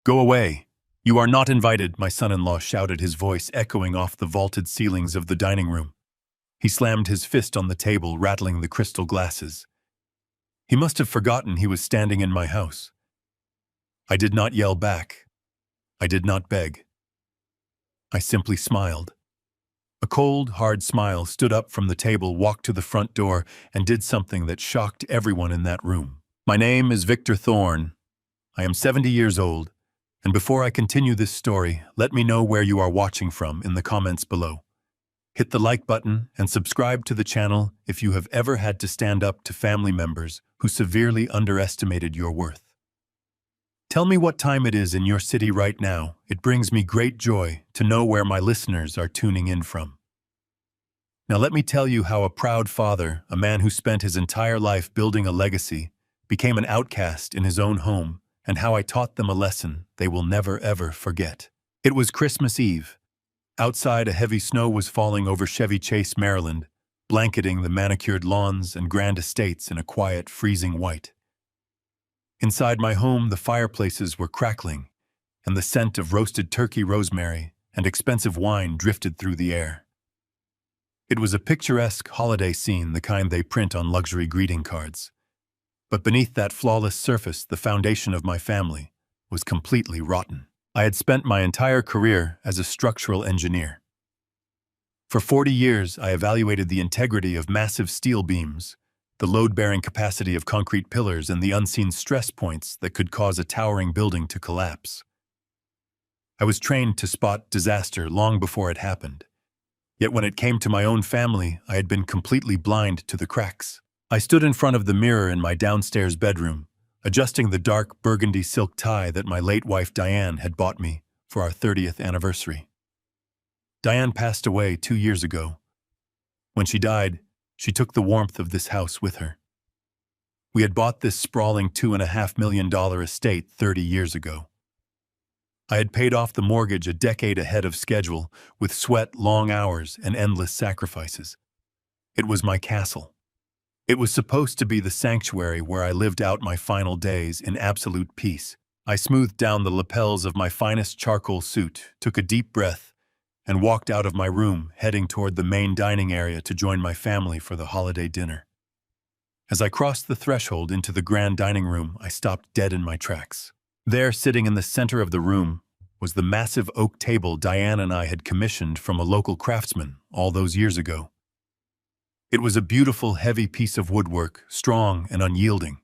Go away! You are not invited, my son-in-law shouted, his voice echoing off the vaulted ceilings of the dining room. He slammed his fist on the table, rattling the crystal glasses. He must have forgotten he was standing in my house. I did not yell back. I did not beg. I simply smiled. A cold, hard smile stood up from the table, walked to the front door, and did something that shocked everyone in that room. My name is Victor Thorne. I am 70 years old, and before I continue this story, let me know where you are watching from in the comments below. Hit the like button and subscribe to the channel if you have ever had to stand up to family members who severely underestimated your worth. Tell me what time it is in your city right now. It brings me great joy to know where my listeners are tuning in from. Now let me tell you how a proud father, a man who spent his entire life building a legacy, became an outcast in his own home, and how I taught them a lesson they will never ever forget. It was Christmas Eve. Outside, a heavy snow was falling over Chevy Chase, Maryland, blanketing the manicured lawns and grand estates in a quiet, freezing white. Inside my home, the fireplaces were crackling, and the scent of roasted turkey, rosemary, and expensive wine drifted through the air. It was a picturesque holiday scene, the kind they print on luxury greeting cards. But beneath that flawless surface, the foundation of my family was completely rotten. I had spent my entire career as a structural engineer. For 40 years, I evaluated the integrity of massive steel beams, the load-bearing capacity of concrete pillars, and the unseen stress points that could cause a towering building to collapse. I was trained to spot disaster long before it happened. Yet when it came to my own family, I had been completely blind to the cracks. I stood in front of the mirror in my downstairs bedroom, adjusting the dark burgundy silk tie that my late wife Diane had bought me for our 30th anniversary. Diane passed away 2 years ago. When she died, she took the warmth of this house with her. We had bought this sprawling $2.5 million estate 30 years ago. I had paid off the mortgage a decade ahead of schedule, with sweat, long hours, and endless sacrifices. It was my castle. It was supposed to be the sanctuary where I lived out my final days in absolute peace. I smoothed down the lapels of my finest charcoal suit, took a deep breath, and walked out of my room, heading toward the main dining area to join my family for the holiday dinner. As I crossed the threshold into the grand dining room, I stopped dead in my tracks. There, sitting in the center of the room, was the massive oak table Diane and I had commissioned from a local craftsman all those years ago. It was a beautiful, heavy piece of woodwork, strong and unyielding.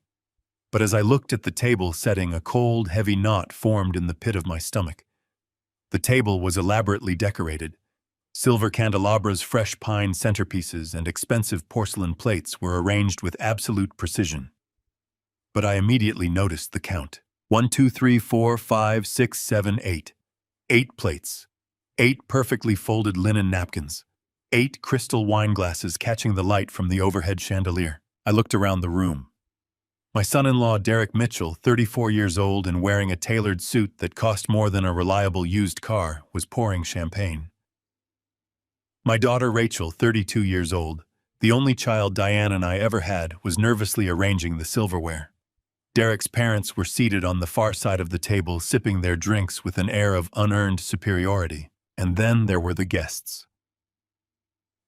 But as I looked at the table setting, a cold, heavy knot formed in the pit of my stomach. The table was elaborately decorated. Silver candelabras, fresh pine centerpieces, and expensive porcelain plates were arranged with absolute precision. But I immediately noticed the count. 1, 2, 3, 4, 5, 6, 7, 8. 8 plates. 8 perfectly folded linen napkins. 8 crystal wine glasses catching the light from the overhead chandelier. I looked around the room. My son-in-law, Derek Mitchell, 34 years old and wearing a tailored suit that cost more than a reliable used car, was pouring champagne. My daughter, Rachel, 32 years old, the only child Diane and I ever had, was nervously arranging the silverware. Derek's parents were seated on the far side of the table, sipping their drinks with an air of unearned superiority. And then there were the guests.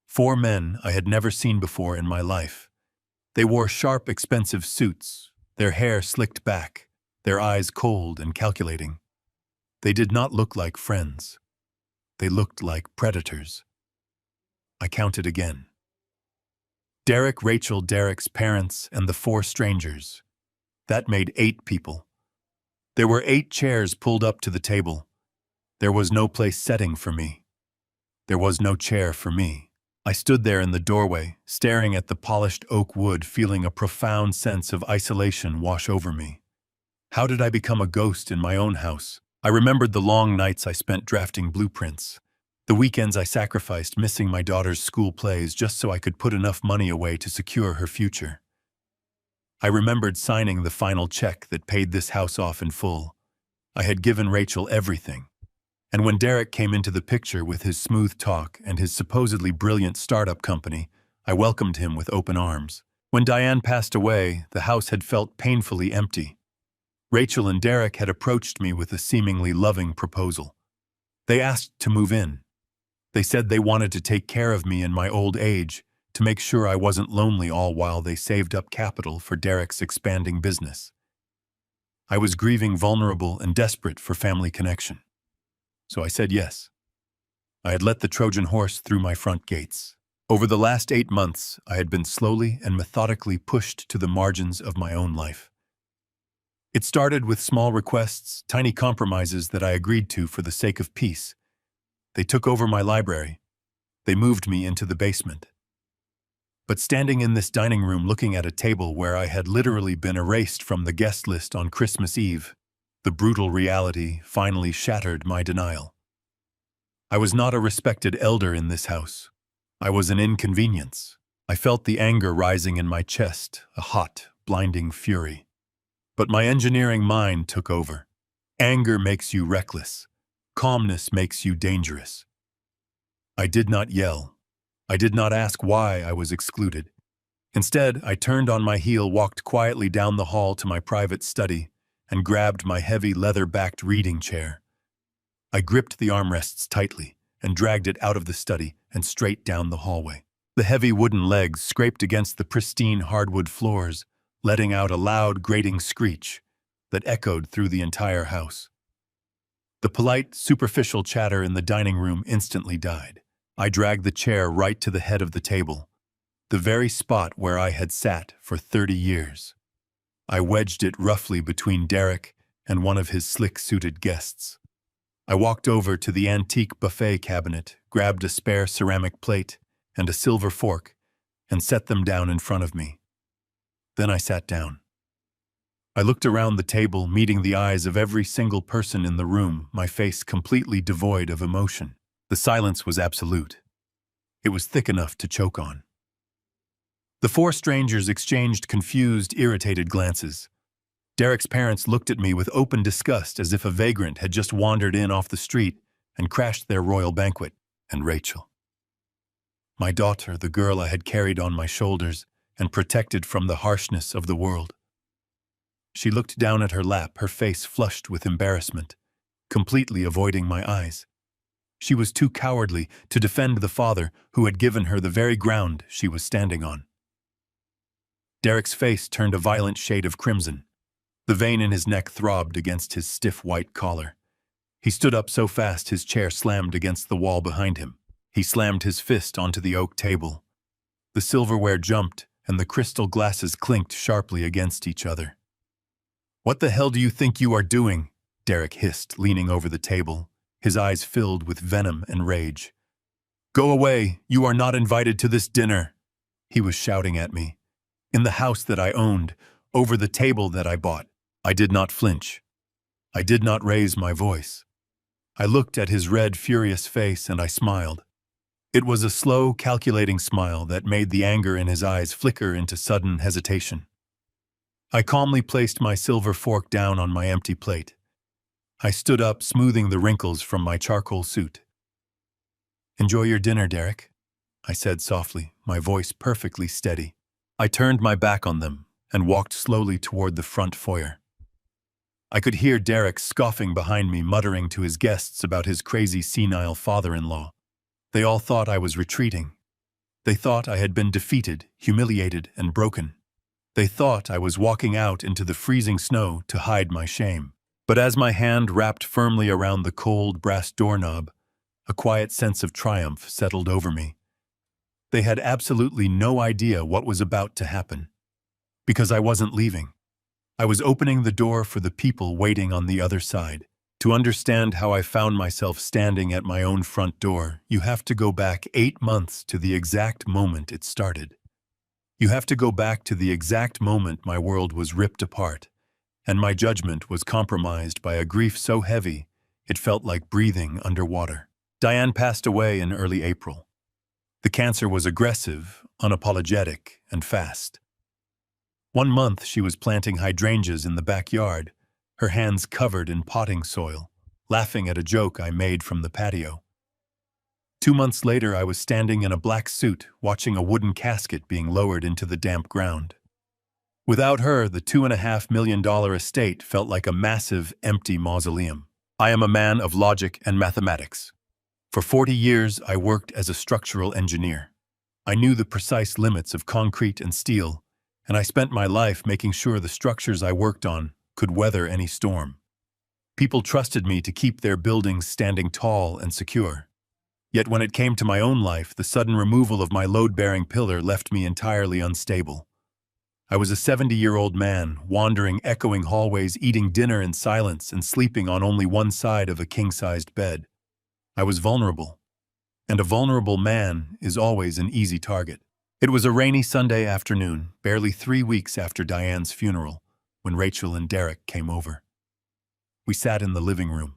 4 men I had never seen before in my life. They wore sharp, expensive suits, their hair slicked back, their eyes cold and calculating. They did not look like friends. They looked like predators. I counted again. Derek, Rachel, Derek's parents, and the 4 strangers. That made 8 people. There were 8 chairs pulled up to the table. There was no place setting for me. There was no chair for me. I stood there in the doorway, staring at the polished oak wood, feeling a profound sense of isolation wash over me. How did I become a ghost in my own house? I remembered the long nights I spent drafting blueprints, the weekends I sacrificed missing my daughter's school plays just so I could put enough money away to secure her future. I remembered signing the final check that paid this house off in full. I had given Rachel everything. And when Derek came into the picture with his smooth talk and his supposedly brilliant startup company, I welcomed him with open arms. When Diane passed away, the house had felt painfully empty. Rachel and Derek had approached me with a seemingly loving proposal. They asked to move in. They said they wanted to take care of me in my old age, to make sure I wasn't lonely, all while they saved up capital for Derek's expanding business. I was grieving, vulnerable, and desperate for family connection. So I said yes. I had let the Trojan horse through my front gates. Over the last 8 months, I had been slowly and methodically pushed to the margins of my own life. It started with small requests, tiny compromises that I agreed to for the sake of peace. They took over my library. They moved me into the basement. But standing in this dining room looking at a table where I had literally been erased from the guest list on Christmas Eve, the brutal reality finally shattered my denial. I was not a respected elder in this house. I was an inconvenience. I felt the anger rising in my chest, a hot, blinding fury. But my engineering mind took over. Anger makes you reckless. Calmness makes you dangerous. I did not yell. I did not ask why I was excluded. Instead, I turned on my heel, walked quietly down the hall to my private study, and grabbed my heavy leather-backed reading chair. I gripped the armrests tightly and dragged it out of the study and straight down the hallway. The heavy wooden legs scraped against the pristine hardwood floors, letting out a loud, grating screech that echoed through the entire house. The polite, superficial chatter in the dining room instantly died. I dragged the chair right to the head of the table, the very spot where I had sat for 30 years. I wedged it roughly between Derek and one of his slick-suited guests. I walked over to the antique buffet cabinet, grabbed a spare ceramic plate and a silver fork, and set them down in front of me. Then I sat down. I looked around the table, meeting the eyes of every single person in the room, my face completely devoid of emotion. The silence was absolute. It was thick enough to choke on. The 4 strangers exchanged confused, irritated glances. Derek's parents looked at me with open disgust, as if a vagrant had just wandered in off the street and crashed their royal banquet. And Rachel, my daughter, the girl I had carried on my shoulders and protected from the harshness of the world. She looked down at her lap, her face flushed with embarrassment, completely avoiding my eyes. She was too cowardly to defend the father who had given her the very ground she was standing on. Derek's face turned a violent shade of crimson. The vein in his neck throbbed against his stiff white collar. He stood up so fast his chair slammed against the wall behind him. He slammed his fist onto the oak table. The silverware jumped, and the crystal glasses clinked sharply against each other. "What the hell do you think you are doing?" Derek hissed, leaning over the table, his eyes filled with venom and rage. "Go away! You are not invited to this dinner!" He was shouting at me. In the house that I owned, over the table that I bought. I did not flinch. I did not raise my voice. I looked at his red, furious face and I smiled. It was a slow, calculating smile that made the anger in his eyes flicker into sudden hesitation. I calmly placed my silver fork down on my empty plate. I stood up, smoothing the wrinkles from my charcoal suit. "Enjoy your dinner, Derek," I said softly, my voice perfectly steady. I turned my back on them and walked slowly toward the front foyer. I could hear Derek scoffing behind me, muttering to his guests about his crazy senile father-in-law. They all thought I was retreating. They thought I had been defeated, humiliated, and broken. They thought I was walking out into the freezing snow to hide my shame. But as my hand wrapped firmly around the cold brass doorknob, a quiet sense of triumph settled over me. They had absolutely no idea what was about to happen. Because I wasn't leaving. I was opening the door for the people waiting on the other side. To understand how I found myself standing at my own front door, you have to go back 8 months to the exact moment it started. You have to go back to the exact moment my world was ripped apart, and my judgment was compromised by a grief so heavy it felt like breathing underwater. Diane passed away in early April. The cancer was aggressive, unapologetic, and fast. 1 month she was planting hydrangeas in the backyard, her hands covered in potting soil, laughing at a joke I made from the patio. 2 months later I was standing in a black suit watching a wooden casket being lowered into the damp ground. Without her, the $2.5 million estate felt like a massive, empty mausoleum. I am a man of logic and mathematics. For 40 years, I worked as a structural engineer. I knew the precise limits of concrete and steel, and I spent my life making sure the structures I worked on could weather any storm. People trusted me to keep their buildings standing tall and secure. Yet when it came to my own life, the sudden removal of my load-bearing pillar left me entirely unstable. I was a 70-year-old man, wandering echoing hallways, eating dinner in silence and sleeping on only one side of a king-sized bed. I was vulnerable, and a vulnerable man is always an easy target. It was a rainy Sunday afternoon, barely 3 weeks after Diane's funeral, when Rachel and Derek came over. We sat in the living room.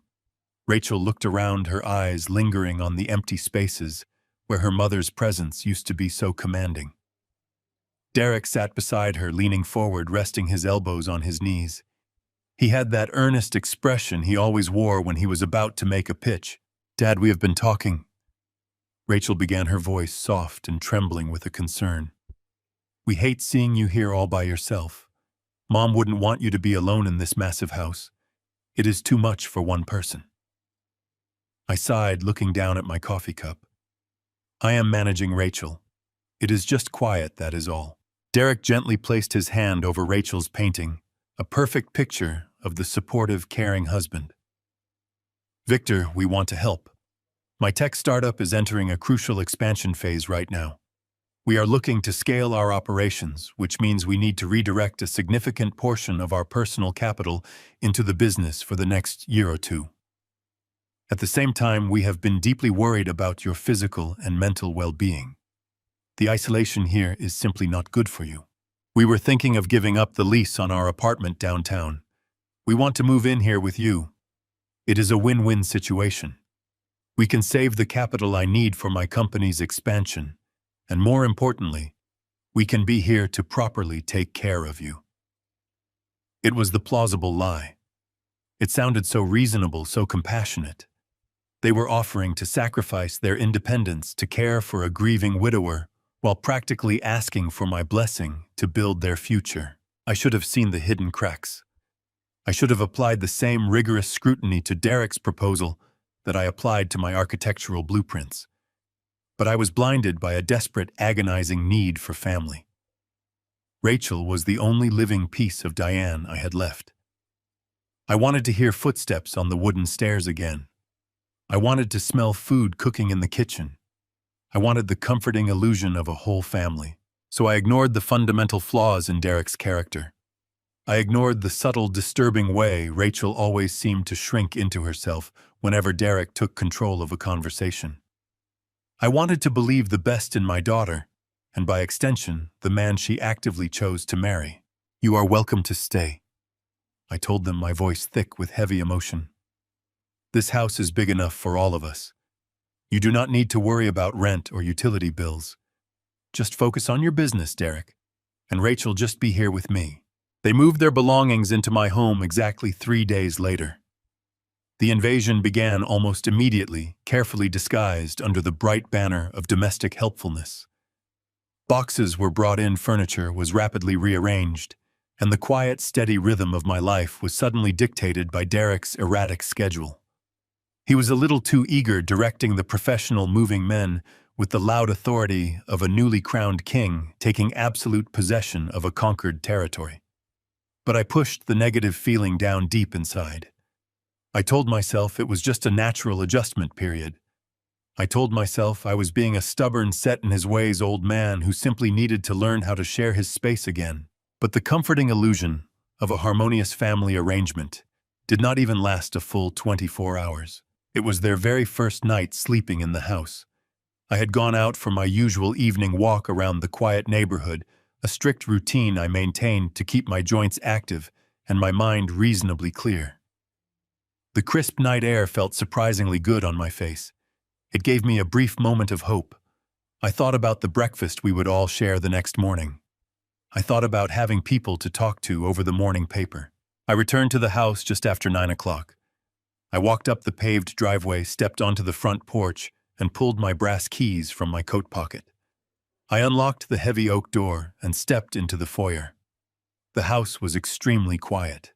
Rachel looked around, her eyes lingering on the empty spaces where her mother's presence used to be so commanding. Derek sat beside her, leaning forward, resting his elbows on his knees. He had that earnest expression he always wore when he was about to make a pitch. "Dad, we have been talking." Rachel began, her voice soft and trembling with a concern. "We hate seeing you here all by yourself. Mom wouldn't want you to be alone in this massive house. It is too much for one person." I sighed, looking down at my coffee cup. "I am managing Rachel. It is just quiet, that is all." Derek gently placed his hand over Rachel's painting, a perfect picture of the supportive, caring husband. "Victor, we want to help. My tech startup is entering a crucial expansion phase right now. We are looking to scale our operations, which means we need to redirect a significant portion of our personal capital into the business for the next year or two. At the same time, we have been deeply worried about your physical and mental well-being. The isolation here is simply not good for you. We were thinking of giving up the lease on our apartment downtown. We want to move in here with you. It is a win-win situation. We can save the capital I need for my company's expansion, and more importantly, we can be here to properly take care of you." It was the plausible lie. It sounded so reasonable, so compassionate. They were offering to sacrifice their independence to care for a grieving widower, while practically asking for my blessing to build their future. I should have seen the hidden cracks. I should have applied the same rigorous scrutiny to Derek's proposal that I applied to my architectural blueprints. But I was blinded by a desperate, agonizing need for family. Rachel was the only living piece of Diane I had left. I wanted to hear footsteps on the wooden stairs again. I wanted to smell food cooking in the kitchen. I wanted the comforting illusion of a whole family. So I ignored the fundamental flaws in Derek's character. I ignored the subtle, disturbing way Rachel always seemed to shrink into herself whenever Derek took control of a conversation. I wanted to believe the best in my daughter, and by extension, the man she actively chose to marry. "You are welcome to stay," I told them, my voice thick with heavy emotion. "This house is big enough for all of us. You do not need to worry about rent or utility bills. Just focus on your business, Derek, and Rachel just be here with me." They moved their belongings into my home exactly 3 days later. The invasion began almost immediately, carefully disguised under the bright banner of domestic helpfulness. Boxes were brought in, furniture was rapidly rearranged, and the quiet, steady rhythm of my life was suddenly dictated by Derek's erratic schedule. He was a little too eager, directing the professional moving men with the loud authority of a newly crowned king taking absolute possession of a conquered territory. But I pushed the negative feeling down deep inside. I told myself it was just a natural adjustment period. I told myself I was being a stubborn, set-in-his-ways old man who simply needed to learn how to share his space again. But the comforting illusion of a harmonious family arrangement did not even last a full 24 hours. It was their very first night sleeping in the house. I had gone out for my usual evening walk around the quiet neighborhood, a strict routine I maintained to keep my joints active and my mind reasonably clear. The crisp night air felt surprisingly good on my face. It gave me a brief moment of hope. I thought about the breakfast we would all share the next morning. I thought about having people to talk to over the morning paper. I returned to the house just after 9 o'clock. I walked up the paved driveway, stepped onto the front porch, and pulled my brass keys from my coat pocket. I unlocked the heavy oak door and stepped into the foyer. The house was extremely quiet.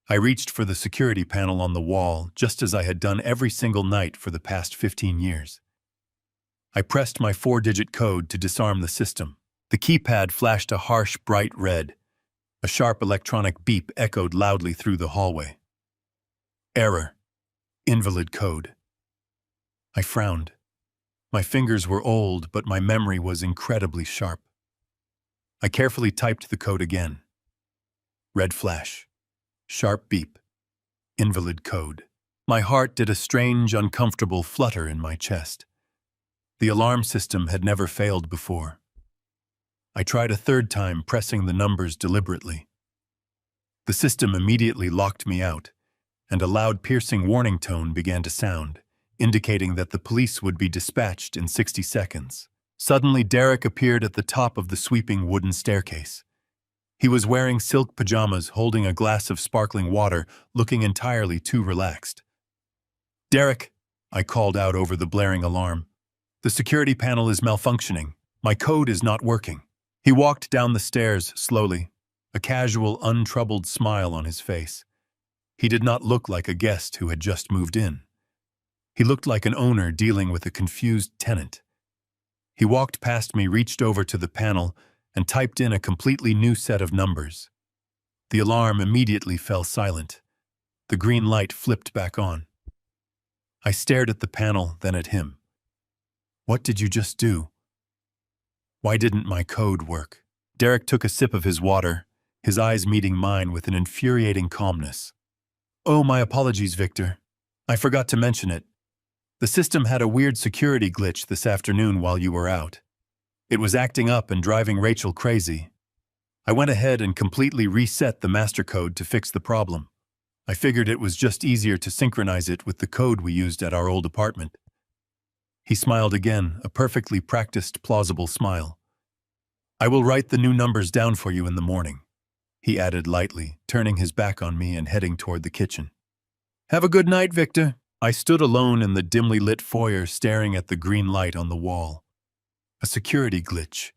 I reached for the security panel on the wall, just as I had done every single night for the past 15 years. I pressed my 4-digit code to disarm the system. The keypad flashed a harsh, bright red. A sharp electronic beep echoed loudly through the hallway. Error. Invalid code. I frowned. My fingers were old, but my memory was incredibly sharp. I carefully typed the code again. Red flash. Sharp beep. Invalid code. My heart did a strange, uncomfortable flutter in my chest. The alarm system had never failed before. I tried a third time, pressing the numbers deliberately. The system immediately locked me out, and a loud, piercing warning tone began to sound, indicating that the police would be dispatched in 60 seconds. Suddenly, Derek appeared at the top of the sweeping wooden staircase. He was wearing silk pajamas, holding a glass of sparkling water, looking entirely too relaxed. "Derek," I called out over the blaring alarm. "The security panel is malfunctioning. My code is not working." He walked down the stairs slowly, a casual, untroubled smile on his face. He did not look like a guest who had just moved in. He looked like an owner dealing with a confused tenant. He walked past me, reached over to the panel, and typed in a completely new set of numbers. The alarm immediately fell silent. The green light flipped back on. I stared at the panel, then at him. "What did you just do? Why didn't my code work?" Derek took a sip of his water, his eyes meeting mine with an infuriating calmness. "Oh, my apologies, Victor. I forgot to mention it. The system had a weird security glitch this afternoon while you were out. It was acting up and driving Rachel crazy. I went ahead and completely reset the master code to fix the problem. I figured it was just easier to synchronize it with the code we used at our old apartment." He smiled again, a perfectly practiced, plausible smile. "I will write the new numbers down for you in the morning," he added lightly, turning his back on me and heading toward the kitchen. "Have a good night, Victor." I stood alone in the dimly lit foyer, staring at the green light on the wall. A security glitch.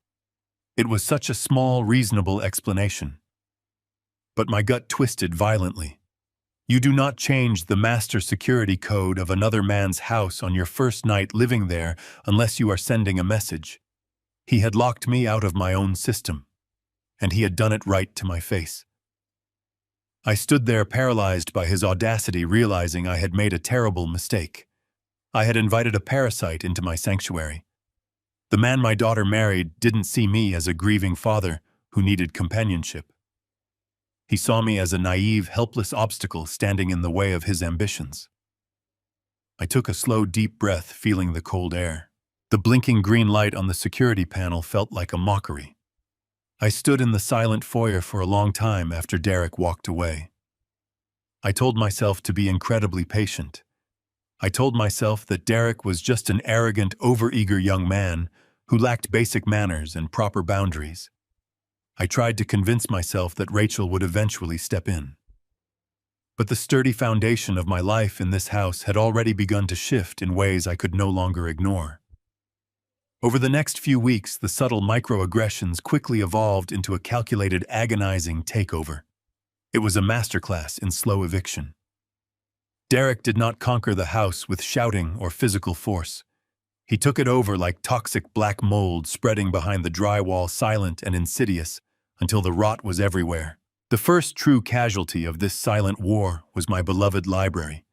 It was such a small, reasonable explanation. But my gut twisted violently. You do not change the master security code of another man's house on your first night living there unless you are sending a message. He had locked me out of my own system, and he had done it right to my face. I stood there paralyzed by his audacity, realizing I had made a terrible mistake. I had invited a parasite into my sanctuary. The man my daughter married didn't see me as a grieving father who needed companionship. He saw me as a naive, helpless obstacle standing in the way of his ambitions. I took a slow, deep breath, feeling the cold air. The blinking green light on the security panel felt like a mockery. I stood in the silent foyer for a long time after Derek walked away. I told myself to be incredibly patient. I told myself that Derek was just an arrogant, overeager young man who lacked basic manners and proper boundaries. I tried to convince myself that Rachel would eventually step in. But the sturdy foundation of my life in this house had already begun to shift in ways I could no longer ignore. Over the next few weeks, the subtle microaggressions quickly evolved into a calculated, agonizing takeover. It was a masterclass in slow eviction. Derek did not conquer the house with shouting or physical force. He took it over like toxic black mold spreading behind the drywall, silent and insidious, until the rot was everywhere. The first true casualty of this silent war was my beloved library.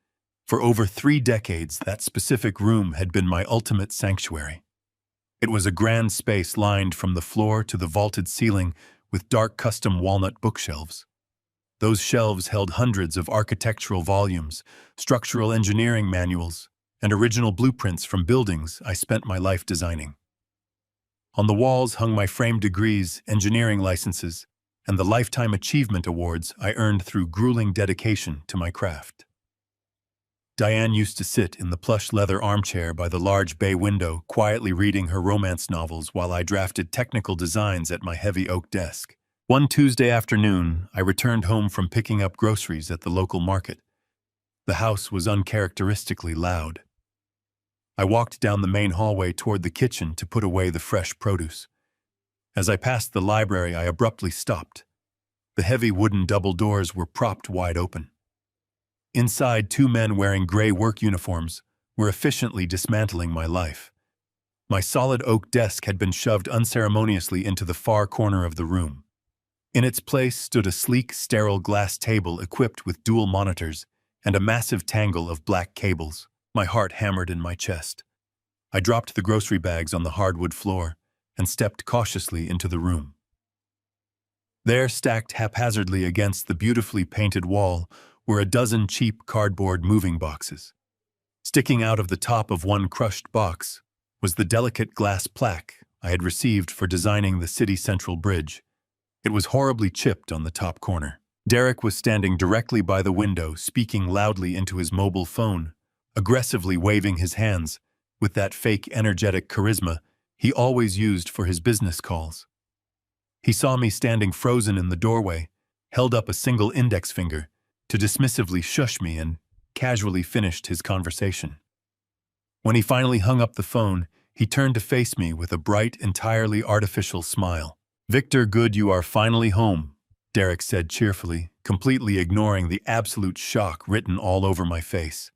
For over 3 decades, that specific room had been my ultimate sanctuary. It was a grand space lined from the floor to the vaulted ceiling with dark custom walnut bookshelves. Those shelves held hundreds of architectural volumes, structural engineering manuals, and original blueprints from buildings I spent my life designing. On the walls hung my framed degrees, engineering licenses, and the lifetime achievement awards I earned through grueling dedication to my craft. Diane used to sit in the plush leather armchair by the large bay window, quietly reading her romance novels while I drafted technical designs at my heavy oak desk. One Tuesday afternoon, I returned home from picking up groceries at the local market. The house was uncharacteristically loud. I walked down the main hallway toward the kitchen to put away the fresh produce. As I passed the library, I abruptly stopped. The heavy wooden double doors were propped wide open. Inside, two men wearing gray work uniforms were efficiently dismantling my life. My solid oak desk had been shoved unceremoniously into the far corner of the room. In its place stood a sleek, sterile glass table equipped with dual monitors and a massive tangle of black cables. My heart hammered in my chest. I dropped the grocery bags on the hardwood floor and stepped cautiously into the room. There, stacked haphazardly against the beautifully painted wall, were a dozen cheap cardboard moving boxes. Sticking out of the top of one crushed box was the delicate glass plaque I had received for designing the city central bridge. It was horribly chipped on the top corner. Derek was standing directly by the window, speaking loudly into his mobile phone, aggressively waving his hands with that fake energetic charisma he always used for his business calls. He saw me standing frozen in the doorway, held up a single index finger to dismissively shush me, and casually finished his conversation. When he finally hung up the phone, he turned to face me with a bright, entirely artificial smile. "Victor, good you are finally home," Derek said cheerfully, completely ignoring the absolute shock written all over my face.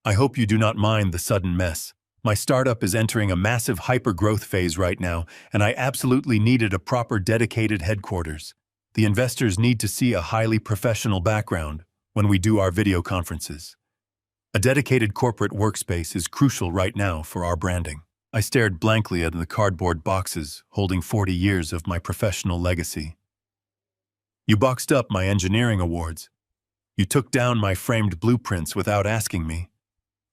"I hope you do not mind the sudden mess. My startup is entering a massive hyper-growth phase right now, and I absolutely needed a proper dedicated headquarters. The investors need to see a highly professional background when we do our video conferences. A dedicated corporate workspace is crucial right now for our branding." I stared blankly at the cardboard boxes holding 40 years of my professional legacy. "You boxed up my engineering awards. You took down my framed blueprints without asking me.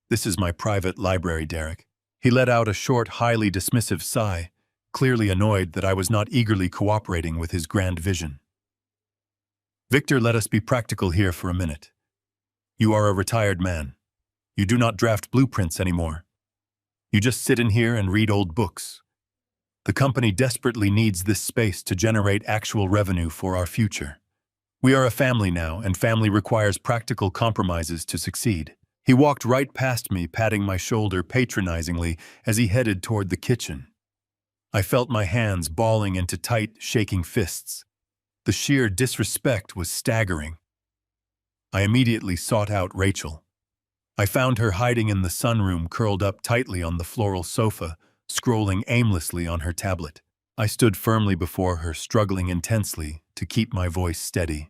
This is my private library, Derek." He let out a short, highly dismissive sigh, clearly annoyed that I was not eagerly cooperating with his grand vision. "Victor, let us be practical here for a minute. You are a retired man. You do not draft blueprints anymore. You just sit in here and read old books. The company desperately needs this space to generate actual revenue for our future. We are a family now, and family requires practical compromises to succeed." He walked right past me, patting my shoulder patronizingly as he headed toward the kitchen. I felt my hands balling into tight, shaking fists. The sheer disrespect was staggering. I immediately sought out Rachel. I found her hiding in the sunroom, curled up tightly on the floral sofa, scrolling aimlessly on her tablet. I stood firmly before her, struggling intensely to keep my voice steady.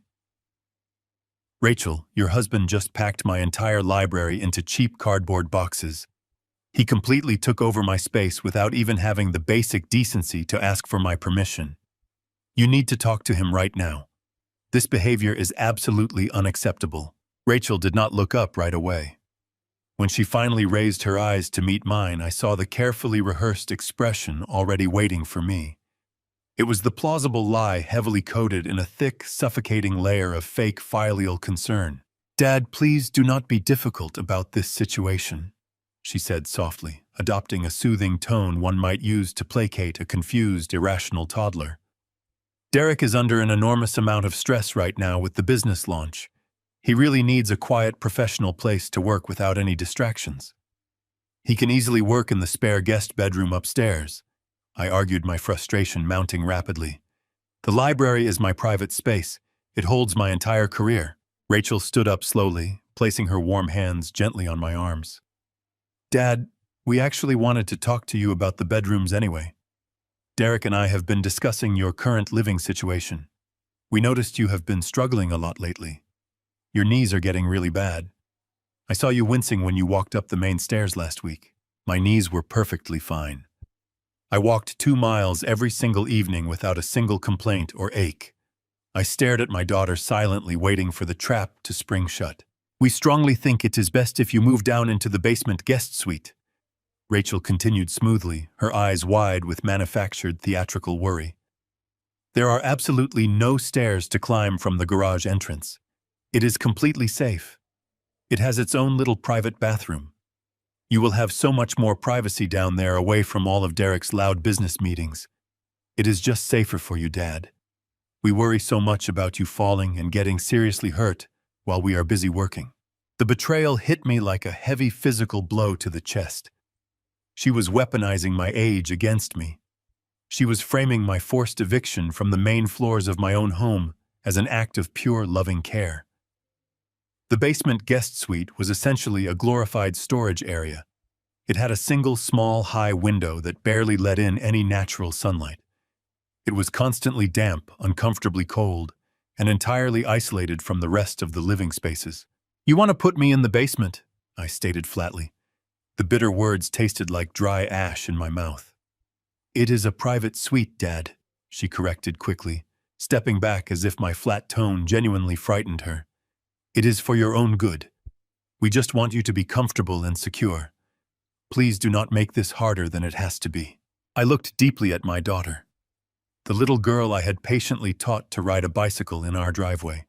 "Rachel, your husband just packed my entire library into cheap cardboard boxes. He completely took over my space without even having the basic decency to ask for my permission. You need to talk to him right now. This behavior is absolutely unacceptable." Rachel did not look up right away. When she finally raised her eyes to meet mine, I saw the carefully rehearsed expression already waiting for me. It was the plausible lie heavily coated in a thick, suffocating layer of fake filial concern. "Dad, please do not be difficult about this situation," she said softly, adopting a soothing tone one might use to placate a confused, irrational toddler. "Derek is under an enormous amount of stress right now with the business launch. He really needs a quiet, professional place to work without any distractions. He can easily work in the spare guest bedroom upstairs." I argued, my frustration mounting rapidly. "The library is my private space. It holds my entire career." Rachel stood up slowly, placing her warm hands gently on my arms. "Dad, we actually wanted to talk to you about the bedrooms anyway. Derek and I have been discussing your current living situation. We noticed you have been struggling a lot lately. Your knees are getting really bad. I saw you wincing when you walked up the main stairs last week." My knees were perfectly fine. I walked 2 miles every single evening without a single complaint or ache. I stared at my daughter silently, waiting for the trap to spring shut. "We strongly think it is best if you move down into the basement guest suite," Rachel continued smoothly, her eyes wide with manufactured theatrical worry. "There are absolutely no stairs to climb from the garage entrance. It is completely safe. It has its own little private bathroom. You will have so much more privacy down there, away from all of Derek's loud business meetings. It is just safer for you, Dad. We worry so much about you falling and getting seriously hurt while we are busy working." The betrayal hit me like a heavy physical blow to the chest. She was weaponizing my age against me. She was framing my forced eviction from the main floors of my own home as an act of pure loving care. The basement guest suite was essentially a glorified storage area. It had a single small, high window that barely let in any natural sunlight. It was constantly damp, uncomfortably cold, and entirely isolated from the rest of the living spaces. "You want to put me in the basement," I stated flatly. The bitter words tasted like dry ash in my mouth. "It is a private suite, Dad," she corrected quickly, stepping back as if my flat tone genuinely frightened her. "It is for your own good. We just want you to be comfortable and secure. Please do not make this harder than it has to be." I looked deeply at my daughter, the little girl I had patiently taught to ride a bicycle in our driveway.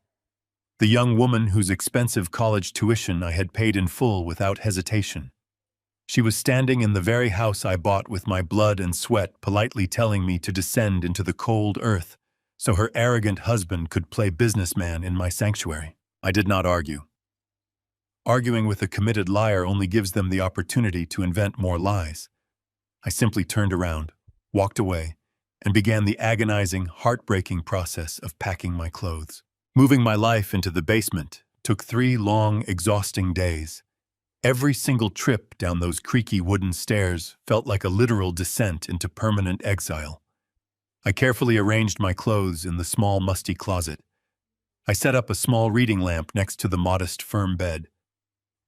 The young woman whose expensive college tuition I had paid in full without hesitation. She was standing in the very house I bought with my blood and sweat, politely telling me to descend into the cold earth so her arrogant husband could play businessman in my sanctuary. I did not argue. Arguing with a committed liar only gives them the opportunity to invent more lies. I simply turned around, walked away, and began the agonizing, heartbreaking process of packing my clothes. Moving my life into the basement took 3 long, exhausting days. Every single trip down those creaky wooden stairs felt like a literal descent into permanent exile. I carefully arranged my clothes in the small, musty closet. I set up a small reading lamp next to the modest, firm bed.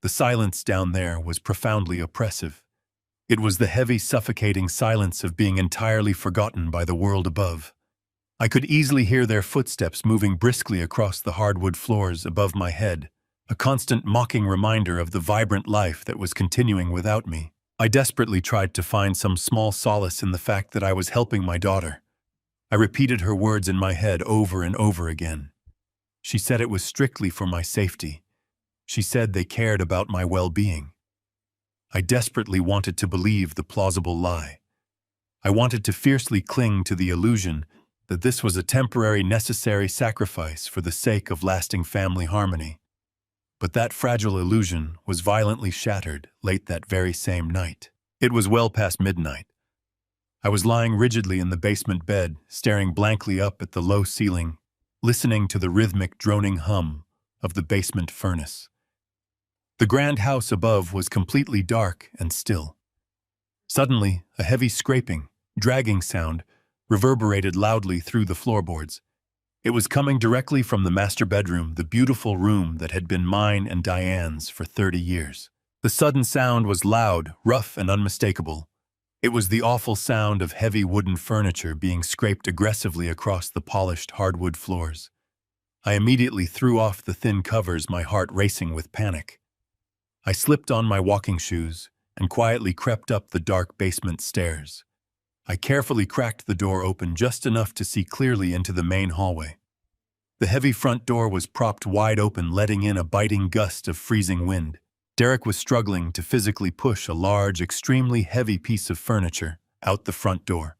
The silence down there was profoundly oppressive. It was the heavy, suffocating silence of being entirely forgotten by the world above. I could easily hear their footsteps moving briskly across the hardwood floors above my head, a constant mocking reminder of the vibrant life that was continuing without me. I desperately tried to find some small solace in the fact that I was helping my daughter. I repeated her words in my head over and over again. She said it was strictly for my safety. She said they cared about my well-being. I desperately wanted to believe the plausible lie. I wanted to fiercely cling to the illusion that this was a temporary, necessary sacrifice for the sake of lasting family harmony. But that fragile illusion was violently shattered late that very same night. It was well past midnight. I was lying rigidly in the basement bed, staring blankly up at the low ceiling, listening to the rhythmic droning hum of the basement furnace. The grand house above was completely dark and still. Suddenly, a heavy scraping, dragging sound reverberated loudly through the floorboards. It was coming directly from the master bedroom, the beautiful room that had been mine and Diane's for 30 years. The sudden sound was loud, rough, and unmistakable. It was the awful sound of heavy wooden furniture being scraped aggressively across the polished hardwood floors. I immediately threw off the thin covers, my heart racing with panic. I slipped on my walking shoes and quietly crept up the dark basement stairs. I carefully cracked the door open just enough to see clearly into the main hallway. The heavy front door was propped wide open, letting in a biting gust of freezing wind. Derek was struggling to physically push a large, extremely heavy piece of furniture out the front door,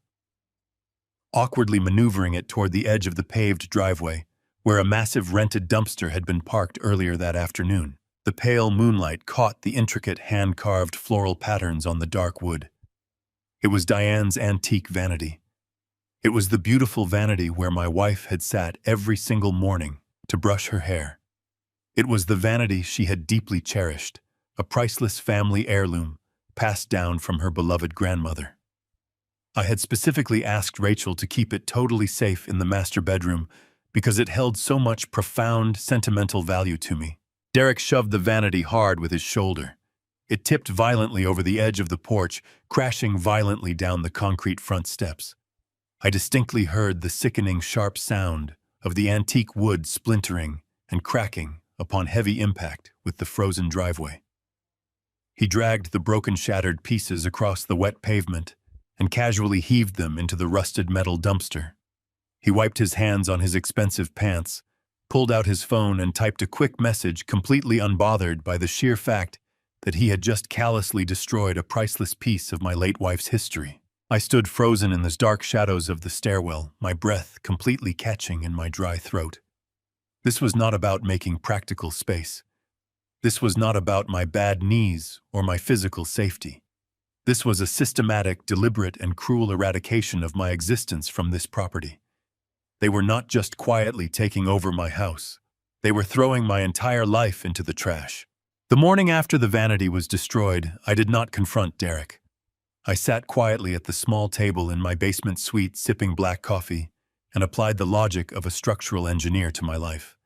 awkwardly maneuvering it toward the edge of the paved driveway, where a massive rented dumpster had been parked earlier that afternoon. The pale moonlight caught the intricate hand-carved floral patterns on the dark wood. It was Diane's antique vanity. It was the beautiful vanity where my wife had sat every single morning to brush her hair. It was the vanity she had deeply cherished, a priceless family heirloom passed down from her beloved grandmother. I had specifically asked Rachel to keep it totally safe in the master bedroom because it held so much profound, sentimental value to me. Derek shoved the vanity hard with his shoulder. It tipped violently over the edge of the porch, crashing violently down the concrete front steps. I distinctly heard the sickening, sharp sound of the antique wood splintering and cracking upon heavy impact with the frozen driveway. He dragged the broken, shattered pieces across the wet pavement and casually heaved them into the rusted metal dumpster. He wiped his hands on his expensive pants, pulled out his phone and typed a quick message, completely unbothered by the sheer fact that he had just callously destroyed a priceless piece of my late wife's history. I stood frozen in the dark shadows of the stairwell, my breath completely catching in my dry throat. This was not about making practical space. This was not about my bad knees or my physical safety. This was a systematic, deliberate, and cruel eradication of my existence from this property. They were not just quietly taking over my house. They were throwing my entire life into the trash. The morning after the vanity was destroyed, I did not confront Derek. I sat quietly at the small table in my basement suite sipping black coffee and applied the logic of a structural engineer to my life.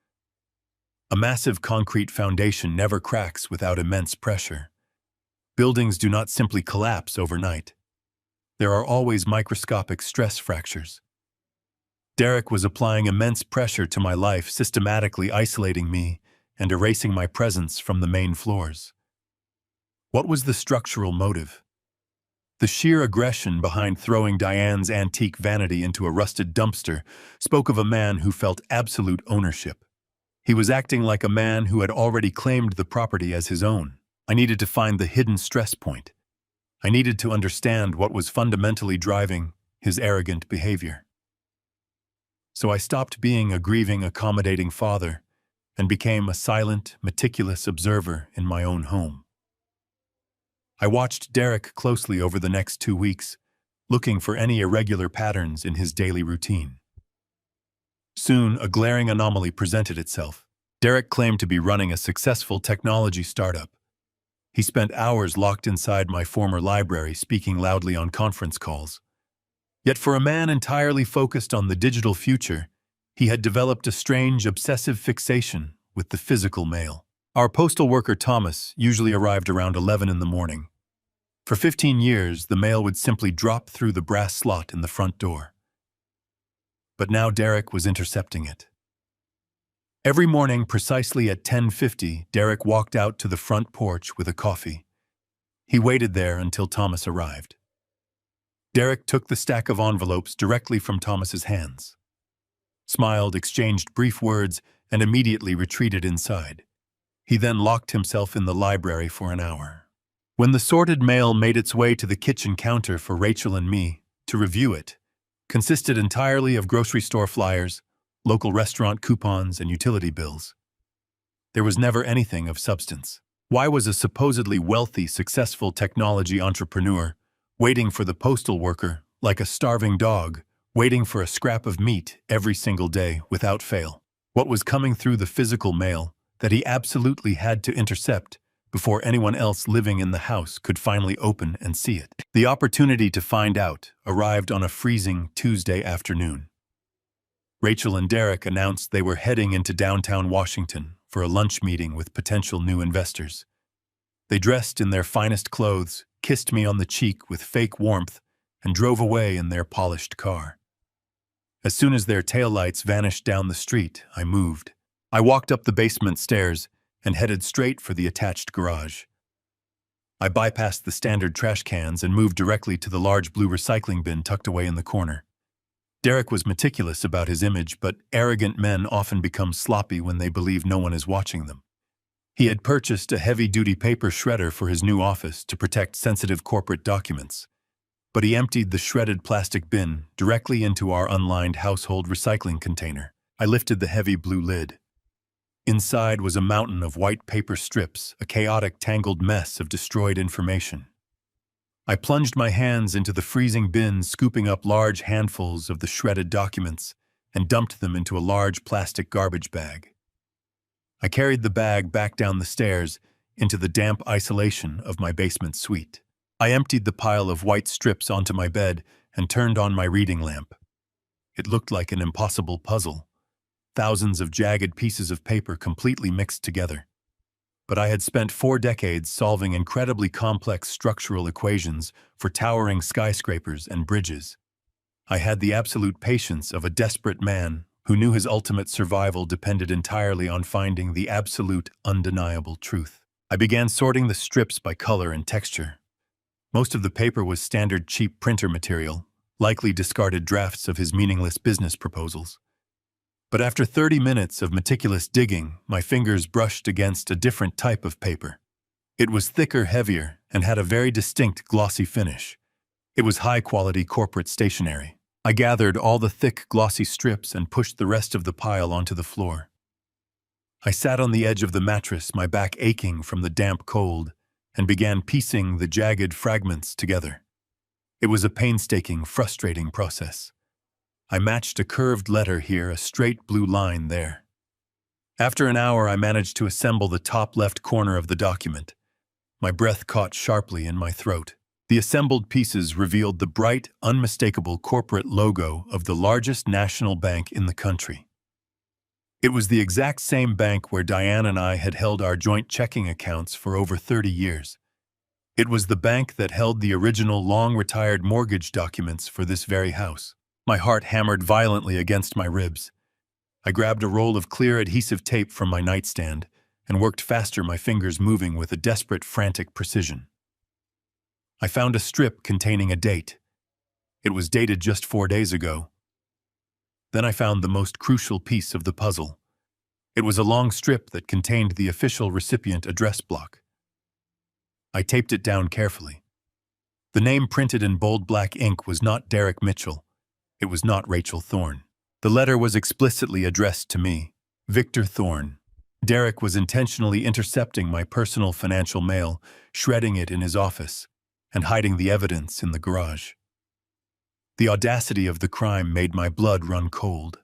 A massive concrete foundation never cracks without immense pressure. Buildings do not simply collapse overnight. There are always microscopic stress fractures. Derek was applying immense pressure to my life, systematically isolating me and erasing my presence from the main floors. What was the structural motive? The sheer aggression behind throwing Diane's antique vanity into a rusted dumpster spoke of a man who felt absolute ownership. He was acting like a man who had already claimed the property as his own. I needed to find the hidden stress point. I needed to understand what was fundamentally driving his arrogant behavior. So I stopped being a grieving, accommodating father and became a silent, meticulous observer in my own home. I watched Derek closely over the next 2 weeks, looking for any irregular patterns in his daily routine. Soon, a glaring anomaly presented itself. Derek claimed to be running a successful technology startup. He spent hours locked inside my former library, speaking loudly on conference calls. Yet for a man entirely focused on the digital future, he had developed a strange, obsessive fixation with the physical mail. Our postal worker Thomas usually arrived around 11 in the morning. For 15 years, the mail would simply drop through the brass slot in the front door. But now Derek was intercepting it. Every morning, precisely at 10:50, Derek walked out to the front porch with a coffee. He waited there until Thomas arrived. Derek took the stack of envelopes directly from Thomas's hands, smiled, exchanged brief words, and immediately retreated inside. He then locked himself in the library for an hour. When the sorted mail made its way to the kitchen counter for Rachel and me to review it, consisted entirely of grocery store flyers, local restaurant coupons, and utility bills. There was never anything of substance. Why was a supposedly wealthy, successful technology entrepreneur waiting for the postal worker like a starving dog, waiting for a scrap of meat every single day without fail? What was coming through the physical mail that he absolutely had to intercept before anyone else living in the house could finally open and see it? The opportunity to find out arrived on a freezing Tuesday afternoon. Rachel and Derek announced they were heading into downtown Washington for a lunch meeting with potential new investors. They dressed in their finest clothes, kissed me on the cheek with fake warmth, and drove away in their polished car. As soon as their taillights vanished down the street, I moved. I walked up the basement stairs and headed straight for the attached garage. I bypassed the standard trash cans and moved directly to the large blue recycling bin tucked away in the corner. Derek was meticulous about his image, but arrogant men often become sloppy when they believe no one is watching them. He had purchased a heavy-duty paper shredder for his new office to protect sensitive corporate documents, but he emptied the shredded plastic bin directly into our unlined household recycling container. I lifted the heavy blue lid. Inside was a mountain of white paper strips, a chaotic, tangled mess of destroyed information. I plunged my hands into the freezing bin, scooping up large handfuls of the shredded documents and dumped them into a large plastic garbage bag. I carried the bag back down the stairs into the damp isolation of my basement suite. I emptied the pile of white strips onto my bed and turned on my reading lamp. It looked like an impossible puzzle, thousands of jagged pieces of paper completely mixed together. But I had spent 4 decades solving incredibly complex structural equations for towering skyscrapers and bridges. I had the absolute patience of a desperate man who knew his ultimate survival depended entirely on finding the absolute, undeniable truth. I began sorting the strips by color and texture. Most of the paper was standard cheap printer material, likely discarded drafts of his meaningless business proposals. But after 30 minutes of meticulous digging, my fingers brushed against a different type of paper. It was thicker, heavier, and had a very distinct glossy finish. It was high-quality corporate stationery. I gathered all the thick, glossy strips and pushed the rest of the pile onto the floor. I sat on the edge of the mattress, my back aching from the damp cold, and began piecing the jagged fragments together. It was a painstaking, frustrating process. I matched a curved letter here, a straight blue line there. After an hour, I managed to assemble the top left corner of the document. My breath caught sharply in my throat. The assembled pieces revealed the bright, unmistakable corporate logo of the largest national bank in the country. It was the exact same bank where Diane and I had held our joint checking accounts for over 30 years. It was the bank that held the original long-retired mortgage documents for this very house. My heart hammered violently against my ribs. I grabbed a roll of clear adhesive tape from my nightstand and worked faster, my fingers moving with a desperate, frantic precision. I found a strip containing a date. It was dated just 4 days ago. Then I found the most crucial piece of the puzzle. It was a long strip that contained the official recipient address block. I taped it down carefully. The name printed in bold black ink was not Derek Mitchell. It was not Rachel Thorne. The letter was explicitly addressed to me, Victor Thorne. Derek was intentionally intercepting my personal financial mail, shredding it in his office, and hiding the evidence in the garage. The audacity of the crime made my blood run cold.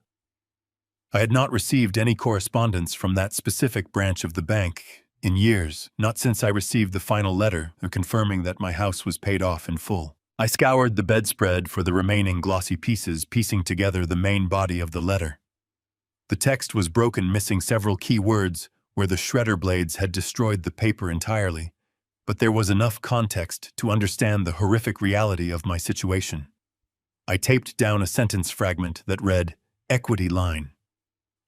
I had not received any correspondence from that specific branch of the bank in years, not since I received the final letter confirming that my house was paid off in full. I scoured the bedspread for the remaining glossy pieces, piecing together the main body of the letter. The text was broken, missing several key words where the shredder blades had destroyed the paper entirely, but there was enough context to understand the horrific reality of my situation. I taped down a sentence fragment that read, "Equity line."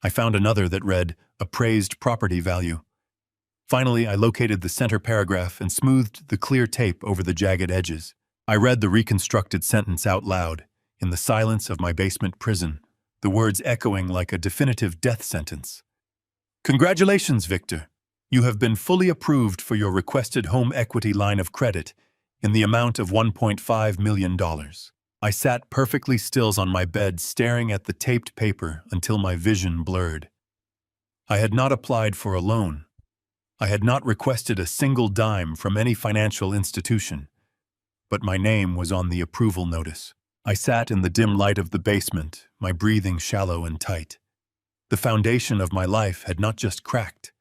I found another that read, "Appraised property value." Finally, I located the center paragraph and smoothed the clear tape over the jagged edges. I read the reconstructed sentence out loud, in the silence of my basement prison, the words echoing like a definitive death sentence. "Congratulations, Victor. You have been fully approved for your requested home equity line of credit in the amount of $1.5 million. I sat perfectly still on my bed, staring at the taped paper until my vision blurred. I had not applied for a loan. I had not requested a single dime from any financial institution, but my name was on the approval notice. I sat in the dim light of the basement, my breathing shallow and tight. The foundation of my life had not just cracked.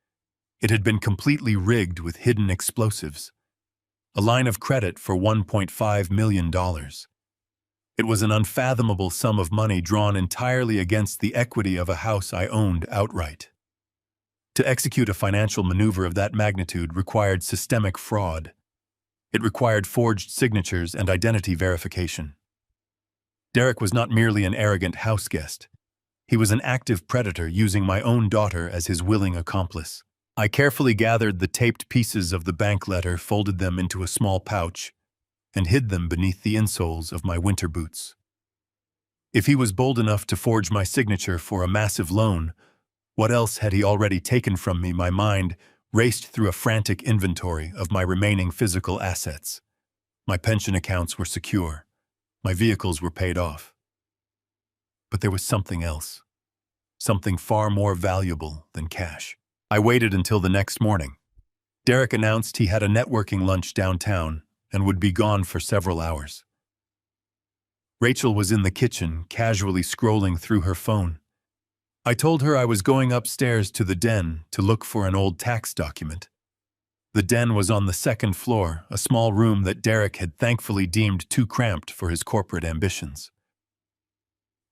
It had been completely rigged with hidden explosives. A line of credit for $1.5 million. It was an unfathomable sum of money drawn entirely against the equity of a house I owned outright. To execute a financial maneuver of that magnitude required systemic fraud. It required forged signatures and identity verification. Derek was not merely an arrogant house guest. He was an active predator using my own daughter as his willing accomplice. I carefully gathered the taped pieces of the bank letter, folded them into a small pouch, and hid them beneath the insoles of my winter boots. If he was bold enough to forge my signature for a massive loan, what else had he already taken from me? My mind raced through a frantic inventory of my remaining physical assets. My pension accounts were secure. My vehicles were paid off. But there was something else. Something far more valuable than cash. I waited until the next morning. Derek announced he had a networking lunch downtown and would be gone for several hours. Rachel was in the kitchen, casually scrolling through her phone. I told her I was going upstairs to the den to look for an old tax document. The den was on the second floor, a small room that Derek had thankfully deemed too cramped for his corporate ambitions.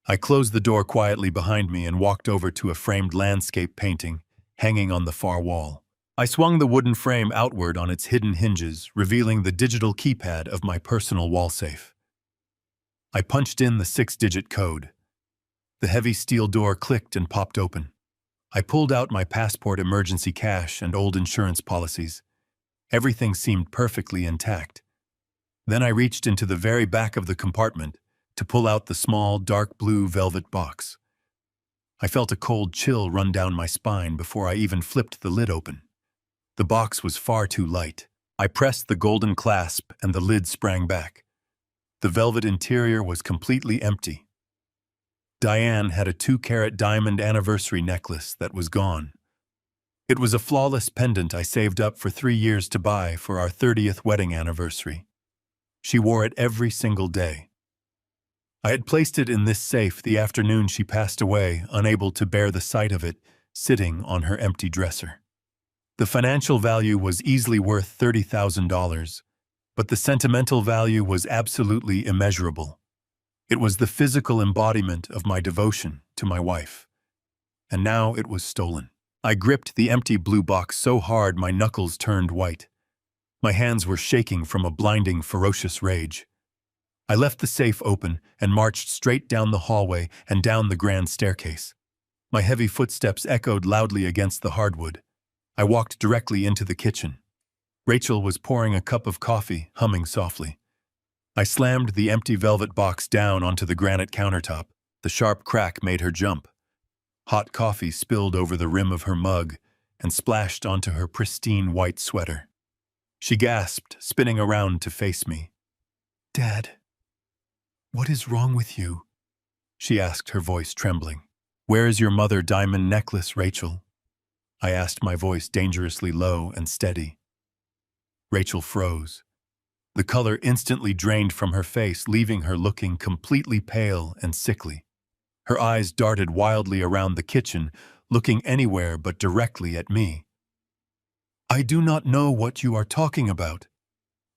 I closed the door quietly behind me and walked over to a framed landscape painting hanging on the far wall. I swung the wooden frame outward on its hidden hinges, revealing the digital keypad of my personal wall safe. I punched in the 6-digit code. The heavy steel door clicked and popped open. I pulled out my passport, emergency cash, and old insurance policies. Everything seemed perfectly intact. Then I reached into the very back of the compartment to pull out the small, dark blue velvet box. I felt a cold chill run down my spine before I even flipped the lid open. The box was far too light. I pressed the golden clasp and the lid sprang back. The velvet interior was completely empty. Diane had a 2-carat diamond anniversary necklace that was gone. It was a flawless pendant I saved up for 3 years to buy for our 30th wedding anniversary. She wore it every single day. I had placed it in this safe the afternoon she passed away, unable to bear the sight of it, sitting on her empty dresser. The financial value was easily worth $30,000, but the sentimental value was absolutely immeasurable. It was the physical embodiment of my devotion to my wife. And now it was stolen. I gripped the empty blue box so hard my knuckles turned white. My hands were shaking from a blinding, ferocious rage. I left the safe open and marched straight down the hallway and down the grand staircase. My heavy footsteps echoed loudly against the hardwood. I walked directly into the kitchen. Rachel was pouring a cup of coffee, humming softly. I slammed the empty velvet box down onto the granite countertop. The sharp crack made her jump. Hot coffee spilled over the rim of her mug and splashed onto her pristine white sweater. She gasped, spinning around to face me. "Dad, what is wrong with you?" she asked, her voice trembling. "Where is your mother diamond necklace, Rachel?" I asked, my voice dangerously low and steady. Rachel froze. The color instantly drained from her face, leaving her looking completely pale and sickly. Her eyes darted wildly around the kitchen, looking anywhere but directly at me. "I do not know what you are talking about,"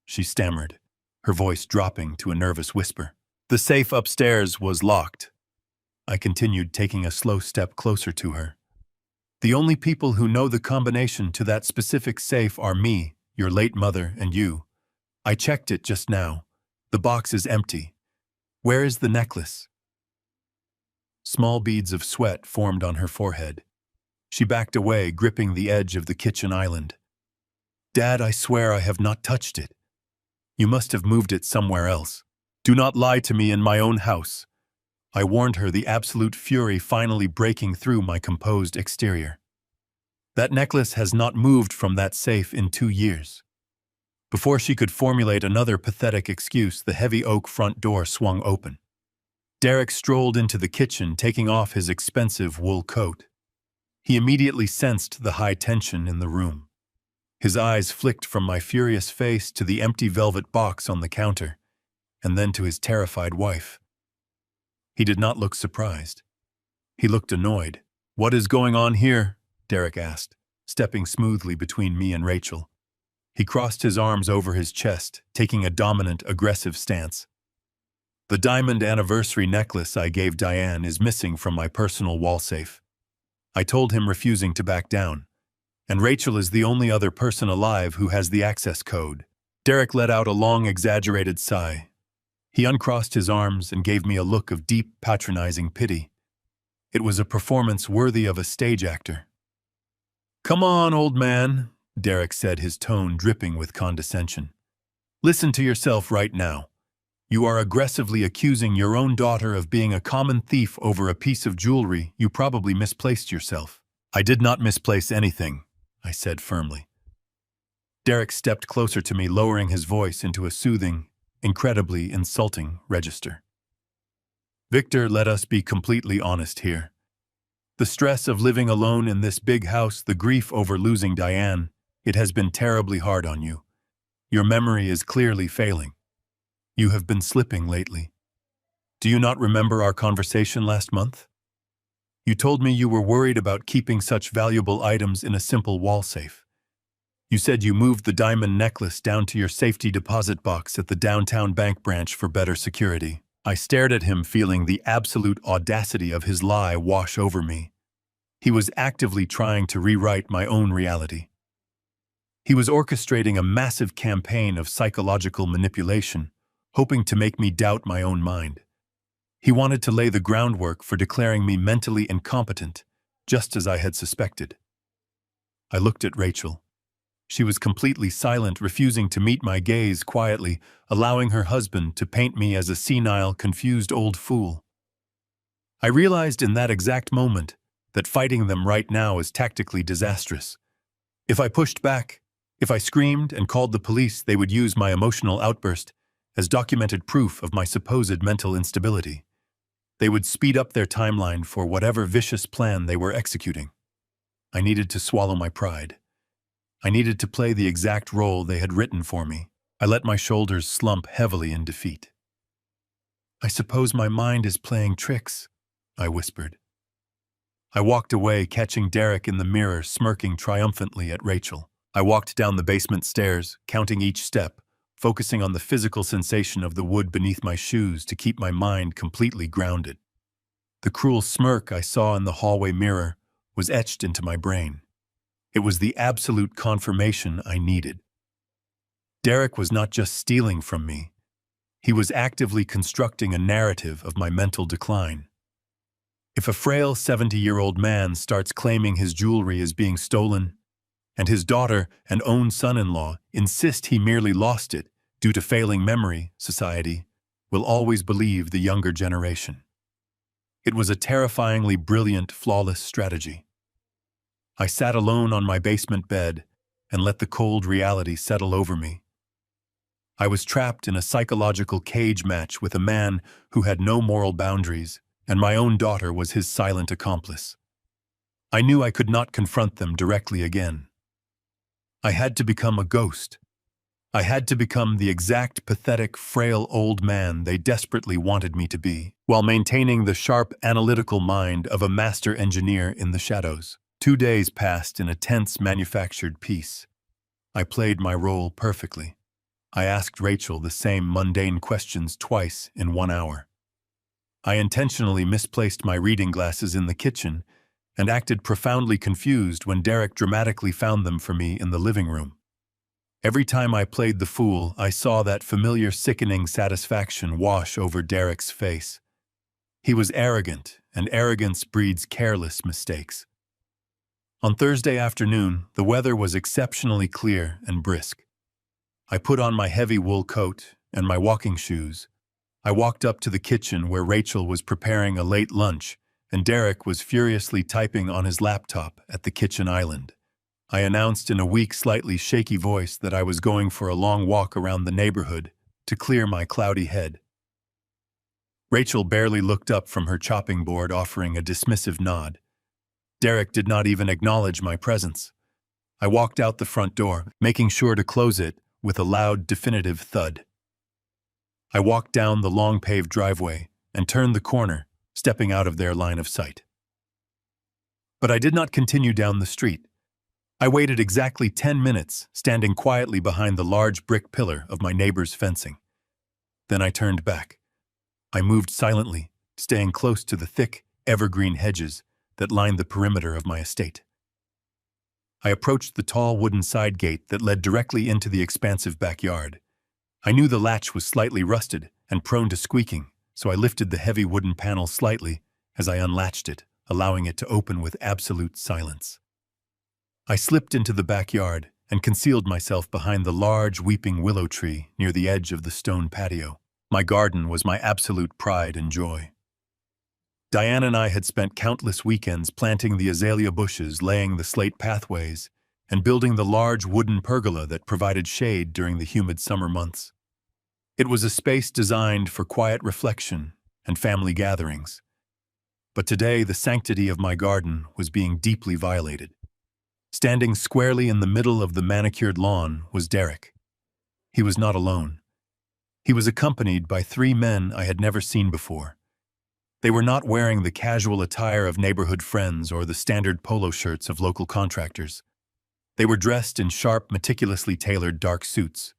she stammered, her voice dropping to a nervous whisper. "The safe upstairs was locked." I continued, taking a slow step closer to her. "The only people who know the combination to that specific safe are me, your late mother, and you. I checked it just now. The box is empty. Where is the necklace?" Small beads of sweat formed on her forehead. She backed away, gripping the edge of the kitchen island. "Dad, I swear I have not touched it. You must have moved it somewhere else. Do not lie to me in my own house." I warned her, the absolute fury finally breaking through my composed exterior. "That necklace has not moved from that safe in 2 years." Before she could formulate another pathetic excuse, the heavy oak front door swung open. Derek strolled into the kitchen, taking off his expensive wool coat. He immediately sensed the high tension in the room. His eyes flicked from my furious face to the empty velvet box on the counter, and then to his terrified wife. He did not look surprised. He looked annoyed. "What is going on here?" Derek asked, stepping smoothly between me and Rachel. He crossed his arms over his chest, taking a dominant, aggressive stance. "The diamond anniversary necklace I gave Diane is missing from my personal wall safe," I told him, refusing to back down. "And Rachel is the only other person alive who has the access code." Derek let out a long, exaggerated sigh. He uncrossed his arms and gave me a look of deep, patronizing pity. It was a performance worthy of a stage actor. "Come on, old man," Derek said, his tone dripping with condescension. "Listen to yourself right now. You are aggressively accusing your own daughter of being a common thief over a piece of jewelry. You probably misplaced yourself." "I did not misplace anything," I said firmly. Derek stepped closer to me, lowering his voice into a soothing, incredibly insulting register. "Victor, let us be completely honest here. The stress of living alone in this big house, the grief over losing Diane, it has been terribly hard on you. Your memory is clearly failing. You have been slipping lately. Do you not remember our conversation last month? You told me you were worried about keeping such valuable items in a simple wall safe. You said you moved the diamond necklace down to your safety deposit box at the downtown bank branch for better security." I stared at him, feeling the absolute audacity of his lie wash over me. He was actively trying to rewrite my own reality. He was orchestrating a massive campaign of psychological manipulation, hoping to make me doubt my own mind. He wanted to lay the groundwork for declaring me mentally incompetent, just as I had suspected. I looked at Rachel. She was completely silent, refusing to meet my gaze, quietly allowing her husband to paint me as a senile, confused old fool. I realized in that exact moment that fighting them right now is tactically disastrous. If I pushed back, if I screamed and called the police, they would use my emotional outburst as documented proof of my supposed mental instability. They would speed up their timeline for whatever vicious plan they were executing. I needed to swallow my pride. I needed to play the exact role they had written for me. I let my shoulders slump heavily in defeat. I suppose my mind is playing tricks, I whispered. I walked away, catching Derek in the mirror, smirking triumphantly at Rachel. I walked down the basement stairs, counting each step, focusing on the physical sensation of the wood beneath my shoes to keep my mind completely grounded. The cruel smirk I saw in the hallway mirror was etched into my brain. It was the absolute confirmation I needed. Derek was not just stealing from me. He was actively constructing a narrative of my mental decline. If a frail 70-year-old man starts claiming his jewelry is being stolen, and his daughter and own son-in-law insist he merely lost it due to failing memory, society will always believe the younger generation. It was a terrifyingly brilliant, flawless strategy. I sat alone on my basement bed and let the cold reality settle over me. I was trapped in a psychological cage match with a man who had no moral boundaries, and my own daughter was his silent accomplice. I knew I could not confront them directly again. I had to become a ghost. I had to become the exact pathetic, frail old man they desperately wanted me to be, while maintaining the sharp, analytical mind of a master engineer in the shadows. 2 days passed in a tense, manufactured peace. I played my role perfectly. I asked Rachel the same mundane questions twice in 1 hour. I intentionally misplaced my reading glasses in the kitchen and acted profoundly confused when Derek dramatically found them for me in the living room. Every time I played the fool, I saw that familiar sickening satisfaction wash over Derek's face. He was arrogant, and arrogance breeds careless mistakes. On Thursday afternoon, the weather was exceptionally clear and brisk. I put on my heavy wool coat and my walking shoes. I walked up to the kitchen where Rachel was preparing a late lunch, and Derek was furiously typing on his laptop at the kitchen island. I announced in a weak, slightly shaky voice that I was going for a long walk around the neighborhood to clear my cloudy head. Rachel barely looked up from her chopping board, offering a dismissive nod. Derek did not even acknowledge my presence. I walked out the front door, making sure to close it with a loud, definitive thud. I walked down the long paved driveway and turned the corner, stepping out of their line of sight. But I did not continue down the street. I waited exactly 10 minutes, standing quietly behind the large brick pillar of my neighbor's fencing. Then I turned back. I moved silently, staying close to the thick, evergreen hedges that lined the perimeter of my estate. I approached the tall wooden side gate that led directly into the expansive backyard. I knew the latch was slightly rusted and prone to squeaking, so I lifted the heavy wooden panel slightly as I unlatched it, allowing it to open with absolute silence. I slipped into the backyard and concealed myself behind the large weeping willow tree near the edge of the stone patio. My garden was my absolute pride and joy. Diane and I had spent countless weekends planting the azalea bushes, laying the slate pathways, and building the large wooden pergola that provided shade during the humid summer months. It was a space designed for quiet reflection and family gatherings. But today, the sanctity of my garden was being deeply violated. Standing squarely in the middle of the manicured lawn was Derek. He was not alone. He was accompanied by 3 men I had never seen before. They were not wearing the casual attire of neighborhood friends or the standard polo shirts of local contractors. They were dressed in sharp, meticulously tailored dark suits.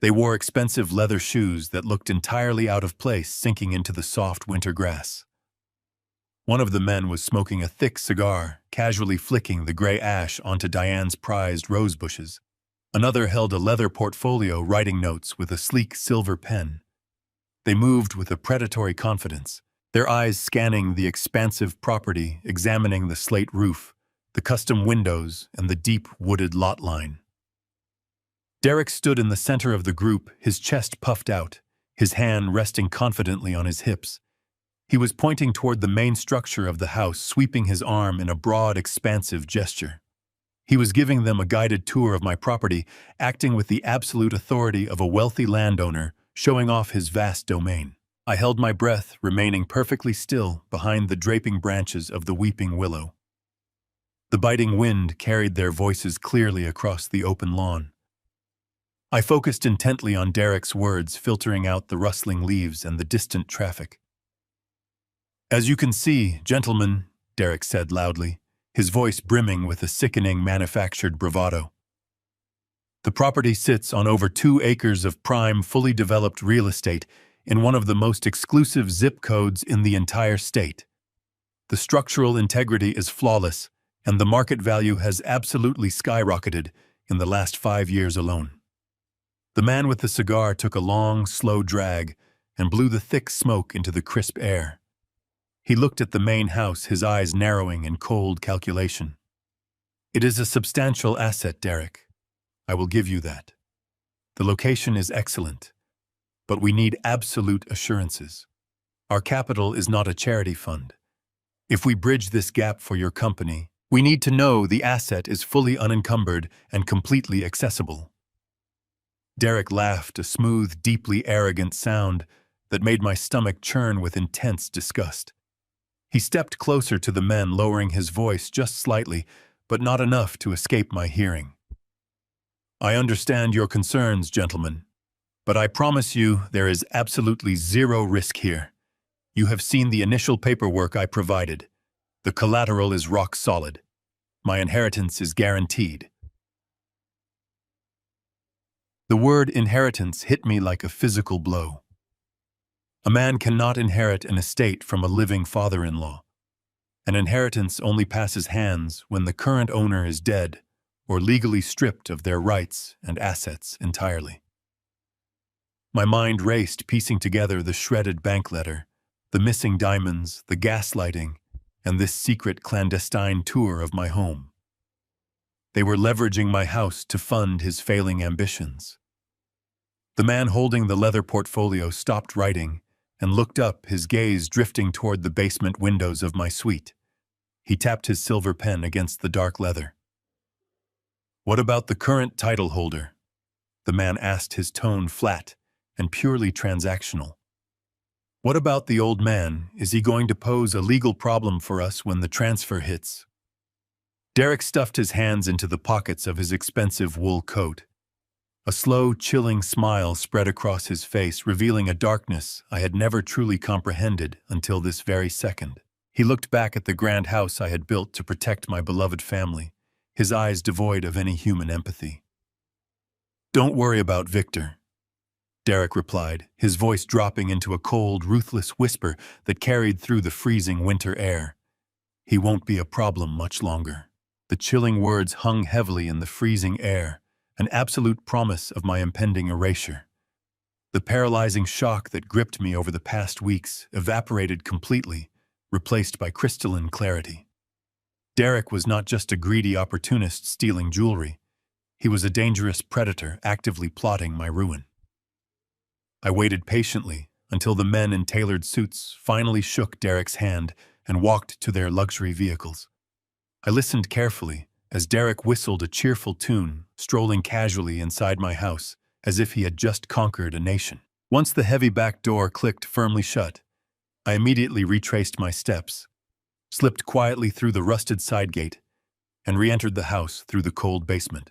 They wore expensive leather shoes that looked entirely out of place sinking into the soft winter grass. One of the men was smoking a thick cigar, casually flicking the gray ash onto Diane's prized rose bushes. Another held a leather portfolio writing notes with a sleek silver pen. They moved with a predatory confidence, their eyes scanning the expansive property, examining the slate roof, the custom windows, and the deep wooded lot line. Derek stood in the center of the group, his chest puffed out, his hand resting confidently on his hips. He was pointing toward the main structure of the house, sweeping his arm in a broad, expansive gesture. He was giving them a guided tour of my property, acting with the absolute authority of a wealthy landowner, showing off his vast domain. I held my breath, remaining perfectly still behind the draping branches of the weeping willow. The biting wind carried their voices clearly across the open lawn. I focused intently on Derek's words, filtering out the rustling leaves and the distant traffic. "As you can see, gentlemen," Derek said loudly, his voice brimming with a sickening manufactured bravado. "The property sits on over 2 acres of prime, fully developed real estate in one of the most exclusive zip codes in the entire state. The structural integrity is flawless, and the market value has absolutely skyrocketed in the last 5 years alone." The man with the cigar took a long, slow drag and blew the thick smoke into the crisp air. He looked at the main house, his eyes narrowing in cold calculation. "It is a substantial asset, Derek. I will give you that. The location is excellent, but we need absolute assurances. Our capital is not a charity fund. If we bridge this gap for your company, we need to know the asset is fully unencumbered and completely accessible." Derek laughed, a smooth, deeply arrogant sound that made my stomach churn with intense disgust. He stepped closer to the men, lowering his voice just slightly, but not enough to escape my hearing. "I understand your concerns, gentlemen, but I promise you there is absolutely zero risk here. You have seen the initial paperwork I provided. The collateral is rock solid. My inheritance is guaranteed." The word inheritance hit me like a physical blow. A man cannot inherit an estate from a living father-in-law. An inheritance only passes hands when the current owner is dead or legally stripped of their rights and assets entirely. My mind raced, piecing together the shredded bank letter, the missing diamonds, the gaslighting, and this secret clandestine tour of my home. They were leveraging my house to fund his failing ambitions. The man holding the leather portfolio stopped writing and looked up, his gaze drifting toward the basement windows of my suite. He tapped his silver pen against the dark leather. "What about the current title holder?" the man asked, his tone flat and purely transactional. "What about the old man? Is he going to pose a legal problem for us when the transfer hits?" Derek stuffed his hands into the pockets of his expensive wool coat. A slow, chilling smile spread across his face, revealing a darkness I had never truly comprehended until this very second. He looked back at the grand house I had built to protect my beloved family, his eyes devoid of any human empathy. "Don't worry about Victor," Derek replied, his voice dropping into a cold, ruthless whisper that carried through the freezing winter air. "He won't be a problem much longer." The chilling words hung heavily in the freezing air, an absolute promise of my impending erasure. The paralyzing shock that gripped me over the past weeks evaporated completely, replaced by crystalline clarity. Derek was not just a greedy opportunist stealing jewelry. He was a dangerous predator actively plotting my ruin. I waited patiently until the men in tailored suits finally shook Derek's hand and walked to their luxury vehicles. I listened carefully as Derek whistled a cheerful tune, strolling casually inside my house as if he had just conquered a nation. Once the heavy back door clicked firmly shut, I immediately retraced my steps, slipped quietly through the rusted side gate, and re-entered the house through the cold basement.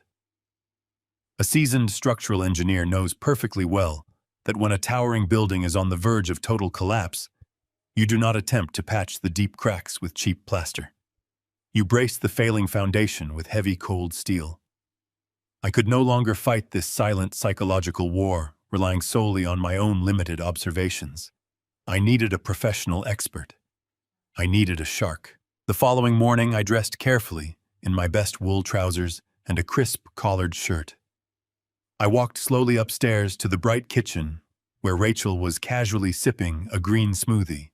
A seasoned structural engineer knows perfectly well that when a towering building is on the verge of total collapse, you do not attempt to patch the deep cracks with cheap plaster. You brace the failing foundation with heavy, cold steel. I could no longer fight this silent psychological war, relying solely on my own limited observations. I needed a professional expert. I needed a shark. The following morning, I dressed carefully in my best wool trousers and a crisp collared shirt. I walked slowly upstairs to the bright kitchen where Rachel was casually sipping a green smoothie.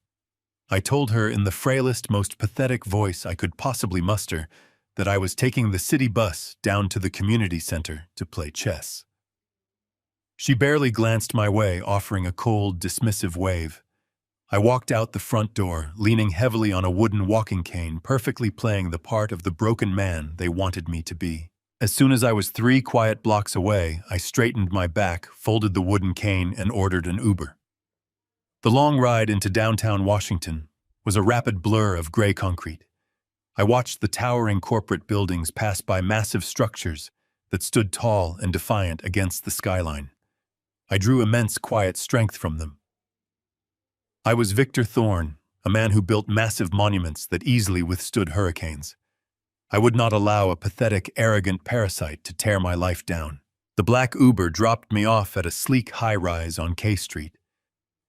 I told her in the frailest, most pathetic voice I could possibly muster that I was taking the city bus down to the community center to play chess. She barely glanced my way, offering a cold, dismissive wave. I walked out the front door, leaning heavily on a wooden walking cane, perfectly playing the part of the broken man they wanted me to be. As soon as I was 3 quiet blocks away, I straightened my back, folded the wooden cane, and ordered an Uber. The long ride into downtown Washington was a rapid blur of gray concrete. I watched the towering corporate buildings pass by massive structures that stood tall and defiant against the skyline. I drew immense quiet strength from them. I was Victor Thorne, a man who built massive monuments that easily withstood hurricanes. I would not allow a pathetic, arrogant parasite to tear my life down. The black Uber dropped me off at a sleek high-rise on K Street.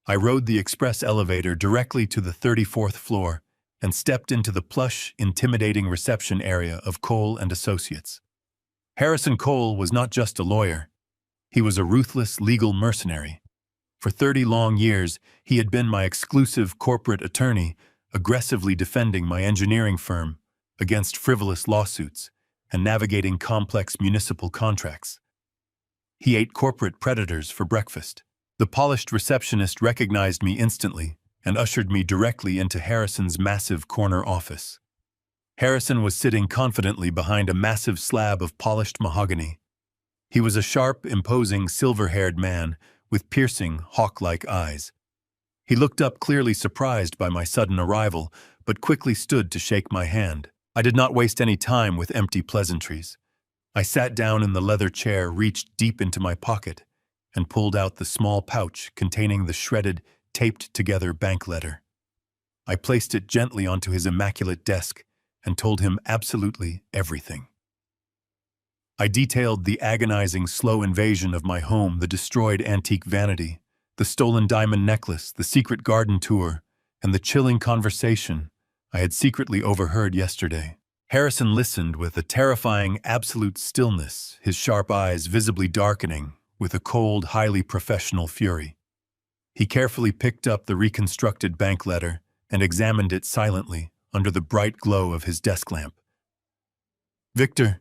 I rode the express elevator directly to the 34th floor and stepped into the plush, intimidating reception area of Cole & Associates. Harrison Cole was not just a lawyer. He was a ruthless legal mercenary. For 30 long years, he had been my exclusive corporate attorney, aggressively defending my engineering firm against frivolous lawsuits and navigating complex municipal contracts. He ate corporate predators for breakfast. The polished receptionist recognized me instantly and ushered me directly into Harrison's massive corner office. Harrison was sitting confidently behind a massive slab of polished mahogany. He was a sharp, imposing, silver-haired man with piercing, hawk-like eyes. He looked up clearly surprised by my sudden arrival, but quickly stood to shake my hand. I did not waste any time with empty pleasantries. I sat down in the leather chair, reached deep into my pocket, and pulled out the small pouch containing the shredded, taped-together bank letter. I placed it gently onto his immaculate desk and told him absolutely everything. I detailed the agonizing, slow invasion of my home, the destroyed antique vanity, the stolen diamond necklace, the secret garden tour, and the chilling conversation I had secretly overheard yesterday. Harrison listened with a terrifying, absolute stillness, his sharp eyes visibly darkening with a cold, highly professional fury. He carefully picked up the reconstructed bank letter and examined it silently under the bright glow of his desk lamp. "Victor,"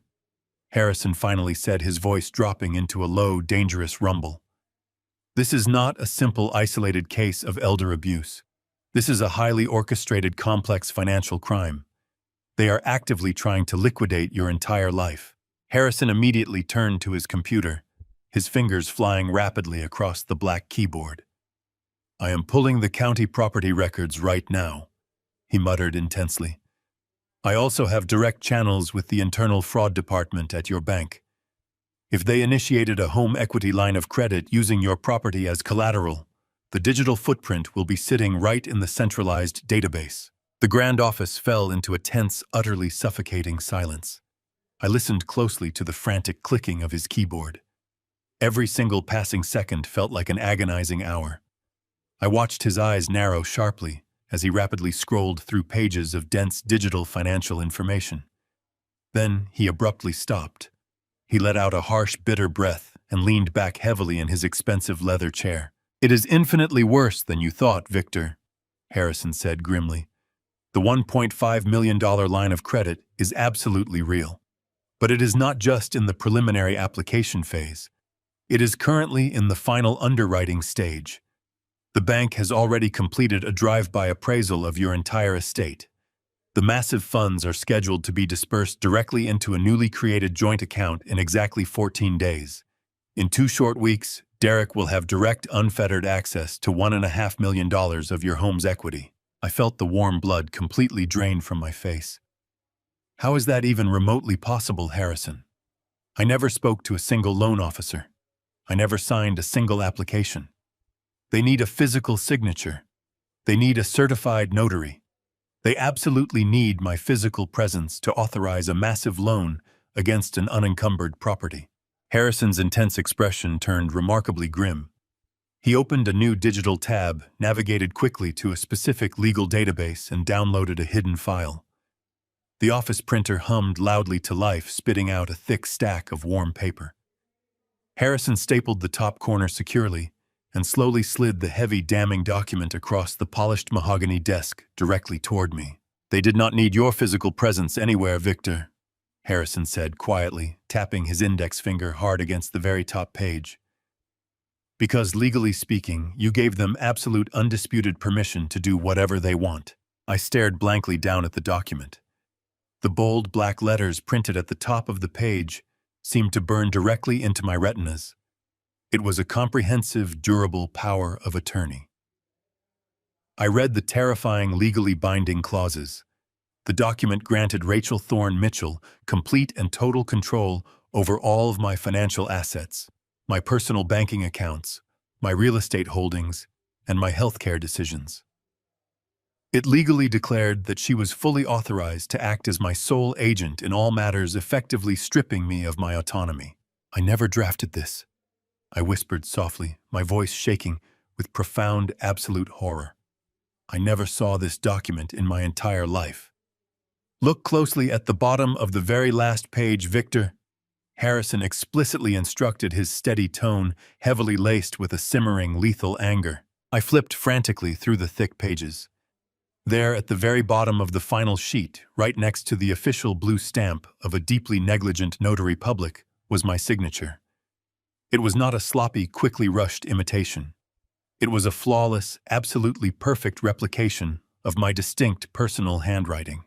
Harrison finally said, his voice dropping into a low, dangerous rumble. "This is not a simple, isolated case of elder abuse. This is a highly orchestrated, complex financial crime. They are actively trying to liquidate your entire life." Harrison immediately turned to his computer, his fingers flying rapidly across the black keyboard. "I am pulling the county property records right now," he muttered intensely. "I also have direct channels with the internal fraud department at your bank. If they initiated a home equity line of credit using your property as collateral, the digital footprint will be sitting right in the centralized database." The grand office fell into a tense, utterly suffocating silence. I listened closely to the frantic clicking of his keyboard. Every single passing second felt like an agonizing hour. I watched his eyes narrow sharply as he rapidly scrolled through pages of dense digital financial information. Then he abruptly stopped. He let out a harsh, bitter breath and leaned back heavily in his expensive leather chair. "It is infinitely worse than you thought, Victor," Harrison said grimly. "The $1.5 million line of credit is absolutely real. But it is not just in the preliminary application phase. It is currently in the final underwriting stage. The bank has already completed a drive-by appraisal of your entire estate. The massive funds are scheduled to be dispersed directly into a newly created joint account in exactly 14 days. In 2 short weeks, Derek will have direct, unfettered access to $1.5 million of your home's equity." I felt the warm blood completely drained from my face. "How is that even remotely possible, Harrison? I never spoke to a single loan officer. I never signed a single application. They need a physical signature. They need a certified notary. They absolutely need my physical presence to authorize a massive loan against an unencumbered property." Harrison's intense expression turned remarkably grim. He opened a new digital tab, navigated quickly to a specific legal database, and downloaded a hidden file. The office printer hummed loudly to life, spitting out a thick stack of warm paper. Harrison stapled the top corner securely and slowly slid the heavy, damning document across the polished mahogany desk directly toward me. "They did not need your physical presence anywhere, Victor," Harrison said quietly, tapping his index finger hard against the very top page. "Because legally speaking, you gave them absolute undisputed permission to do whatever they want." I stared blankly down at the document. The bold black letters printed at the top of the page seemed to burn directly into my retinas. It was a comprehensive, durable power of attorney. I read the terrifying, legally binding clauses. The document granted Rachel Thorne Mitchell complete and total control over all of my financial assets, my personal banking accounts, my real estate holdings, and my healthcare decisions. It legally declared that she was fully authorized to act as my sole agent in all matters, effectively stripping me of my autonomy. "I never drafted this," I whispered softly, my voice shaking with profound, absolute horror. "I never saw this document in my entire life." "Look closely at the bottom of the very last page, Victor," Harrison explicitly instructed, his steady tone heavily laced with a simmering, lethal anger. I flipped frantically through the thick pages. There, at the very bottom of the final sheet, right next to the official blue stamp of a deeply negligent notary public, was my signature. It was not a sloppy, quickly rushed imitation. It was a flawless, absolutely perfect replication of my distinct personal handwriting.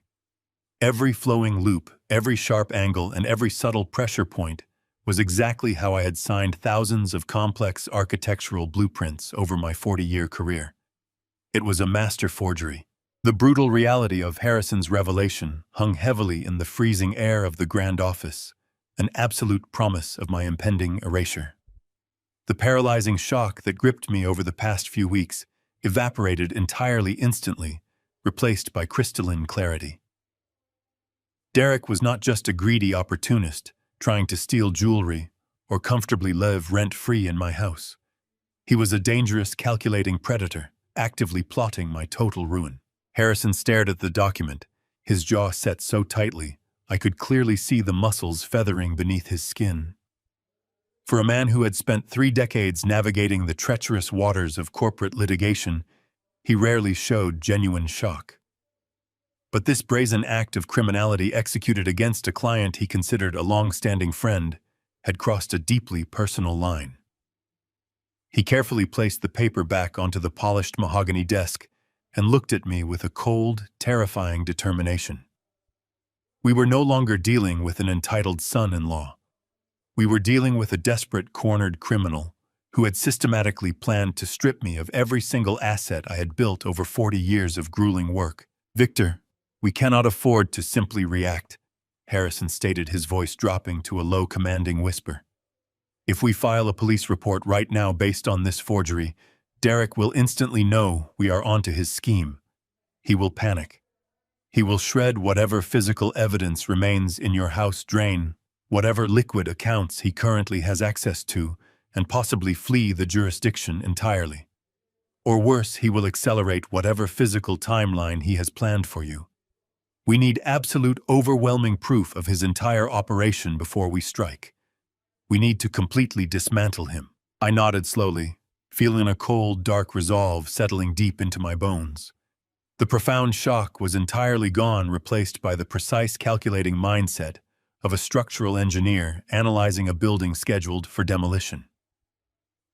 Every flowing loop, every sharp angle, and every subtle pressure point was exactly how I had signed thousands of complex architectural blueprints over my 40-year career. It was a master forgery. The brutal reality of Harrison's revelation hung heavily in the freezing air of the Grand Office, an absolute promise of my impending erasure. The paralyzing shock that gripped me over the past few weeks evaporated entirely instantly, replaced by crystalline clarity. Derek was not just a greedy opportunist trying to steal jewelry or comfortably live rent-free in my house. He was a dangerous, calculating predator, actively plotting my total ruin. Harrison stared at the document, his jaw set so tightly I could clearly see the muscles feathering beneath his skin. For a man who had spent 3 decades navigating the treacherous waters of corporate litigation, he rarely showed genuine shock. But this brazen act of criminality executed against a client he considered a long-standing friend had crossed a deeply personal line. He carefully placed the paper back onto the polished mahogany desk and looked at me with a cold, terrifying determination. We were no longer dealing with an entitled son-in-law. We were dealing with a desperate, cornered criminal who had systematically planned to strip me of every single asset I had built over 40 years of grueling work. "Victor, we cannot afford to simply react," Harrison stated, his voice dropping to a low, commanding whisper. "If we file a police report right now based on this forgery, Derek will instantly know we are onto his scheme. He will panic. He will shred whatever physical evidence remains in your house, drain whatever liquid accounts he currently has access to, and possibly flee the jurisdiction entirely. Or worse, he will accelerate whatever physical timeline he has planned for you. We need absolute, overwhelming proof of his entire operation before we strike. We need to completely dismantle him." I nodded slowly, feeling a cold, dark resolve settling deep into my bones. The profound shock was entirely gone, replaced by the precise, calculating mindset of a structural engineer analyzing a building scheduled for demolition.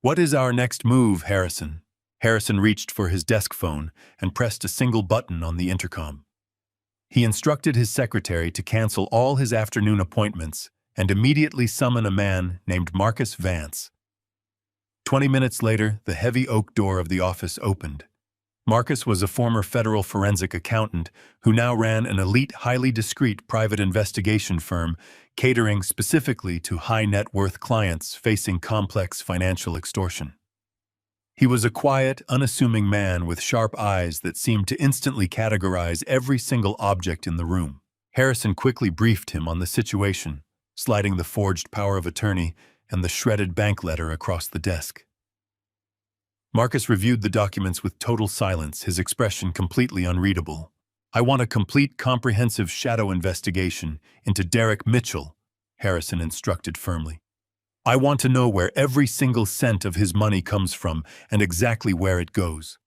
"What is our next move, Harrison?" Harrison reached for his desk phone and pressed a single button on the intercom. He instructed his secretary to cancel all his afternoon appointments and immediately summon a man named Marcus Vance. 20 minutes later, the heavy oak door of the office opened. Marcus was a former federal forensic accountant who now ran an elite, highly discreet private investigation firm catering specifically to high-net-worth clients facing complex financial extortion. He was a quiet, unassuming man with sharp eyes that seemed to instantly categorize every single object in the room. Harrison quickly briefed him on the situation, sliding the forged power of attorney and the shredded bank letter across the desk. Marcus reviewed the documents with total silence, his expression completely unreadable. "I want a complete, comprehensive shadow investigation into Derek Mitchell," Harrison instructed firmly. "I want to know where every single cent of his money comes from and exactly where it goes.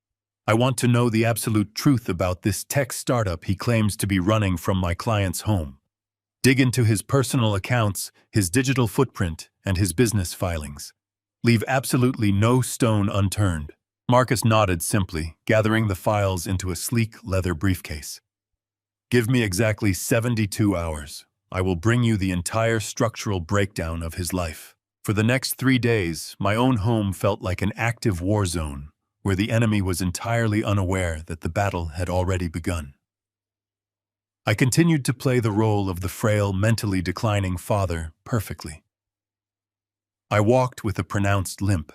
I want to know the absolute truth about this tech startup he claims to be running from my client's home. Dig into his personal accounts, his digital footprint, and his business filings. Leave absolutely no stone unturned." Marcus nodded simply, gathering the files into a sleek leather briefcase. "Give me exactly 72 hours. I will bring you the entire structural breakdown of his life." For the next 3 days, my own home felt like an active war zone, where the enemy was entirely unaware that the battle had already begun. I continued to play the role of the frail, mentally declining father perfectly. I walked with a pronounced limp.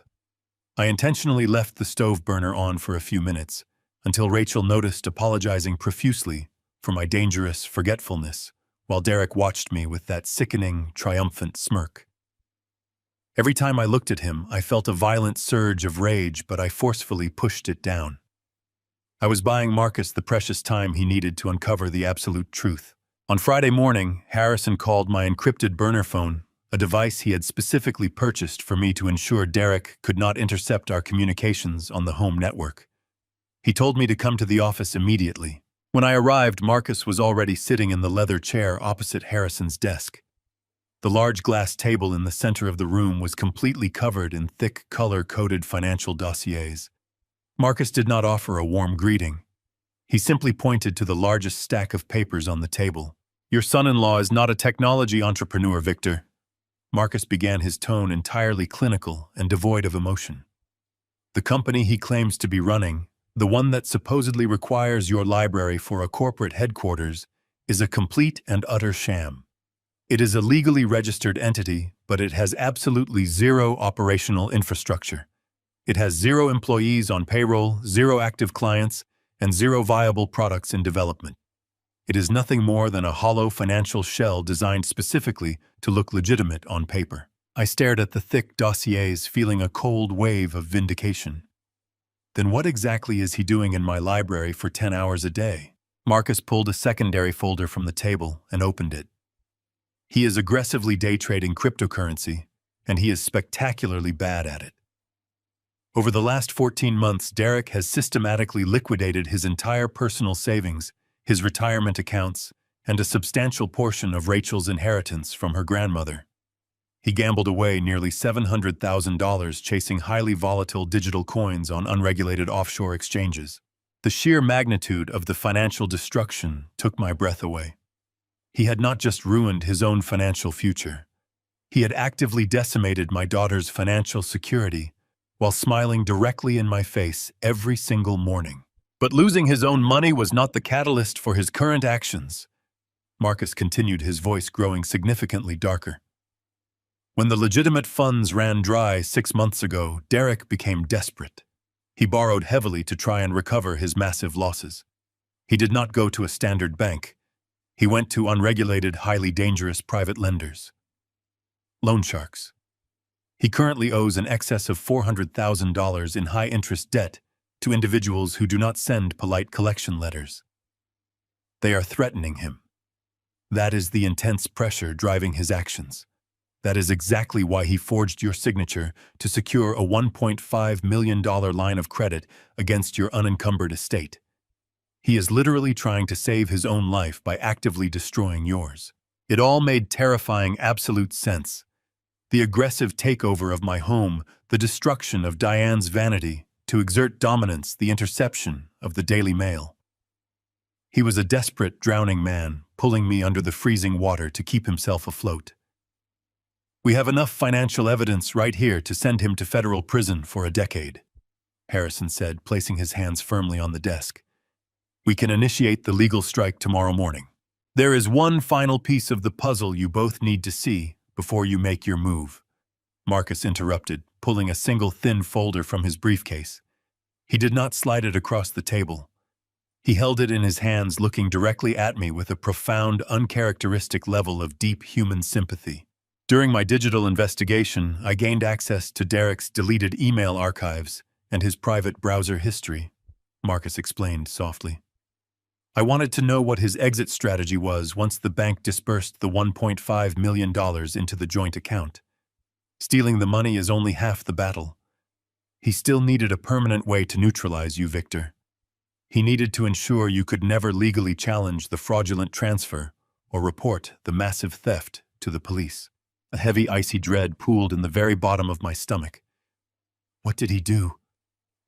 I intentionally left the stove burner on for a few minutes, until Rachel noticed, apologizing profusely for my dangerous forgetfulness, while Derek watched me with that sickening, triumphant smirk. Every time I looked at him, I felt a violent surge of rage, but I forcefully pushed it down. I was buying Marcus the precious time he needed to uncover the absolute truth. On Friday morning, Harrison called my encrypted burner phone, a device he had specifically purchased for me to ensure Derek could not intercept our communications on the home network. He told me to come to the office immediately. When I arrived, Marcus was already sitting in the leather chair opposite Harrison's desk. The large glass table in the center of the room was completely covered in thick, color-coded financial dossiers. Marcus did not offer a warm greeting. He simply pointed to the largest stack of papers on the table. "Your son-in-law is not a technology entrepreneur, Victor." Marcus began, his tone entirely clinical and devoid of emotion. "The company he claims to be running, the one that supposedly requires your library for a corporate headquarters, is a complete and utter sham. It is a legally registered entity, but it has absolutely zero operational infrastructure. It has 0 employees on payroll, 0 active clients, and 0 viable products in development. It is nothing more than a hollow financial shell designed specifically to look legitimate on paper." I stared at the thick dossiers, feeling a cold wave of vindication. Then what exactly is he doing in my library for 10 hours a day? Marcus pulled a secondary folder from the table and opened it. "He is aggressively day trading cryptocurrency, and he is spectacularly bad at it. Over the last 14 months, Derek has systematically liquidated his entire personal savings, his retirement accounts, and a substantial portion of Rachel's inheritance from her grandmother. He gambled away nearly $700,000 chasing highly volatile digital coins on unregulated offshore exchanges. The sheer magnitude of the financial destruction took my breath away. He had not just ruined his own financial future. He had actively decimated my daughter's financial security while smiling directly in my face every single morning. But losing his own money was not the catalyst for his current actions." Marcus continued, his voice growing significantly darker. "When the legitimate funds ran dry 6 months ago, Derek became desperate. He borrowed heavily to try and recover his massive losses. He did not go to a standard bank. He went to unregulated, highly dangerous private lenders. Loan sharks. He currently owes in excess of $400,000 in high-interest debt to individuals who do not send polite collection letters. They are threatening him. That is the intense pressure driving his actions. That is exactly why he forged your signature to secure a $1.5 million line of credit against your unencumbered estate. He is literally trying to save his own life by actively destroying yours." It all made terrifying absolute sense. The aggressive takeover of my home, the destruction of Diane's vanity to exert dominance, the interception of the Daily Mail. He was a desperate, drowning man, pulling me under the freezing water to keep himself afloat. "We have enough financial evidence right here to send him to federal prison for a decade," Harrison said, placing his hands firmly on the desk. "We can initiate the legal strike tomorrow morning. There is one final piece of the puzzle you both need to see before you make your move," Marcus interrupted, pulling a single thin folder from his briefcase. He did not slide it across the table. He held it in his hands, looking directly at me with a profound, uncharacteristic level of deep human sympathy. "During my digital investigation, I gained access to Derek's deleted email archives and his private browser history," Marcus explained softly. "I wanted to know what his exit strategy was once the bank dispersed the $1.5 million into the joint account. Stealing the money is only half the battle. He still needed a permanent way to neutralize you, Victor. He needed to ensure you could never legally challenge the fraudulent transfer or report the massive theft to the police." A heavy, icy dread pooled in the very bottom of my stomach. "What did he do?"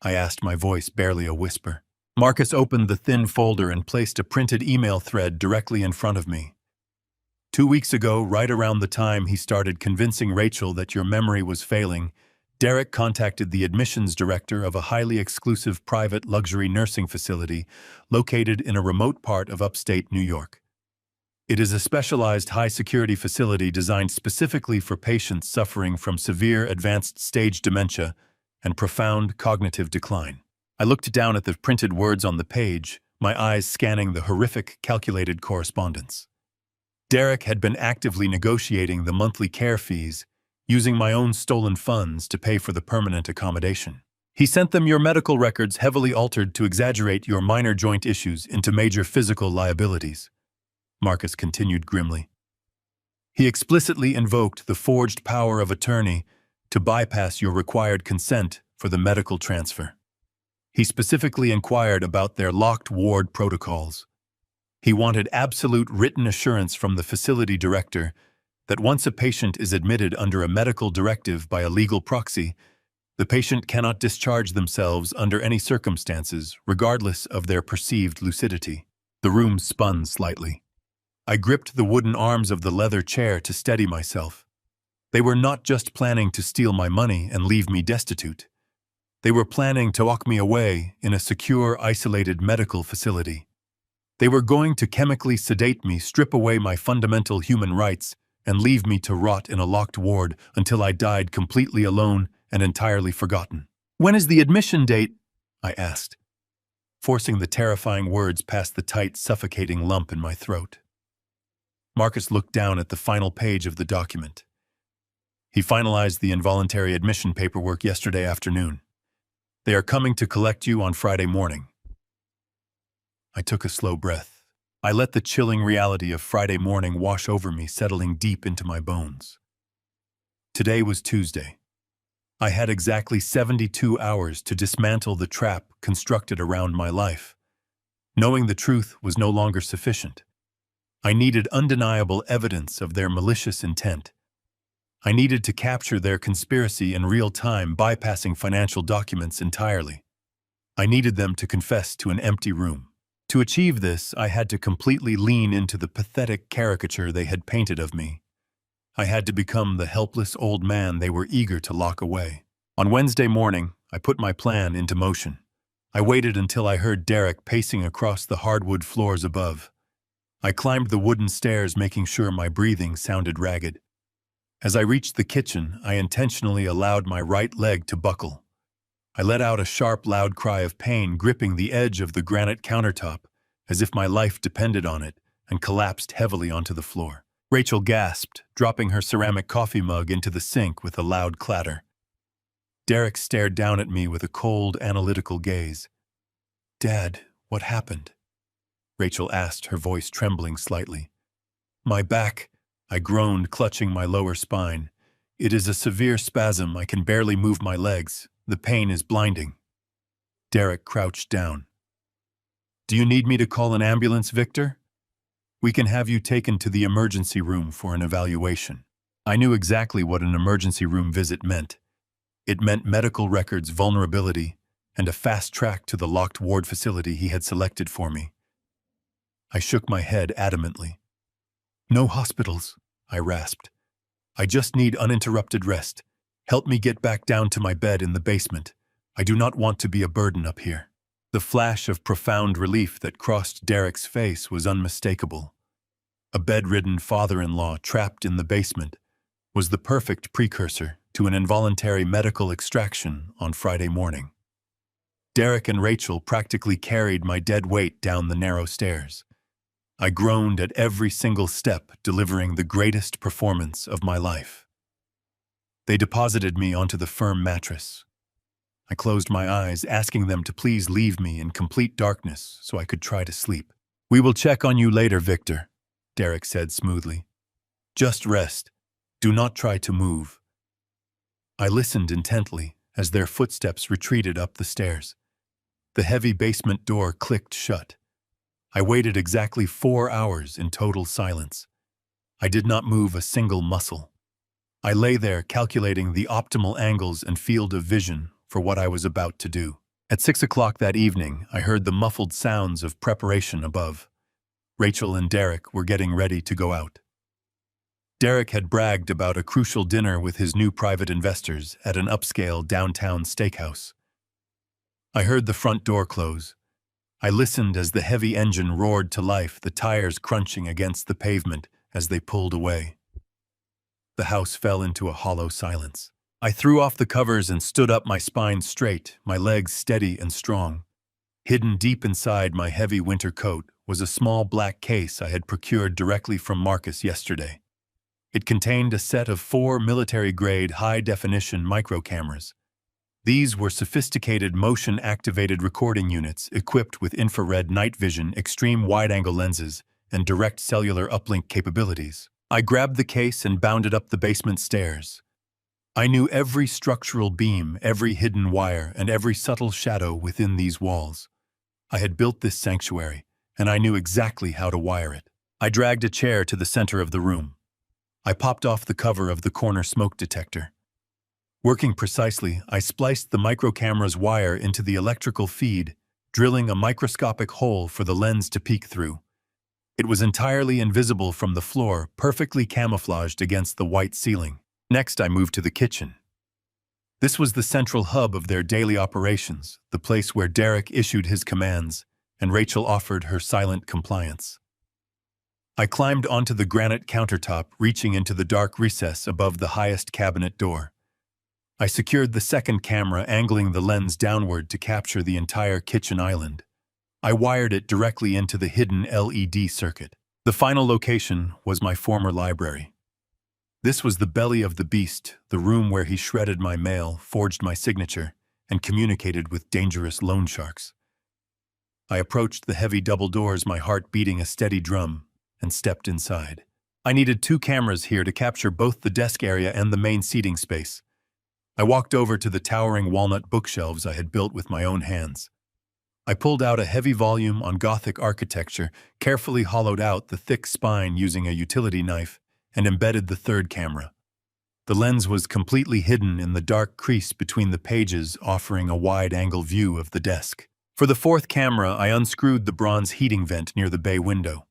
I asked, my voice barely a whisper. Marcus opened the thin folder and placed a printed email thread directly in front of me. 2 weeks ago, right around the time he started convincing Rachel that your memory was failing, Derek contacted the admissions director of a highly exclusive private luxury nursing facility located in a remote part of upstate New York. It is a specialized high-security facility designed specifically for patients suffering from severe advanced stage dementia and profound cognitive decline. I looked down at the printed words on the page, my eyes scanning the horrific calculated correspondence. Derek had been actively negotiating the monthly care fees, using my own stolen funds to pay for the permanent accommodation. He sent them your medical records heavily altered to exaggerate your minor joint issues into major physical liabilities, Marcus continued grimly. He explicitly invoked the forged power of attorney to bypass your required consent for the medical transfer. He specifically inquired about their locked ward protocols. He wanted absolute written assurance from the facility director that once a patient is admitted under a medical directive by a legal proxy, the patient cannot discharge themselves under any circumstances, regardless of their perceived lucidity. The room spun slightly. I gripped the wooden arms of the leather chair to steady myself. They were not just planning to steal my money and leave me destitute. They were planning to lock me away in a secure, isolated medical facility. They were going to chemically sedate me, strip away my fundamental human rights, and leave me to rot in a locked ward until I died completely alone and entirely forgotten. "When is the admission date?" I asked, forcing the terrifying words past the tight, suffocating lump in my throat. Marcus looked down at the final page of the document. He finalized the involuntary admission paperwork yesterday afternoon. They are coming to collect you on Friday morning. I took a slow breath. I let the chilling reality of Friday morning wash over me, settling deep into my bones. Today was Tuesday. I had exactly 72 hours to dismantle the trap constructed around my life. Knowing the truth was no longer sufficient. I needed undeniable evidence of their malicious intent. I needed to capture their conspiracy in real time, bypassing financial documents entirely. I needed them to confess to an empty room. To achieve this, I had to completely lean into the pathetic caricature they had painted of me. I had to become the helpless old man they were eager to lock away. On Wednesday morning, I put my plan into motion. I waited until I heard Derek pacing across the hardwood floors above. I climbed the wooden stairs, making sure my breathing sounded ragged. As I reached the kitchen, I intentionally allowed my right leg to buckle. I let out a sharp, loud cry of pain, gripping the edge of the granite countertop, as if my life depended on it, and collapsed heavily onto the floor. Rachel gasped, dropping her ceramic coffee mug into the sink with a loud clatter. Derek stared down at me with a cold, analytical gaze. "Dad, what happened?" Rachel asked, her voice trembling slightly. "My back," I groaned, clutching my lower spine. "It is a severe spasm. I can barely move my legs. The pain is blinding." Derek crouched down. "Do you need me to call an ambulance, Victor? We can have you taken to the emergency room for an evaluation." I knew exactly what an emergency room visit meant. It meant medical records vulnerability and a fast track to the locked ward facility he had selected for me. I shook my head adamantly. "No hospitals," I rasped. "I just need uninterrupted rest. Help me get back down to my bed in the basement. I do not want to be a burden up here." The flash of profound relief that crossed Derek's face was unmistakable. A bedridden father-in-law trapped in the basement was the perfect precursor to an involuntary medical extraction on Friday morning. Derek and Rachel practically carried my dead weight down the narrow stairs. I groaned at every single step, delivering the greatest performance of my life. They deposited me onto the firm mattress. I closed my eyes, asking them to please leave me in complete darkness so I could try to sleep. "We will check on you later, Victor," Derek said smoothly. "Just rest. Do not try to move." I listened intently as their footsteps retreated up the stairs. The heavy basement door clicked shut. I waited exactly 4 hours in total silence. I did not move a single muscle. I lay there calculating the optimal angles and field of vision for what I was about to do. At 6 o'clock that evening, I heard the muffled sounds of preparation above. Rachel and Derek were getting ready to go out. Derek had bragged about a crucial dinner with his new private investors at an upscale downtown steakhouse. I heard the front door close. I listened as the heavy engine roared to life, the tires crunching against the pavement as they pulled away. The house fell into a hollow silence. I threw off the covers and stood up, my spine straight, my legs steady and strong. Hidden deep inside my heavy winter coat was a small black case I had procured directly from Marcus yesterday. It contained a set of 4 military-grade high-definition microcameras. These were sophisticated motion-activated recording units equipped with infrared night vision, extreme wide-angle lenses, and direct cellular uplink capabilities. I grabbed the case and bounded up the basement stairs. I knew every structural beam, every hidden wire, and every subtle shadow within these walls. I had built this sanctuary, and I knew exactly how to wire it. I dragged a chair to the center of the room. I popped off the cover of the corner smoke detector. Working precisely, I spliced the microcamera's wire into the electrical feed, drilling a microscopic hole for the lens to peek through. It was entirely invisible from the floor, perfectly camouflaged against the white ceiling. Next, I moved to the kitchen. This was the central hub of their daily operations, the place where Derek issued his commands, and Rachel offered her silent compliance. I climbed onto the granite countertop, reaching into the dark recess above the highest cabinet door. I secured the second camera, angling the lens downward to capture the entire kitchen island. I wired it directly into the hidden LED circuit. The final location was my former library. This was the belly of the beast, the room where he shredded my mail, forged my signature, and communicated with dangerous loan sharks. I approached the heavy double doors, my heart beating a steady drum, and stepped inside. I needed 2 cameras here to capture both the desk area and the main seating space. I walked over to the towering walnut bookshelves I had built with my own hands. I pulled out a heavy volume on Gothic architecture, carefully hollowed out the thick spine using a utility knife, and embedded the third camera. The lens was completely hidden in the dark crease between the pages, offering a wide-angle view of the desk. For the fourth camera, I unscrewed the bronze heating vent near the bay window.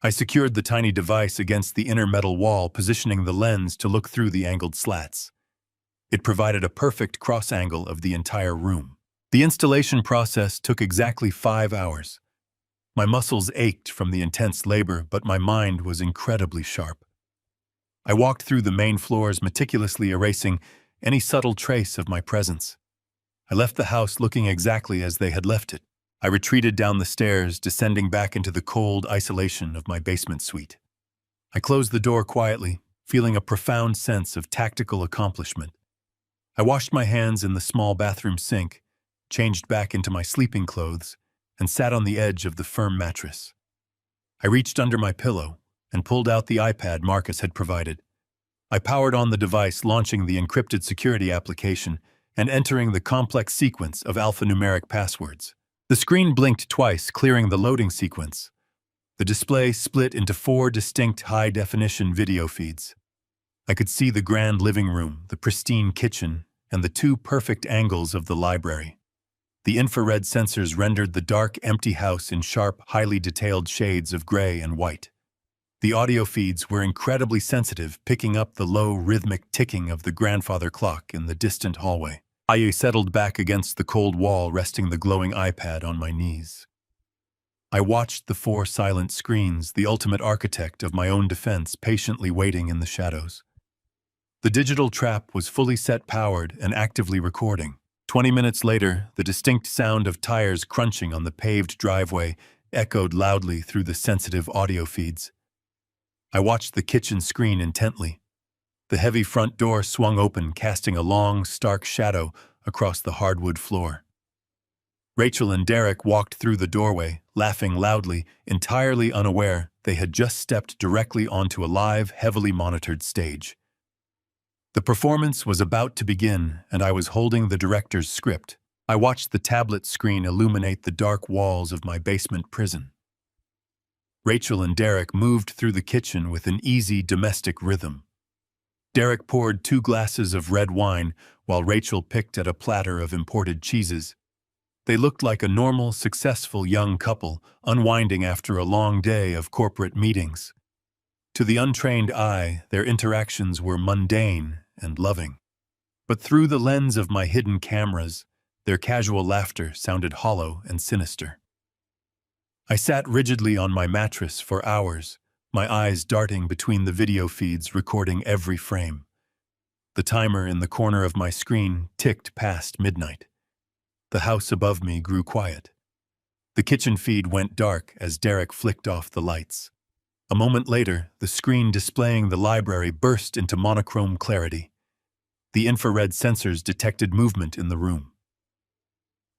I secured the tiny device against the inner metal wall, positioning the lens to look through the angled slats. It provided a perfect cross-angle of the entire room. The installation process took exactly 5 hours. My muscles ached from the intense labor, but my mind was incredibly sharp. I walked through the main floors, meticulously erasing any subtle trace of my presence. I left the house looking exactly as they had left it. I retreated down the stairs, descending back into the cold isolation of my basement suite. I closed the door quietly, feeling a profound sense of tactical accomplishment. I washed my hands in the small bathroom sink, changed back into my sleeping clothes, and sat on the edge of the firm mattress. I reached under my pillow and pulled out the iPad Marcus had provided. I powered on the device, launching the encrypted security application and entering the complex sequence of alphanumeric passwords. The screen blinked twice, clearing the loading sequence. The display split into 4 distinct high-definition video feeds. I could see the grand living room, the pristine kitchen, and the 2 perfect angles of the library. The infrared sensors rendered the dark, empty house in sharp, highly detailed shades of gray and white. The audio feeds were incredibly sensitive, picking up the low, rhythmic ticking of the grandfather clock in the distant hallway. I settled back against the cold wall, resting the glowing iPad on my knees. I watched the 4 silent screens, the ultimate architect of my own defense, patiently waiting in the shadows. The digital trap was fully set, powered, and actively recording. 20 minutes later, the distinct sound of tires crunching on the paved driveway echoed loudly through the sensitive audio feeds. I watched the kitchen screen intently. The heavy front door swung open, casting a long, stark shadow across the hardwood floor. Rachel and Derek walked through the doorway, laughing loudly, entirely unaware they had just stepped directly onto a live, heavily monitored stage. The performance was about to begin, and I was holding the director's script. I watched the tablet screen illuminate the dark walls of my basement prison. Rachel and Derek moved through the kitchen with an easy domestic rhythm. Derek poured 2 glasses of red wine, while Rachel picked at a platter of imported cheeses. They looked like a normal, successful young couple, unwinding after a long day of corporate meetings. To the untrained eye, their interactions were mundane and loving. But through the lens of my hidden cameras, their casual laughter sounded hollow and sinister. I sat rigidly on my mattress for hours, my eyes darting between the video feeds recording every frame. The timer in the corner of my screen ticked past midnight. The house above me grew quiet. The kitchen feed went dark as Derek flicked off the lights. A moment later, the screen displaying the library burst into monochrome clarity. The infrared sensors detected movement in the room.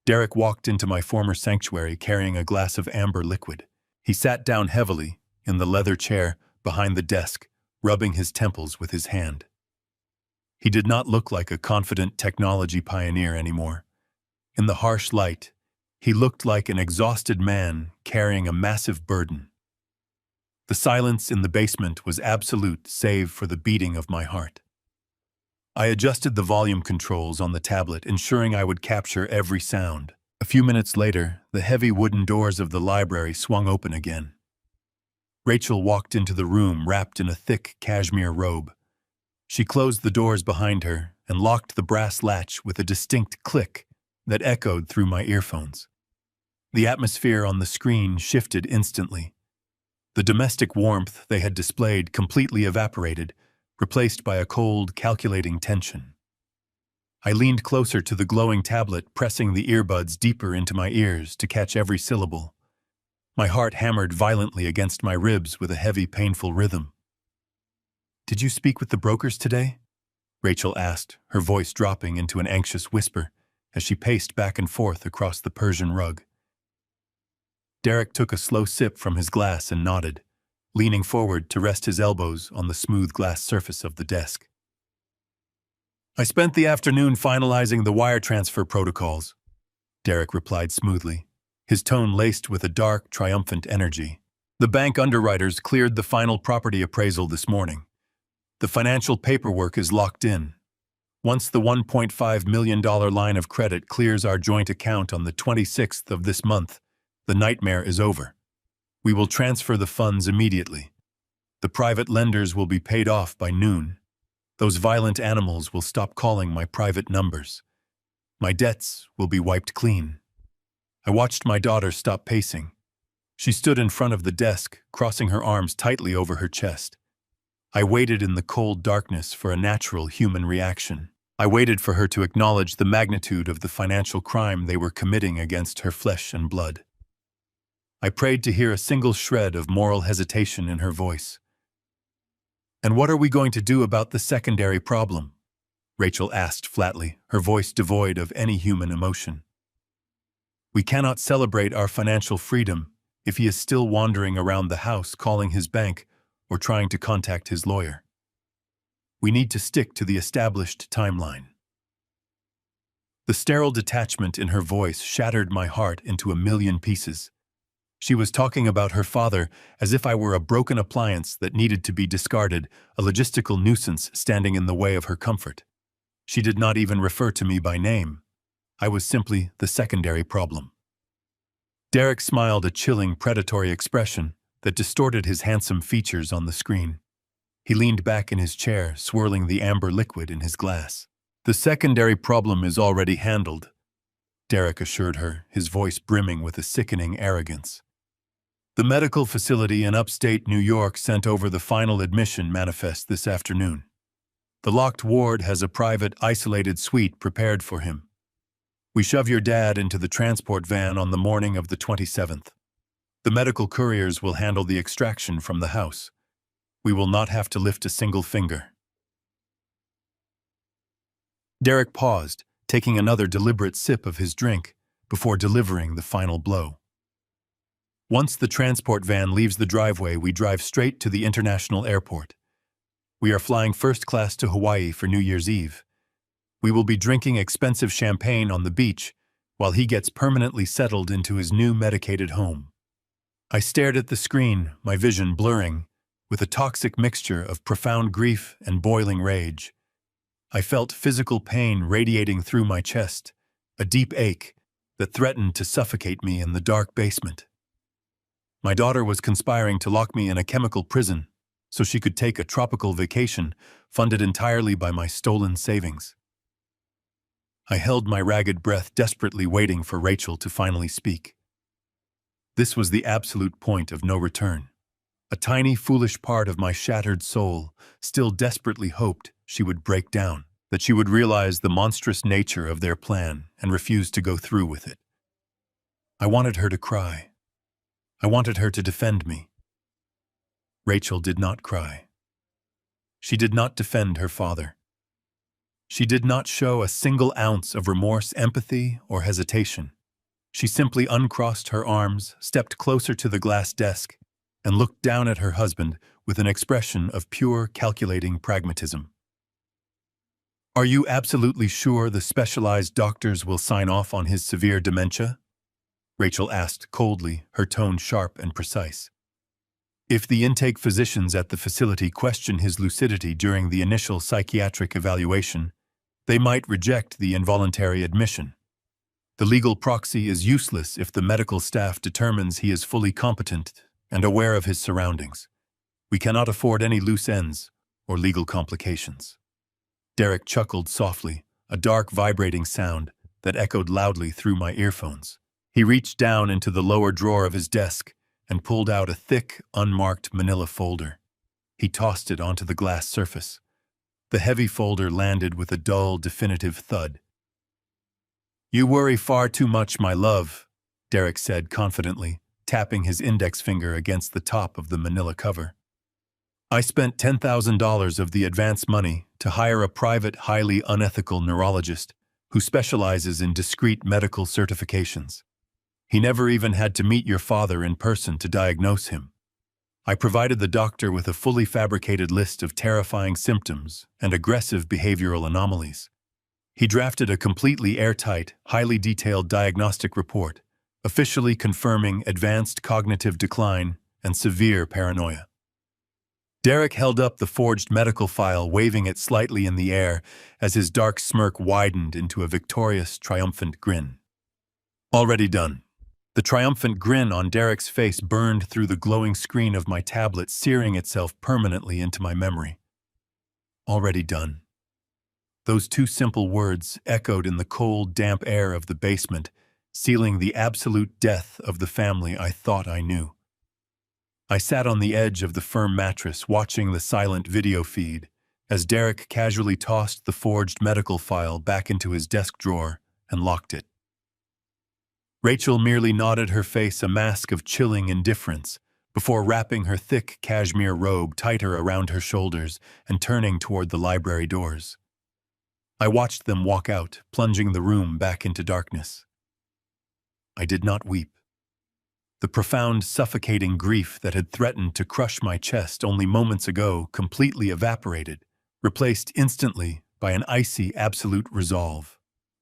Derek walked into my former sanctuary carrying a glass of amber liquid. He sat down heavily in the leather chair behind the desk, rubbing his temples with his hand. He did not look like a confident technology pioneer anymore. In the harsh light, he looked like an exhausted man carrying a massive burden. The silence in the basement was absolute save for the beating of my heart. I adjusted the volume controls on the tablet, ensuring I would capture every sound. A few minutes later, the heavy wooden doors of the library swung open again. Rachel walked into the room wrapped in a thick cashmere robe. She closed the doors behind her and locked the brass latch with a distinct click that echoed through my earphones. The atmosphere on the screen shifted instantly. The domestic warmth they had displayed completely evaporated, replaced by a cold, calculating tension. I leaned closer to the glowing tablet, pressing the earbuds deeper into my ears to catch every syllable. My heart hammered violently against my ribs with a heavy, painful rhythm. "Did you speak with the brokers today?" Rachel asked, her voice dropping into an anxious whisper as she paced back and forth across the Persian rug. Derek took a slow sip from his glass and nodded, leaning forward to rest his elbows on the smooth glass surface of the desk. "I spent the afternoon finalizing the wire transfer protocols," Derek replied smoothly, his tone laced with a dark, triumphant energy. "The bank underwriters cleared the final property appraisal this morning. The financial paperwork is locked in. Once the $1.5 million line of credit clears our joint account on the 26th of this month, the nightmare is over. We will transfer the funds immediately. The private lenders will be paid off by noon. Those violent animals will stop calling my private numbers. My debts will be wiped clean." I watched my daughter stop pacing. She stood in front of the desk, crossing her arms tightly over her chest. I waited in the cold darkness for a natural human reaction. I waited for her to acknowledge the magnitude of the financial crime they were committing against her flesh and blood. I prayed to hear a single shred of moral hesitation in her voice. "And what are we going to do about the secondary problem?" Rachel asked flatly, her voice devoid of any human emotion. "We cannot celebrate our financial freedom if he is still wandering around the house calling his bank or trying to contact his lawyer. We need to stick to the established timeline." The sterile detachment in her voice shattered my heart into a million pieces. She was talking about her father as if I were a broken appliance that needed to be discarded, a logistical nuisance standing in the way of her comfort. She did not even refer to me by name. I was simply the secondary problem. Derek smiled a chilling, predatory expression that distorted his handsome features on the screen. He leaned back in his chair, swirling the amber liquid in his glass. "The secondary problem is already handled," Derek assured her, his voice brimming with a sickening arrogance. "The medical facility in upstate New York sent over the final admission manifest this afternoon. The locked ward has a private, isolated suite prepared for him. We shove your dad into the transport van on the morning of the 27th. The medical couriers will handle the extraction from the house. We will not have to lift a single finger." Derek paused, taking another deliberate sip of his drink before delivering the final blow. "Once the transport van leaves the driveway, we drive straight to the international airport. We are flying first class to Hawaii for New Year's Eve. We will be drinking expensive champagne on the beach while he gets permanently settled into his new medicated home." I stared at the screen, my vision blurring, with a toxic mixture of profound grief and boiling rage. I felt physical pain radiating through my chest, a deep ache that threatened to suffocate me in the dark basement. My daughter was conspiring to lock me in a chemical prison so she could take a tropical vacation funded entirely by my stolen savings. I held my ragged breath, desperately waiting for Rachel to finally speak. This was the absolute point of no return. A tiny, foolish part of my shattered soul still desperately hoped she would break down, that she would realize the monstrous nature of their plan and refuse to go through with it. I wanted her to cry. I wanted her to defend me. Rachel did not cry. She did not defend her father. She did not show a single ounce of remorse, empathy, or hesitation. She simply uncrossed her arms, stepped closer to the glass desk, and looked down at her husband with an expression of pure, calculating pragmatism. "Are you absolutely sure the specialized doctors will sign off on his severe dementia?" Rachel asked coldly, her tone sharp and precise. "If the intake physicians at the facility question his lucidity during the initial psychiatric evaluation, they might reject the involuntary admission. The legal proxy is useless if the medical staff determines he is fully competent and aware of his surroundings. We cannot afford any loose ends or legal complications." Derek chuckled softly, a dark vibrating sound that echoed loudly through my earphones. He reached down into the lower drawer of his desk and pulled out a thick, unmarked manila folder. He tossed it onto the glass surface. The heavy folder landed with a dull, definitive thud. "You worry far too much, my love," Derek said confidently, tapping his index finger against the top of the manila cover. "I spent $10,000 of the advance money to hire a private, highly unethical neurologist who specializes in discrete medical certifications. He never even had to meet your father in person to diagnose him. I provided the doctor with a fully fabricated list of terrifying symptoms and aggressive behavioral anomalies. He drafted a completely airtight, highly detailed diagnostic report, officially confirming advanced cognitive decline and severe paranoia." Derek held up the forged medical file, waving it slightly in the air as his dark smirk widened into a victorious, triumphant grin. "Already done." The triumphant grin on Derek's face burned through the glowing screen of my tablet, searing itself permanently into my memory. Already done. Those two simple words echoed in the cold, damp air of the basement, sealing the absolute death of the family I thought I knew. I sat on the edge of the firm mattress, watching the silent video feed, as Derek casually tossed the forged medical file back into his desk drawer and locked it. Rachel merely nodded, her face a mask of chilling indifference, before wrapping her thick cashmere robe tighter around her shoulders and turning toward the library doors. I watched them walk out, plunging the room back into darkness. I did not weep. The profound, suffocating grief that had threatened to crush my chest only moments ago completely evaporated, replaced instantly by an icy, absolute resolve.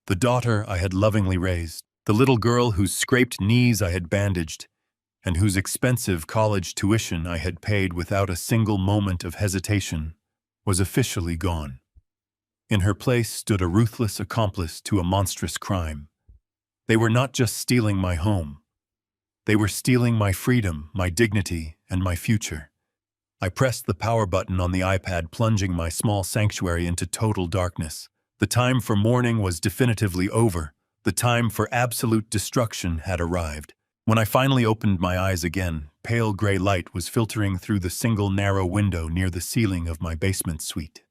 The daughter I had lovingly raised, the little girl whose scraped knees I had bandaged, and whose expensive college tuition I had paid without a single moment of hesitation, was officially gone. In her place stood a ruthless accomplice to a monstrous crime. They were not just stealing my home. They were stealing my freedom, my dignity, and my future. I pressed the power button on the iPad, plunging my small sanctuary into total darkness. The time for mourning was definitively over. The time for absolute destruction had arrived. When I finally opened my eyes again, pale gray light was filtering through the single narrow window near the ceiling of my basement suite.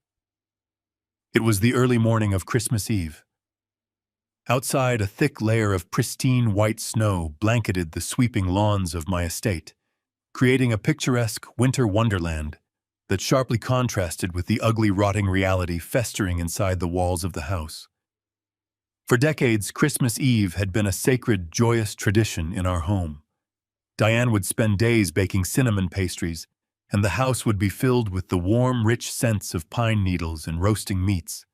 It was the early morning of Christmas Eve. Outside, a thick layer of pristine white snow blanketed the sweeping lawns of my estate, creating a picturesque winter wonderland that sharply contrasted with the ugly, rotting reality festering inside the walls of the house. For decades, Christmas Eve had been a sacred, joyous tradition in our home. Diane would spend days baking cinnamon pastries, and the house would be filled with the warm, rich scents of pine needles and roasting meats.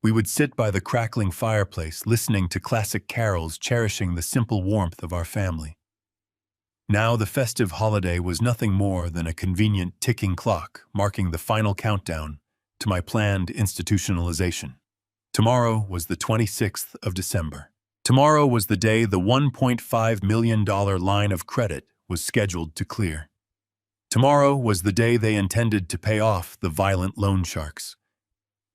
We would sit by the crackling fireplace, listening to classic carols, cherishing the simple warmth of our family. Now the festive holiday was nothing more than a convenient ticking clock, marking the final countdown to my planned institutionalization. Tomorrow was the 26th of December. Tomorrow was the day the $1.5 million line of credit was scheduled to clear. Tomorrow was the day they intended to pay off the violent loan sharks.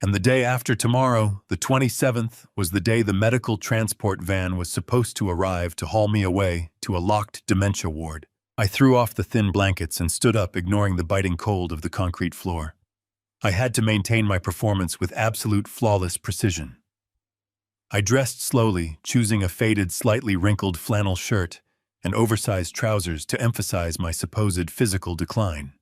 And the day after tomorrow, the 27th, was the day the medical transport van was supposed to arrive to haul me away to a locked dementia ward. I threw off the thin blankets and stood up, ignoring the biting cold of the concrete floor. I had to maintain my performance with absolute flawless precision. I dressed slowly, choosing a faded, slightly wrinkled flannel shirt and oversized trousers to emphasize my supposed physical decline.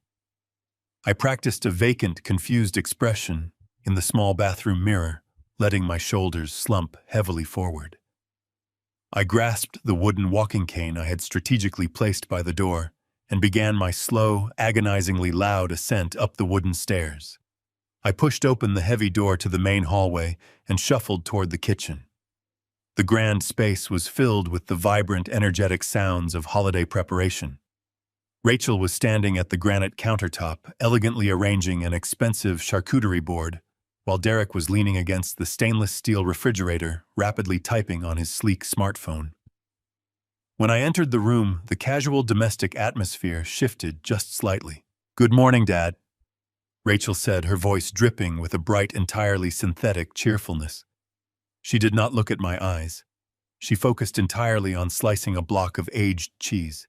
I practiced a vacant, confused expression in the small bathroom mirror, letting my shoulders slump heavily forward. I grasped the wooden walking cane I had strategically placed by the door and began my slow, agonizingly loud ascent up the wooden stairs. I pushed open the heavy door to the main hallway and shuffled toward the kitchen. The grand space was filled with the vibrant, energetic sounds of holiday preparation. Rachel was standing at the granite countertop, elegantly arranging an expensive charcuterie board, while Derek was leaning against the stainless steel refrigerator, rapidly typing on his sleek smartphone. When I entered the room, the casual domestic atmosphere shifted just slightly. "Good morning, Dad," Rachel said, her voice dripping with a bright, entirely synthetic cheerfulness. She did not look at my eyes. She focused entirely on slicing a block of aged cheese.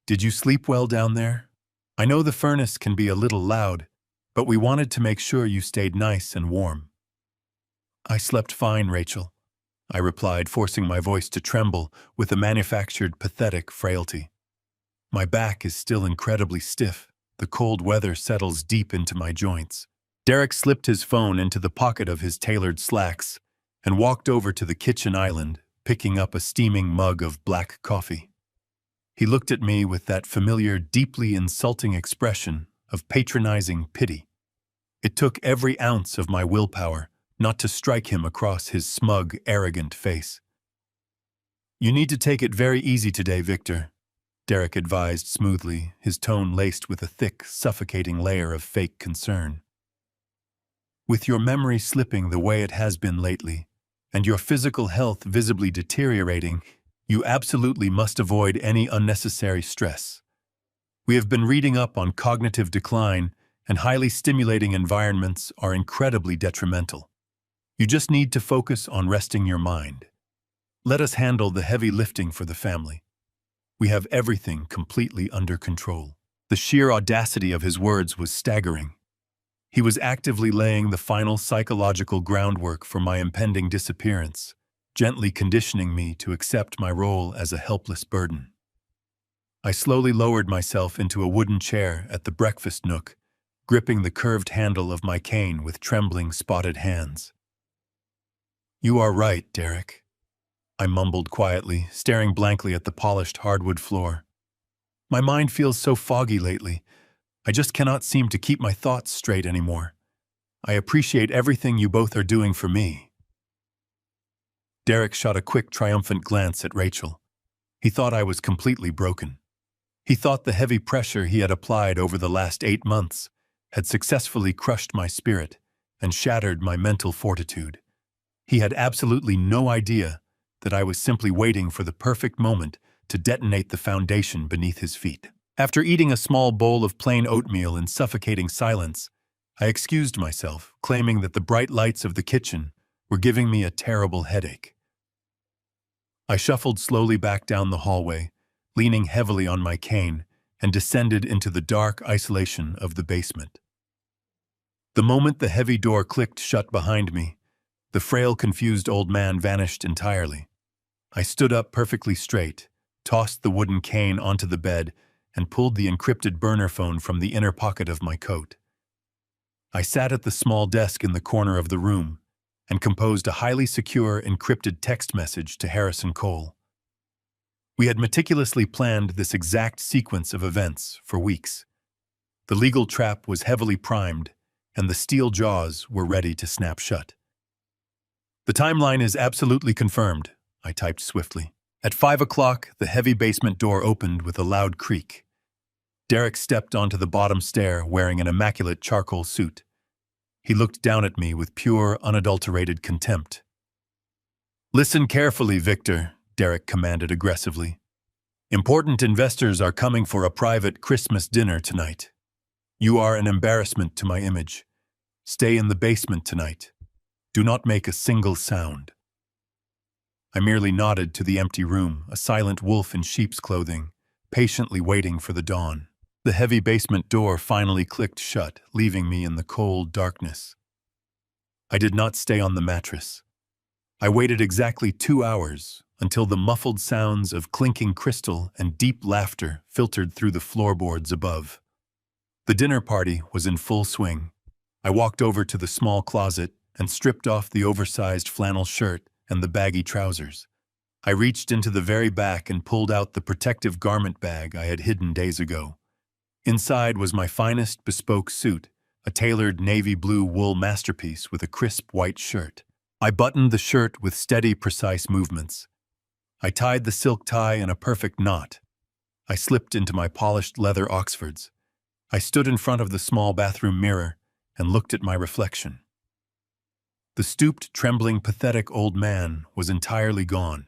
"Did you sleep well down there? I know the furnace can be a little loud, but we wanted to make sure you stayed nice and warm." "I slept fine, Rachel," I replied, forcing my voice to tremble with a manufactured, pathetic frailty. "My back is still incredibly stiff. The cold weather settles deep into my joints." Derek slipped his phone into the pocket of his tailored slacks and walked over to the kitchen island, picking up a steaming mug of black coffee. He looked at me with that familiar, deeply insulting expression of patronizing pity. It took every ounce of my willpower not to strike him across his smug, arrogant face. "You need to take it very easy today, Victor," Derek advised smoothly, his tone laced with a thick, suffocating layer of fake concern. "With your memory slipping the way it has been lately, and your physical health visibly deteriorating, you absolutely must avoid any unnecessary stress. We have been reading up on cognitive decline, and highly stimulating environments are incredibly detrimental. You just need to focus on resting your mind. Let us handle the heavy lifting for the family. We have everything completely under control." The sheer audacity of his words was staggering. He was actively laying the final psychological groundwork for my impending disappearance, gently conditioning me to accept my role as a helpless burden. I slowly lowered myself into a wooden chair at the breakfast nook, gripping the curved handle of my cane with trembling, spotted hands. "You are right, Derek," I mumbled quietly, staring blankly at the polished hardwood floor. "My mind feels so foggy lately. I just cannot seem to keep my thoughts straight anymore. I appreciate everything you both are doing for me." Derek shot a quick, triumphant glance at Rachel. He thought I was completely broken. He thought the heavy pressure he had applied over the last 8 months had successfully crushed my spirit and shattered my mental fortitude. He had absolutely no idea that I was simply waiting for the perfect moment to detonate the foundation beneath his feet. After eating a small bowl of plain oatmeal in suffocating silence, I excused myself, claiming that the bright lights of the kitchen were giving me a terrible headache. I shuffled slowly back down the hallway, leaning heavily on my cane, and descended into the dark isolation of the basement. The moment the heavy door clicked shut behind me, the frail, confused old man vanished entirely. I stood up perfectly straight, tossed the wooden cane onto the bed, and pulled the encrypted burner phone from the inner pocket of my coat. I sat at the small desk in the corner of the room and composed a highly secure, encrypted text message to Harrison Cole. We had meticulously planned this exact sequence of events for weeks. The legal trap was heavily primed, and the steel jaws were ready to snap shut. "The timeline is absolutely confirmed," I typed swiftly. At 5 o'clock, the heavy basement door opened with a loud creak. Derek stepped onto the bottom stair wearing an immaculate charcoal suit. He looked down at me with pure, unadulterated contempt. "Listen carefully, Victor," Derek commanded aggressively. "Important investors are coming for a private Christmas dinner tonight. You are an embarrassment to my image. Stay in the basement tonight. Do not make a single sound. I merely nodded to the empty room, a silent wolf in sheep's clothing, patiently waiting for the dawn. The heavy basement door finally clicked shut, leaving me in the cold darkness. I did not stay on the mattress. I waited exactly 2 hours until the muffled sounds of clinking crystal and deep laughter filtered through the floorboards above. The dinner party was in full swing. I walked over to the small closet and stripped off the oversized flannel shirt and the baggy trousers. I reached into the very back and pulled out the protective garment bag I had hidden days ago. Inside was my finest bespoke suit, a tailored navy blue wool masterpiece with a crisp white shirt. I buttoned the shirt with steady, precise movements. I tied the silk tie in a perfect knot. I slipped into my polished leather Oxfords. I stood in front of the small bathroom mirror and looked at my reflection. The stooped, trembling, pathetic old man was entirely gone.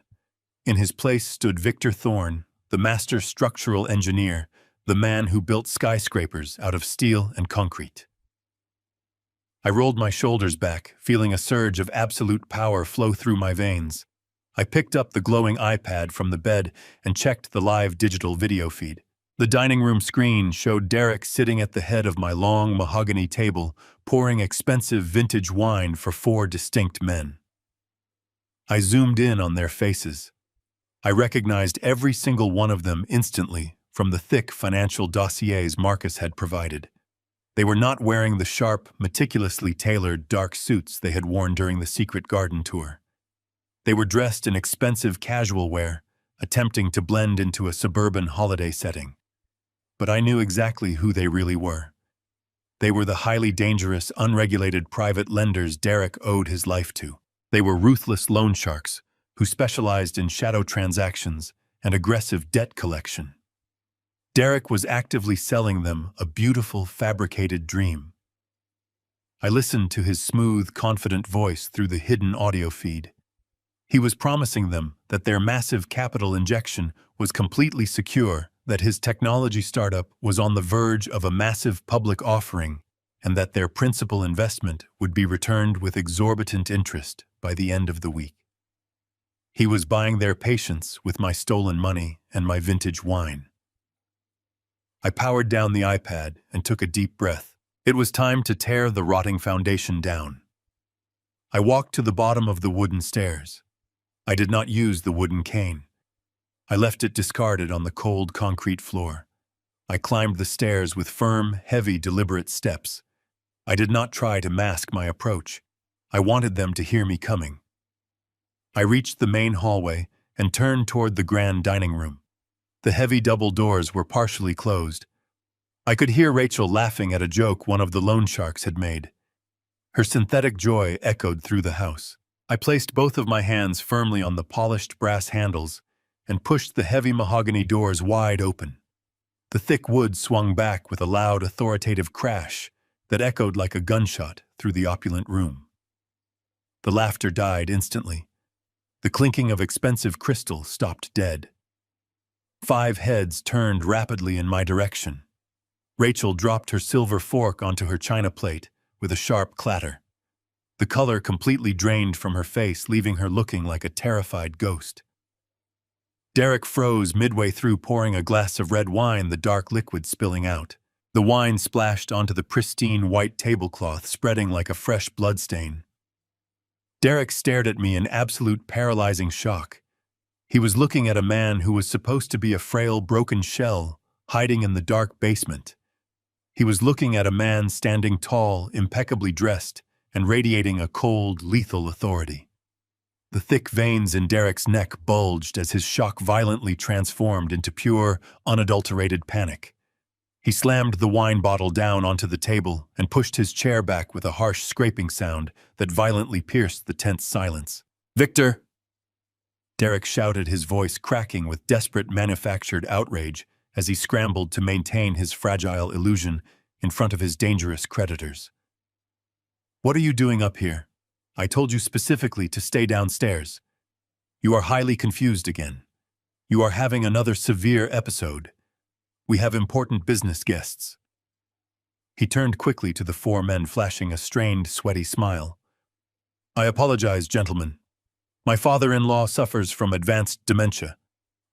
In his place stood Victor Thorne, the master structural engineer, the man who built skyscrapers out of steel and concrete. I rolled my shoulders back, feeling a surge of absolute power flow through my veins. I picked up the glowing iPad from the bed and checked the live digital video feed. The dining room screen showed Derek sitting at the head of my long mahogany table, pouring expensive vintage wine for 4 distinct men. I zoomed in on their faces. I recognized every single one of them instantly from the thick financial dossiers Marcus had provided. They were not wearing the sharp, meticulously tailored dark suits they had worn during the secret garden tour. They were dressed in expensive casual wear, attempting to blend into a suburban holiday setting. But I knew exactly who they really were. They were the highly dangerous, unregulated private lenders Derek owed his life to. They were ruthless loan sharks who specialized in shadow transactions and aggressive debt collection. Derek was actively selling them a beautiful, fabricated dream. I listened to his smooth, confident voice through the hidden audio feed. He was promising them that their massive capital injection was completely secure, that his technology startup was on the verge of a massive public offering, and that their principal investment would be returned with exorbitant interest by the end of the week. He was buying their patience with my stolen money and my vintage wine. I powered down the iPad and took a deep breath. It was time to tear the rotting foundation down. I walked to the bottom of the wooden stairs. I did not use the wooden cane. I left it discarded on the cold concrete floor. I climbed the stairs with firm, heavy, deliberate steps. I did not try to mask my approach. I wanted them to hear me coming. I reached the main hallway and turned toward the grand dining room. The heavy double doors were partially closed. I could hear Rachel laughing at a joke one of the loan sharks had made. Her synthetic joy echoed through the house. I placed both of my hands firmly on the polished brass handles and pushed the heavy mahogany doors wide open. The thick wood swung back with a loud, authoritative crash that echoed like a gunshot through the opulent room. The laughter died instantly. The clinking of expensive crystal stopped dead. 5 heads turned rapidly in my direction. Rachel dropped her silver fork onto her china plate with a sharp clatter. The color completely drained from her face, leaving her looking like a terrified ghost. Derek froze midway through pouring a glass of red wine, the dark liquid spilling out. The wine splashed onto the pristine white tablecloth, spreading like a fresh bloodstain. Derek stared at me in absolute paralyzing shock. He was looking at a man who was supposed to be a frail, broken shell, hiding in the dark basement. He was looking at a man standing tall, impeccably dressed, and radiating a cold, lethal authority. The thick veins in Derek's neck bulged as his shock violently transformed into pure, unadulterated panic. He slammed the wine bottle down onto the table and pushed his chair back with a harsh scraping sound that violently pierced the tense silence. "Victor!" Derek shouted, his voice cracking with desperate manufactured outrage as he scrambled to maintain his fragile illusion in front of his dangerous creditors. "What are you doing up here? I told you specifically to stay downstairs. You are highly confused again. You are having another severe episode. We have important business guests." He turned quickly to the four men, flashing a strained, sweaty smile. "I apologize, gentlemen. My father-in-law suffers from advanced dementia.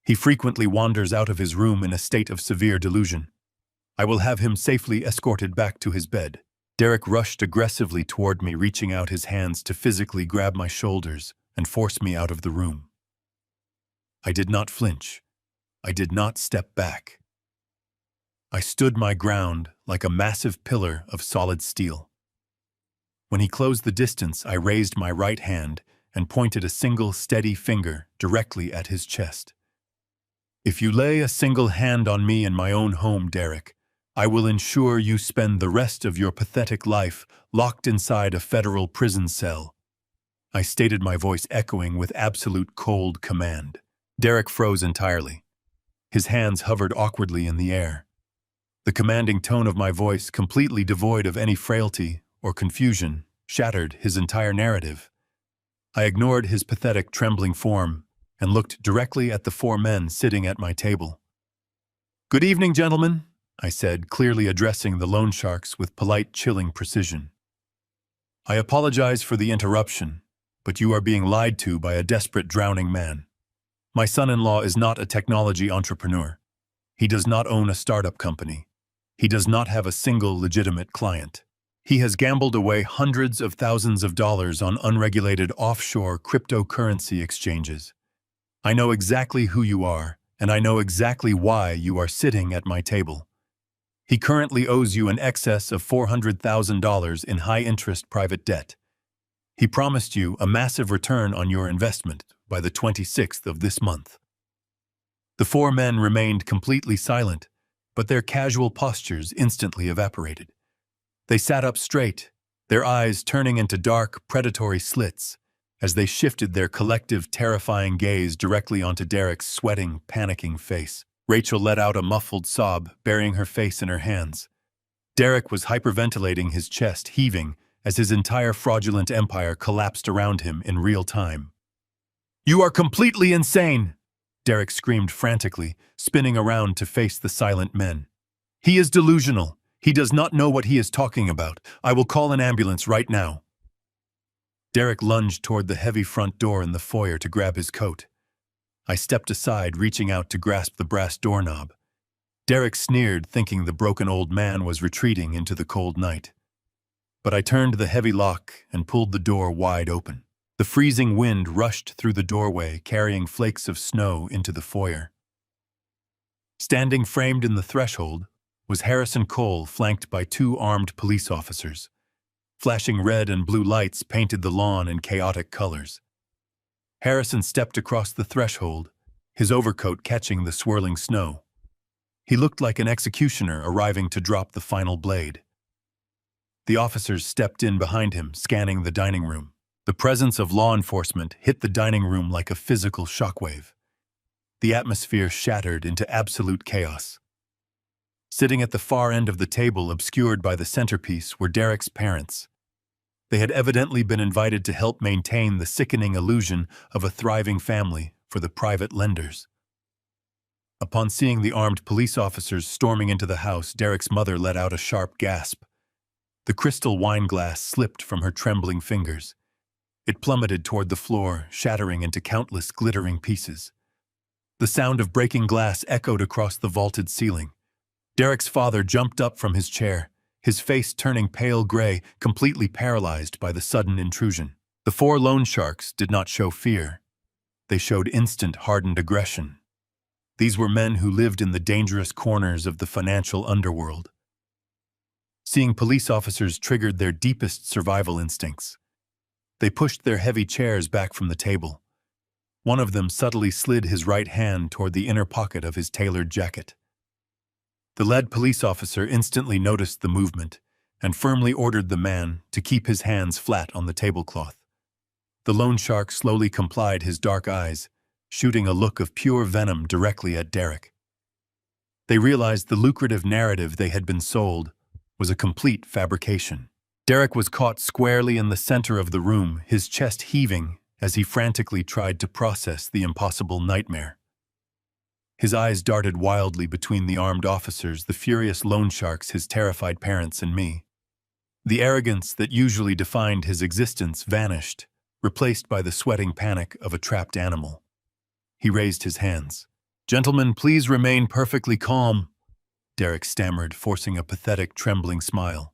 He frequently wanders out of his room in a state of severe delusion. I will have him safely escorted back to his bed." Derek rushed aggressively toward me, reaching out his hands to physically grab my shoulders and force me out of the room. I did not flinch. I did not step back. I stood my ground like a massive pillar of solid steel. When he closed the distance, I raised my right hand and pointed a single steady finger directly at his chest. "If you lay a single hand on me in my own home, Derek, I will ensure you spend the rest of your pathetic life locked inside a federal prison cell." I stated, my voice echoing with absolute cold command. Derek froze entirely. His hands hovered awkwardly in the air. The commanding tone of my voice, completely devoid of any frailty or confusion, shattered his entire narrative. I ignored his pathetic, trembling form and looked directly at the four men sitting at my table. "Good evening, gentlemen," I said, clearly addressing the loan sharks with polite, chilling precision. "I apologize for the interruption, but you are being lied to by a desperate, drowning man. My son-in-law is not a technology entrepreneur. He does not own a startup company. He does not have a single legitimate client. He has gambled away hundreds of thousands of dollars on unregulated offshore cryptocurrency exchanges. I know exactly who you are, and I know exactly why you are sitting at my table. He currently owes you in excess of $400,000 in high-interest private debt. He promised you a massive return on your investment by the 26th of this month." The four men remained completely silent, but their casual postures instantly evaporated. They sat up straight, their eyes turning into dark, predatory slits, as they shifted their collective, terrifying gaze directly onto Derek's sweating, panicking face. Rachel let out a muffled sob, burying her face in her hands. Derek was hyperventilating, his chest heaving, as his entire fraudulent empire collapsed around him in real time. "You are completely insane!" Derek screamed frantically, spinning around to face the silent men. "He is delusional. He does not know what he is talking about. I will call an ambulance right now." Derek lunged toward the heavy front door in the foyer to grab his coat. I stepped aside, reaching out to grasp the brass doorknob. Derek sneered, thinking the broken old man was retreating into the cold night. But I turned the heavy lock and pulled the door wide open. The freezing wind rushed through the doorway, carrying flakes of snow into the foyer. Standing framed in the threshold was Harrison Cole, flanked by two armed police officers. Flashing red and blue lights painted the lawn in chaotic colors. Harrison stepped across the threshold, his overcoat catching the swirling snow. He looked like an executioner arriving to drop the final blade. The officers stepped in behind him, scanning the dining room. The presence of law enforcement hit the dining room like a physical shockwave. The atmosphere shattered into absolute chaos. Sitting at the far end of the table, obscured by the centerpiece, were Derek's parents. They had evidently been invited to help maintain the sickening illusion of a thriving family for the private lenders. Upon seeing the armed police officers storming into the house, Derek's mother let out a sharp gasp. The crystal wine glass slipped from her trembling fingers. It plummeted toward the floor, shattering into countless glittering pieces. The sound of breaking glass echoed across the vaulted ceiling. Derek's father jumped up from his chair, his face turning pale gray, completely paralyzed by the sudden intrusion. The four loan sharks did not show fear. They showed instant, hardened aggression. These were men who lived in the dangerous corners of the financial underworld. Seeing police officers triggered their deepest survival instincts. They pushed their heavy chairs back from the table. One of them subtly slid his right hand toward the inner pocket of his tailored jacket. The lead police officer instantly noticed the movement and firmly ordered the man to keep his hands flat on the tablecloth. The loan shark slowly complied, his dark eyes shooting a look of pure venom directly at Derek. They realized the lucrative narrative they had been sold was a complete fabrication. Derek was caught squarely in the center of the room, his chest heaving as he frantically tried to process the impossible nightmare. His eyes darted wildly between the armed officers, the furious loan sharks, his terrified parents, and me. The arrogance that usually defined his existence vanished, replaced by the sweating panic of a trapped animal. He raised his hands. "Gentlemen, please remain perfectly calm," Derek stammered, forcing a pathetic, trembling smile.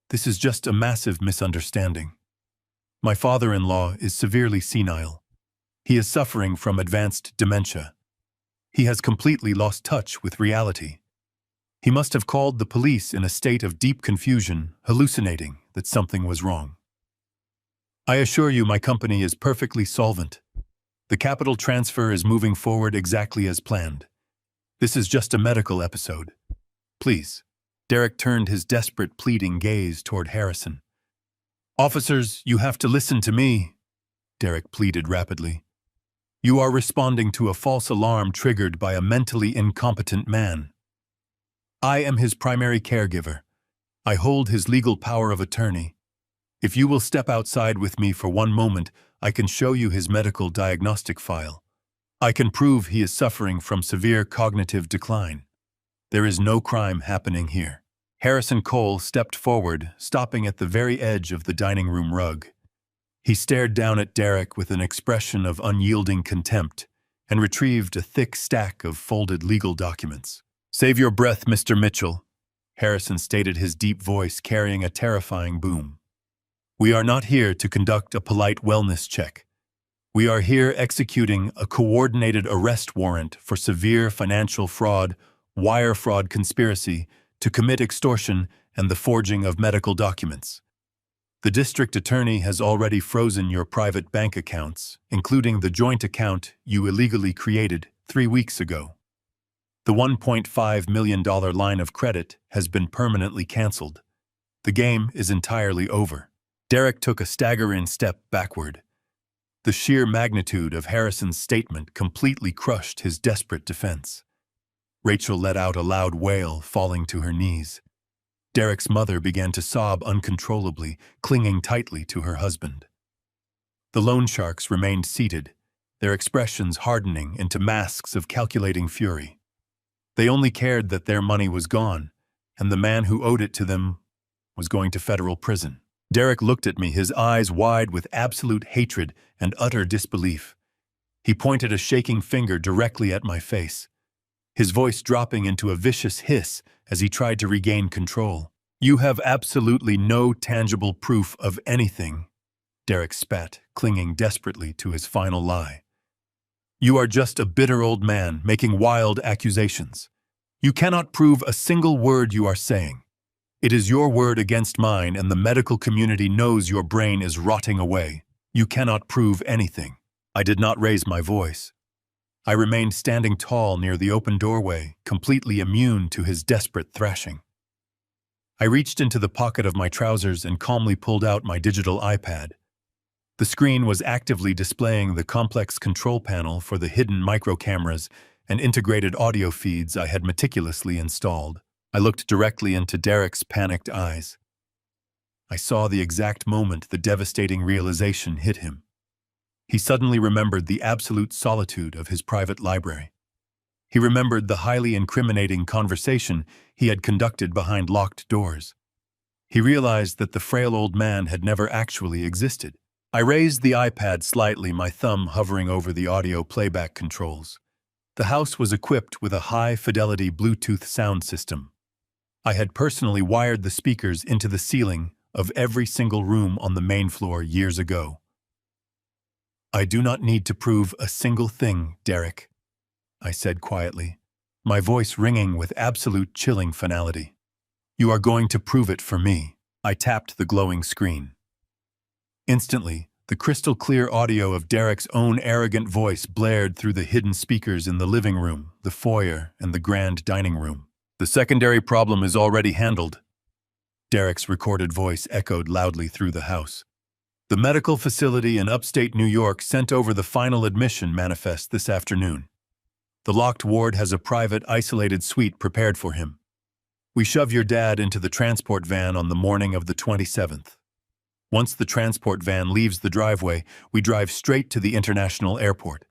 "This is just a massive misunderstanding. My father-in-law is severely senile. He is suffering from advanced dementia. He has completely lost touch with reality. He must have called the police in a state of deep confusion, hallucinating that something was wrong. I assure you my company is perfectly solvent. The capital transfer is moving forward exactly as planned. This is just a medical episode. Please." Derek turned his desperate, pleading gaze toward Harrison. "Officers, you have to listen to me," Derek pleaded rapidly. "You are responding to a false alarm triggered by a mentally incompetent man. I am his primary caregiver. I hold his legal power of attorney. If you will step outside with me for one moment, I can show you his medical diagnostic file. I can prove he is suffering from severe cognitive decline. There is no crime happening here." Harrison Cole stepped forward, stopping at the very edge of the dining room rug. He stared down at Derek with an expression of unyielding contempt and retrieved a thick stack of folded legal documents. "Save your breath, Mr. Mitchell," Harrison stated, his deep voice carrying a terrifying boom. "We are not here to conduct a polite wellness check. We are here executing a coordinated arrest warrant for severe financial fraud, wire fraud conspiracy, to commit extortion, and the forging of medical documents. The district attorney has already frozen your private bank accounts, including the joint account you illegally created 3 weeks ago. The $1.5 million line of credit has been permanently canceled. The game is entirely over." Derek took a staggering step backward. The sheer magnitude of Harrison's statement completely crushed his desperate defense. Rachel let out a loud wail, falling to her knees. Derek's mother began to sob uncontrollably, clinging tightly to her husband. The loan sharks remained seated, their expressions hardening into masks of calculating fury. They only cared that their money was gone, and the man who owed it to them was going to federal prison. Derek looked at me, his eyes wide with absolute hatred and utter disbelief. He pointed a shaking finger directly at my face, his voice dropping into a vicious hiss as he tried to regain control. "You have absolutely no tangible proof of anything," Derek spat, clinging desperately to his final lie. "You are just a bitter old man making wild accusations. You cannot prove a single word you are saying. It is your word against mine, and the medical community knows your brain is rotting away. You cannot prove anything." I did not raise my voice. I remained standing tall near the open doorway, completely immune to his desperate thrashing. I reached into the pocket of my trousers and calmly pulled out my digital iPad. The screen was actively displaying the complex control panel for the hidden micro-cameras and integrated audio feeds I had meticulously installed. I looked directly into Derek's panicked eyes. I saw the exact moment the devastating realization hit him. He suddenly remembered the absolute solitude of his private library. He remembered the highly incriminating conversation he had conducted behind locked doors. He realized that the frail old man had never actually existed. I raised the iPad slightly, my thumb hovering over the audio playback controls. The house was equipped with a high-fidelity Bluetooth sound system. I had personally wired the speakers into the ceiling of every single room on the main floor years ago. "I do not need to prove a single thing, Derek," I said quietly, my voice ringing with absolute chilling finality. "You are going to prove it for me." I tapped the glowing screen. Instantly, the crystal-clear audio of Derek's own arrogant voice blared through the hidden speakers in the living room, the foyer, and the grand dining room. "The secondary problem is already handled." Derek's recorded voice echoed loudly through the house. "The medical facility in upstate New York sent over the final admission manifest this afternoon. The locked ward has a private, isolated suite prepared for him. We shove your dad into the transport van on the morning of the 27th. Once the transport van leaves the driveway, we drive straight to the international airport.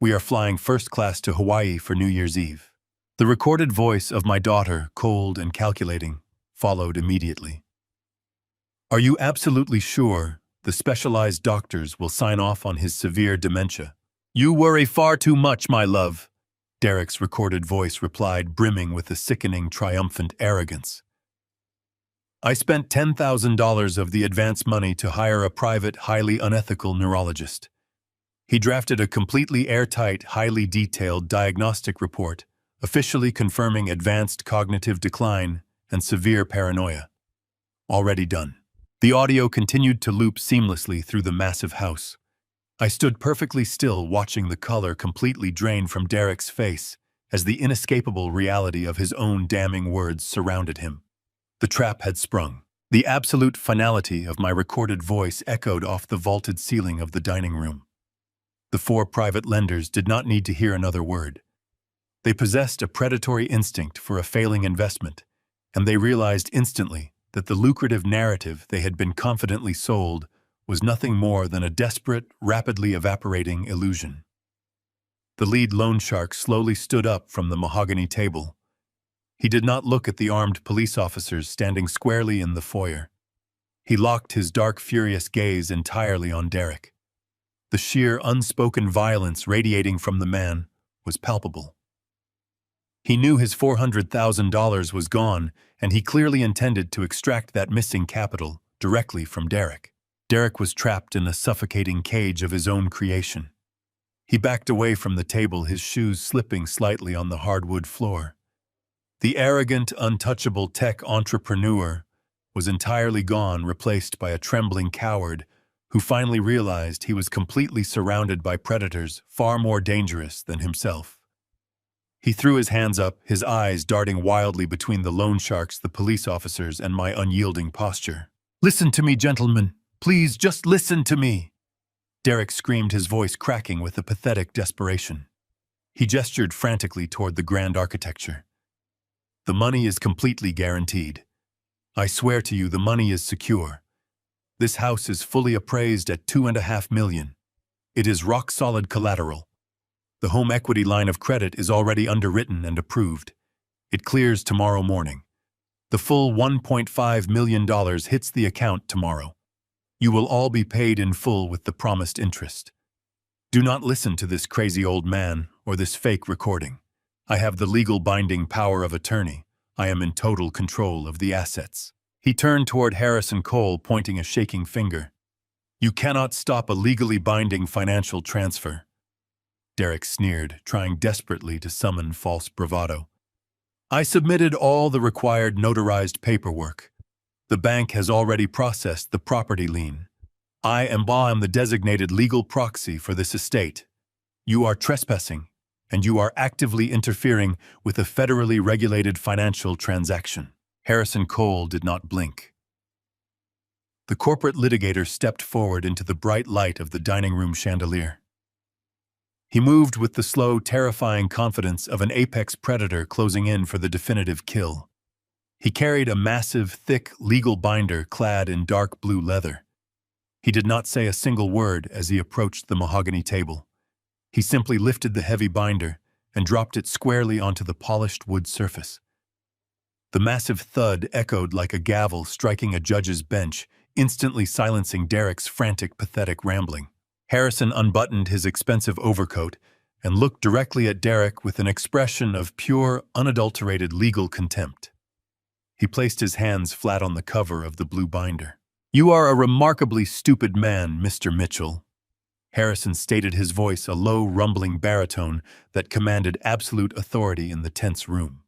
We are flying first class to Hawaii for New Year's Eve. The recorded voice of my daughter, cold and calculating, followed immediately. Are you absolutely sure the specialized doctors will sign off on his severe dementia? You worry far too much, my love, Derek's recorded voice replied, brimming with a sickening, triumphant arrogance. I spent $10,000 of the advance money to hire a private, highly unethical neurologist. He drafted a completely airtight, highly detailed diagnostic report, officially confirming advanced cognitive decline and severe paranoia. Already done. The audio continued to loop seamlessly through the massive house. I stood perfectly still, watching the color completely drain from Derek's face as the inescapable reality of his own damning words surrounded him. The trap had sprung. The absolute finality of my recorded voice echoed off the vaulted ceiling of the dining room. The four private lenders did not need to hear another word. They possessed a predatory instinct for a failing investment, and they realized instantly that the lucrative narrative they had been confidently sold was nothing more than a desperate, rapidly evaporating illusion. The lead loan shark slowly stood up from the mahogany table. He did not look at the armed police officers standing squarely in the foyer. He locked his dark, furious gaze entirely on Derek. The sheer, unspoken violence radiating from the man was palpable. He knew his $400,000 was gone, and he clearly intended to extract that missing capital directly from Derek. Derek was trapped in a suffocating cage of his own creation. He backed away from the table, his shoes slipping slightly on the hardwood floor. The arrogant, untouchable tech entrepreneur was entirely gone, replaced by a trembling coward who finally realized he was completely surrounded by predators far more dangerous than himself. He threw his hands up, his eyes darting wildly between the loan sharks, the police officers, and my unyielding posture. "Listen to me, gentlemen. Please, just listen to me," Derek screamed, his voice cracking with a pathetic desperation. He gestured frantically toward the grand architecture. "The money is completely guaranteed. I swear to you, the money is secure. This house is fully appraised at $2.5 million. It is rock-solid collateral. The home equity line of credit is already underwritten and approved. It clears tomorrow morning. The full $1.5 million hits the account tomorrow. You will all be paid in full with the promised interest. Do not listen to this crazy old man or this fake recording. I have the legal binding power of attorney. I am in total control of the assets." He turned toward Harrison Cole, pointing a shaking finger. "You cannot stop a legally binding financial transfer." Derek sneered, trying desperately to summon false bravado. "I submitted all the required notarized paperwork. The bank has already processed the property lien. I am the designated legal proxy for this estate. You are trespassing, and you are actively interfering with a federally regulated financial transaction." Harrison Cole did not blink. The corporate litigator stepped forward into the bright light of the dining room chandelier. He moved with the slow, terrifying confidence of an apex predator closing in for the definitive kill. He carried a massive, thick, legal binder clad in dark blue leather. He did not say a single word as he approached the mahogany table. He simply lifted the heavy binder and dropped it squarely onto the polished wood surface. The massive thud echoed like a gavel striking a judge's bench, instantly silencing Derek's frantic, pathetic rambling. Harrison unbuttoned his expensive overcoat and looked directly at Derek with an expression of pure, unadulterated legal contempt. He placed his hands flat on the cover of the blue binder. "You are a remarkably stupid man, Mr. Mitchell." Harrison stated, his voice a low, rumbling baritone that commanded absolute authority in the tense room.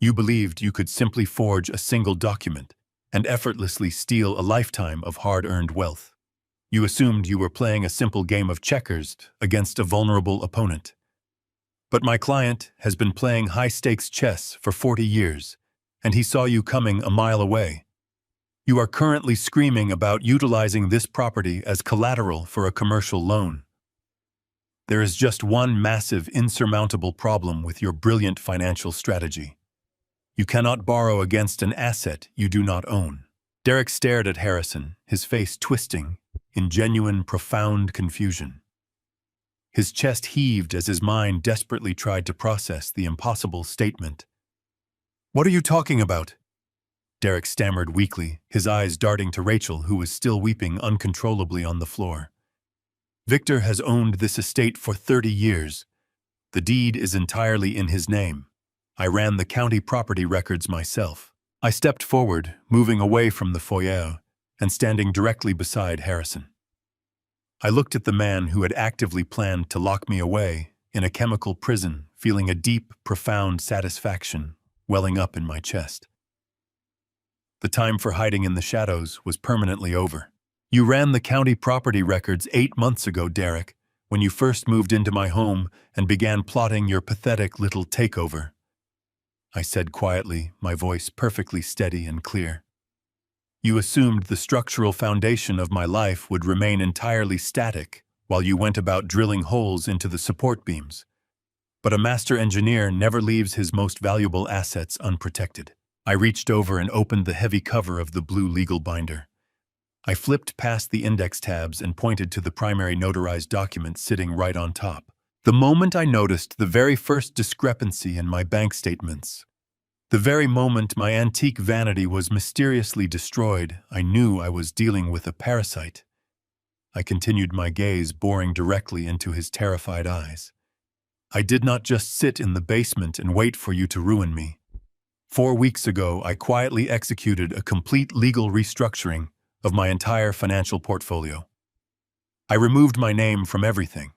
"You believed you could simply forge a single document and effortlessly steal a lifetime of hard-earned wealth. You assumed you were playing a simple game of checkers against a vulnerable opponent. But my client has been playing high-stakes chess for 40 years, and he saw you coming a mile away. You are currently screaming about utilizing this property as collateral for a commercial loan. There is just one massive, insurmountable problem with your brilliant financial strategy. You cannot borrow against an asset you do not own." Derek stared at Harrison, his face twisting in genuine, profound confusion. His chest heaved as his mind desperately tried to process the impossible statement. "What are you talking about?" Derek stammered weakly, his eyes darting to Rachel, who was still weeping uncontrollably on the floor. "Victor has owned this estate for 30 years. The deed is entirely in his name. I ran the county property records myself." I stepped forward, moving away from the foyer and standing directly beside Harrison. I looked at the man who had actively planned to lock me away in a chemical prison, feeling a deep, profound satisfaction welling up in my chest. The time for hiding in the shadows was permanently over. "You ran the county property records 8 months ago, Derek, when you first moved into my home and began plotting your pathetic little takeover," I said quietly, my voice perfectly steady and clear. "You assumed the structural foundation of my life would remain entirely static while you went about drilling holes into the support beams. But a master engineer never leaves his most valuable assets unprotected." I reached over and opened the heavy cover of the blue legal binder. I flipped past the index tabs and pointed to the primary notarized document sitting right on top. The moment I noticed the very first discrepancy in my bank statements, the very moment my antique vanity was mysteriously destroyed, I knew I was dealing with a parasite. I continued my gaze, boring directly into his terrified eyes. "I did not just sit in the basement and wait for you to ruin me. 4 weeks ago, I quietly executed a complete legal restructuring of my entire financial portfolio. I removed my name from everything.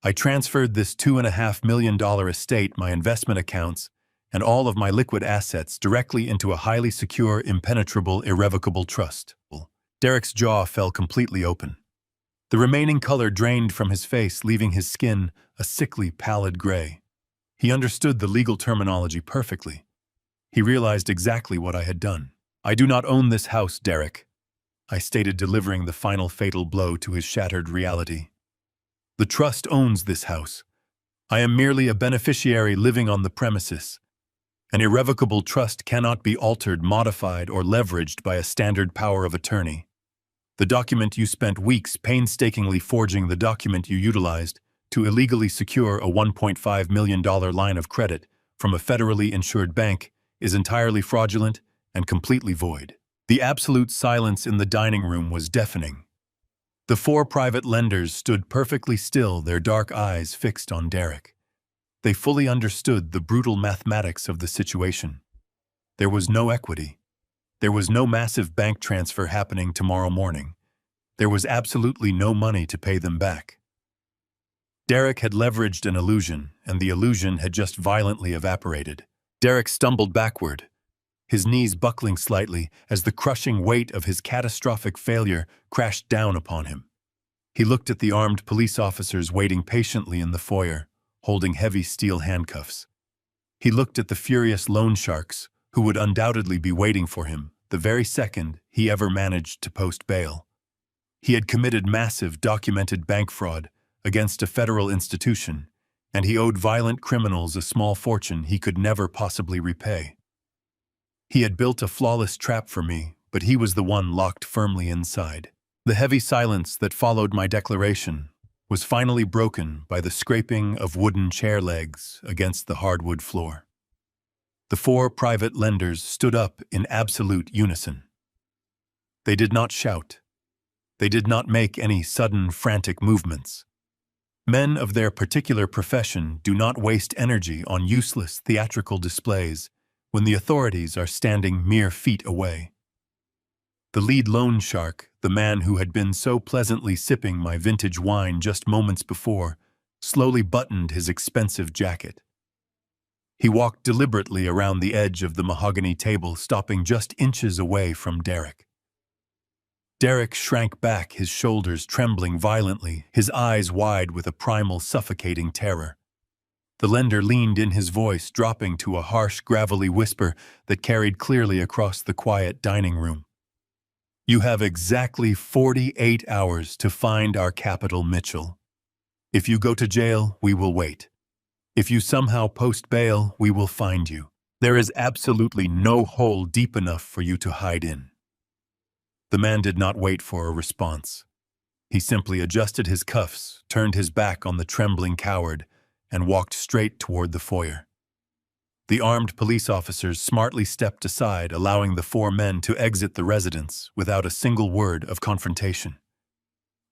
I transferred this $2.5 million estate, my investment accounts, and all of my liquid assets directly into a highly secure, impenetrable, irrevocable trust." Derek's jaw fell completely open. The remaining color drained from his face, leaving his skin a sickly, pallid gray. He understood the legal terminology perfectly. He realized exactly what I had done. "I do not own this house, Derek," I stated, delivering the final fatal blow to his shattered reality. "The trust owns this house. I am merely a beneficiary living on the premises. An irrevocable trust cannot be altered, modified, or leveraged by a standard power of attorney. The document you spent weeks painstakingly forging, the document you utilized to illegally secure a $1.5 million line of credit from a federally insured bank, is entirely fraudulent and completely void." The absolute silence in the dining room was deafening. The 4 private lenders stood perfectly still, their dark eyes fixed on Derek. They fully understood the brutal mathematics of the situation. There was no equity. There was no massive bank transfer happening tomorrow morning. There was absolutely no money to pay them back. Derek had leveraged an illusion, and the illusion had just violently evaporated. Derek stumbled backward, his knees buckling slightly as the crushing weight of his catastrophic failure crashed down upon him. He looked at the armed police officers waiting patiently in the foyer, holding heavy steel handcuffs. He looked at the furious loan sharks who would undoubtedly be waiting for him the very second he ever managed to post bail. He had committed massive, documented bank fraud against a federal institution, and he owed violent criminals a small fortune he could never possibly repay. He had built a flawless trap for me, but he was the one locked firmly inside. The heavy silence that followed my declaration was finally broken by the scraping of wooden chair legs against the hardwood floor. The 4 private lenders stood up in absolute unison. They did not shout. They did not make any sudden, frantic movements. Men of their particular profession do not waste energy on useless theatrical displays when the authorities are standing mere feet away. The lead loan shark, the man who had been so pleasantly sipping my vintage wine just moments before, slowly buttoned his expensive jacket. He walked deliberately around the edge of the mahogany table, stopping just inches away from Derek. Derek shrank back, his shoulders trembling violently, his eyes wide with a primal, suffocating terror. The lender leaned in, his voice dropping to a harsh, gravelly whisper that carried clearly across the quiet dining room. "You have exactly 48 hours to find our capital, Mitchell. If you go to jail, we will wait. If you somehow post bail, we will find you. There is absolutely no hole deep enough for you to hide in." The man did not wait for a response. He simply adjusted his cuffs, turned his back on the trembling coward, and walked straight toward the foyer. The armed police officers smartly stepped aside, allowing the four men to exit the residence without a single word of confrontation.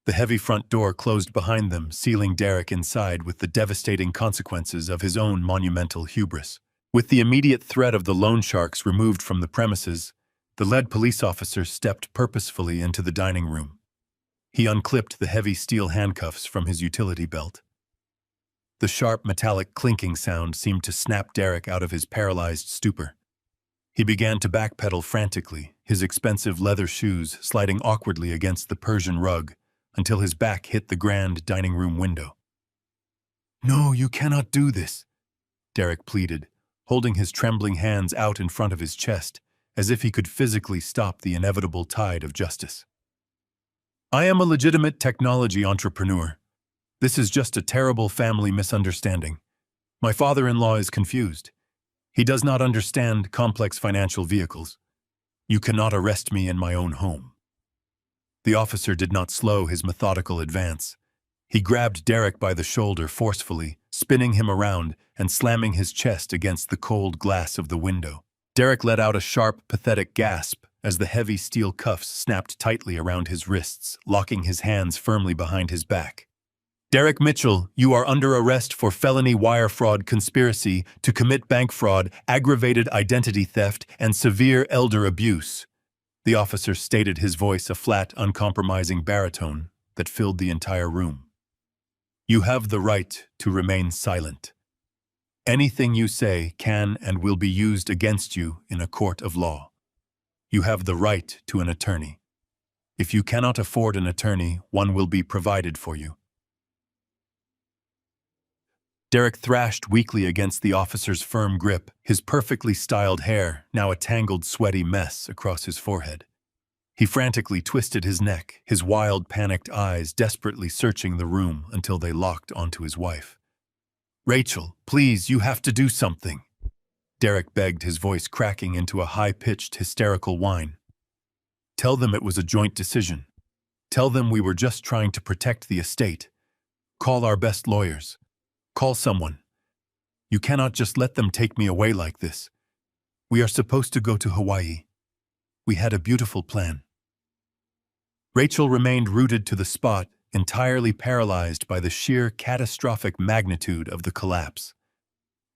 The heavy front door closed behind them, sealing Derek inside with the devastating consequences of his own monumental hubris. With the immediate threat of the loan sharks removed from the premises, the lead police officer stepped purposefully into the dining room. He unclipped the heavy steel handcuffs from his utility belt. The sharp metallic clinking sound seemed to snap Derek out of his paralyzed stupor. He began to backpedal frantically, his expensive leather shoes sliding awkwardly against the Persian rug until his back hit the grand dining room window. "No, you cannot do this," Derek pleaded, holding his trembling hands out in front of his chest, as if he could physically stop the inevitable tide of justice. "I am a legitimate technology entrepreneur. This is just a terrible family misunderstanding. My father-in-law is confused. He does not understand complex financial vehicles. You cannot arrest me in my own home." The officer did not slow his methodical advance. He grabbed Derek by the shoulder forcefully, spinning him around and slamming his chest against the cold glass of the window. Derek let out a sharp, pathetic gasp as the heavy steel cuffs snapped tightly around his wrists, locking his hands firmly behind his back. "Derek Mitchell, you are under arrest for felony wire fraud conspiracy to commit bank fraud, aggravated identity theft, and severe elder abuse," the officer stated, his voice a flat, uncompromising baritone that filled the entire room. "You have the right to remain silent. Anything you say can and will be used against you in a court of law. You have the right to an attorney. If you cannot afford an attorney, one will be provided for you." Derek thrashed weakly against the officer's firm grip, his perfectly styled hair now a tangled, sweaty mess across his forehead. He frantically twisted his neck, his wild, panicked eyes desperately searching the room until they locked onto his wife. "Rachel, please, you have to do something," Derek begged, his voice cracking into a high-pitched, hysterical whine. "Tell them it was a joint decision. Tell them we were just trying to protect the estate. Call our best lawyers. Call someone. You cannot just let them take me away like this. We are supposed to go to Hawaii. We had a beautiful plan." Rachel remained rooted to the spot, entirely paralyzed by the sheer catastrophic magnitude of the collapse.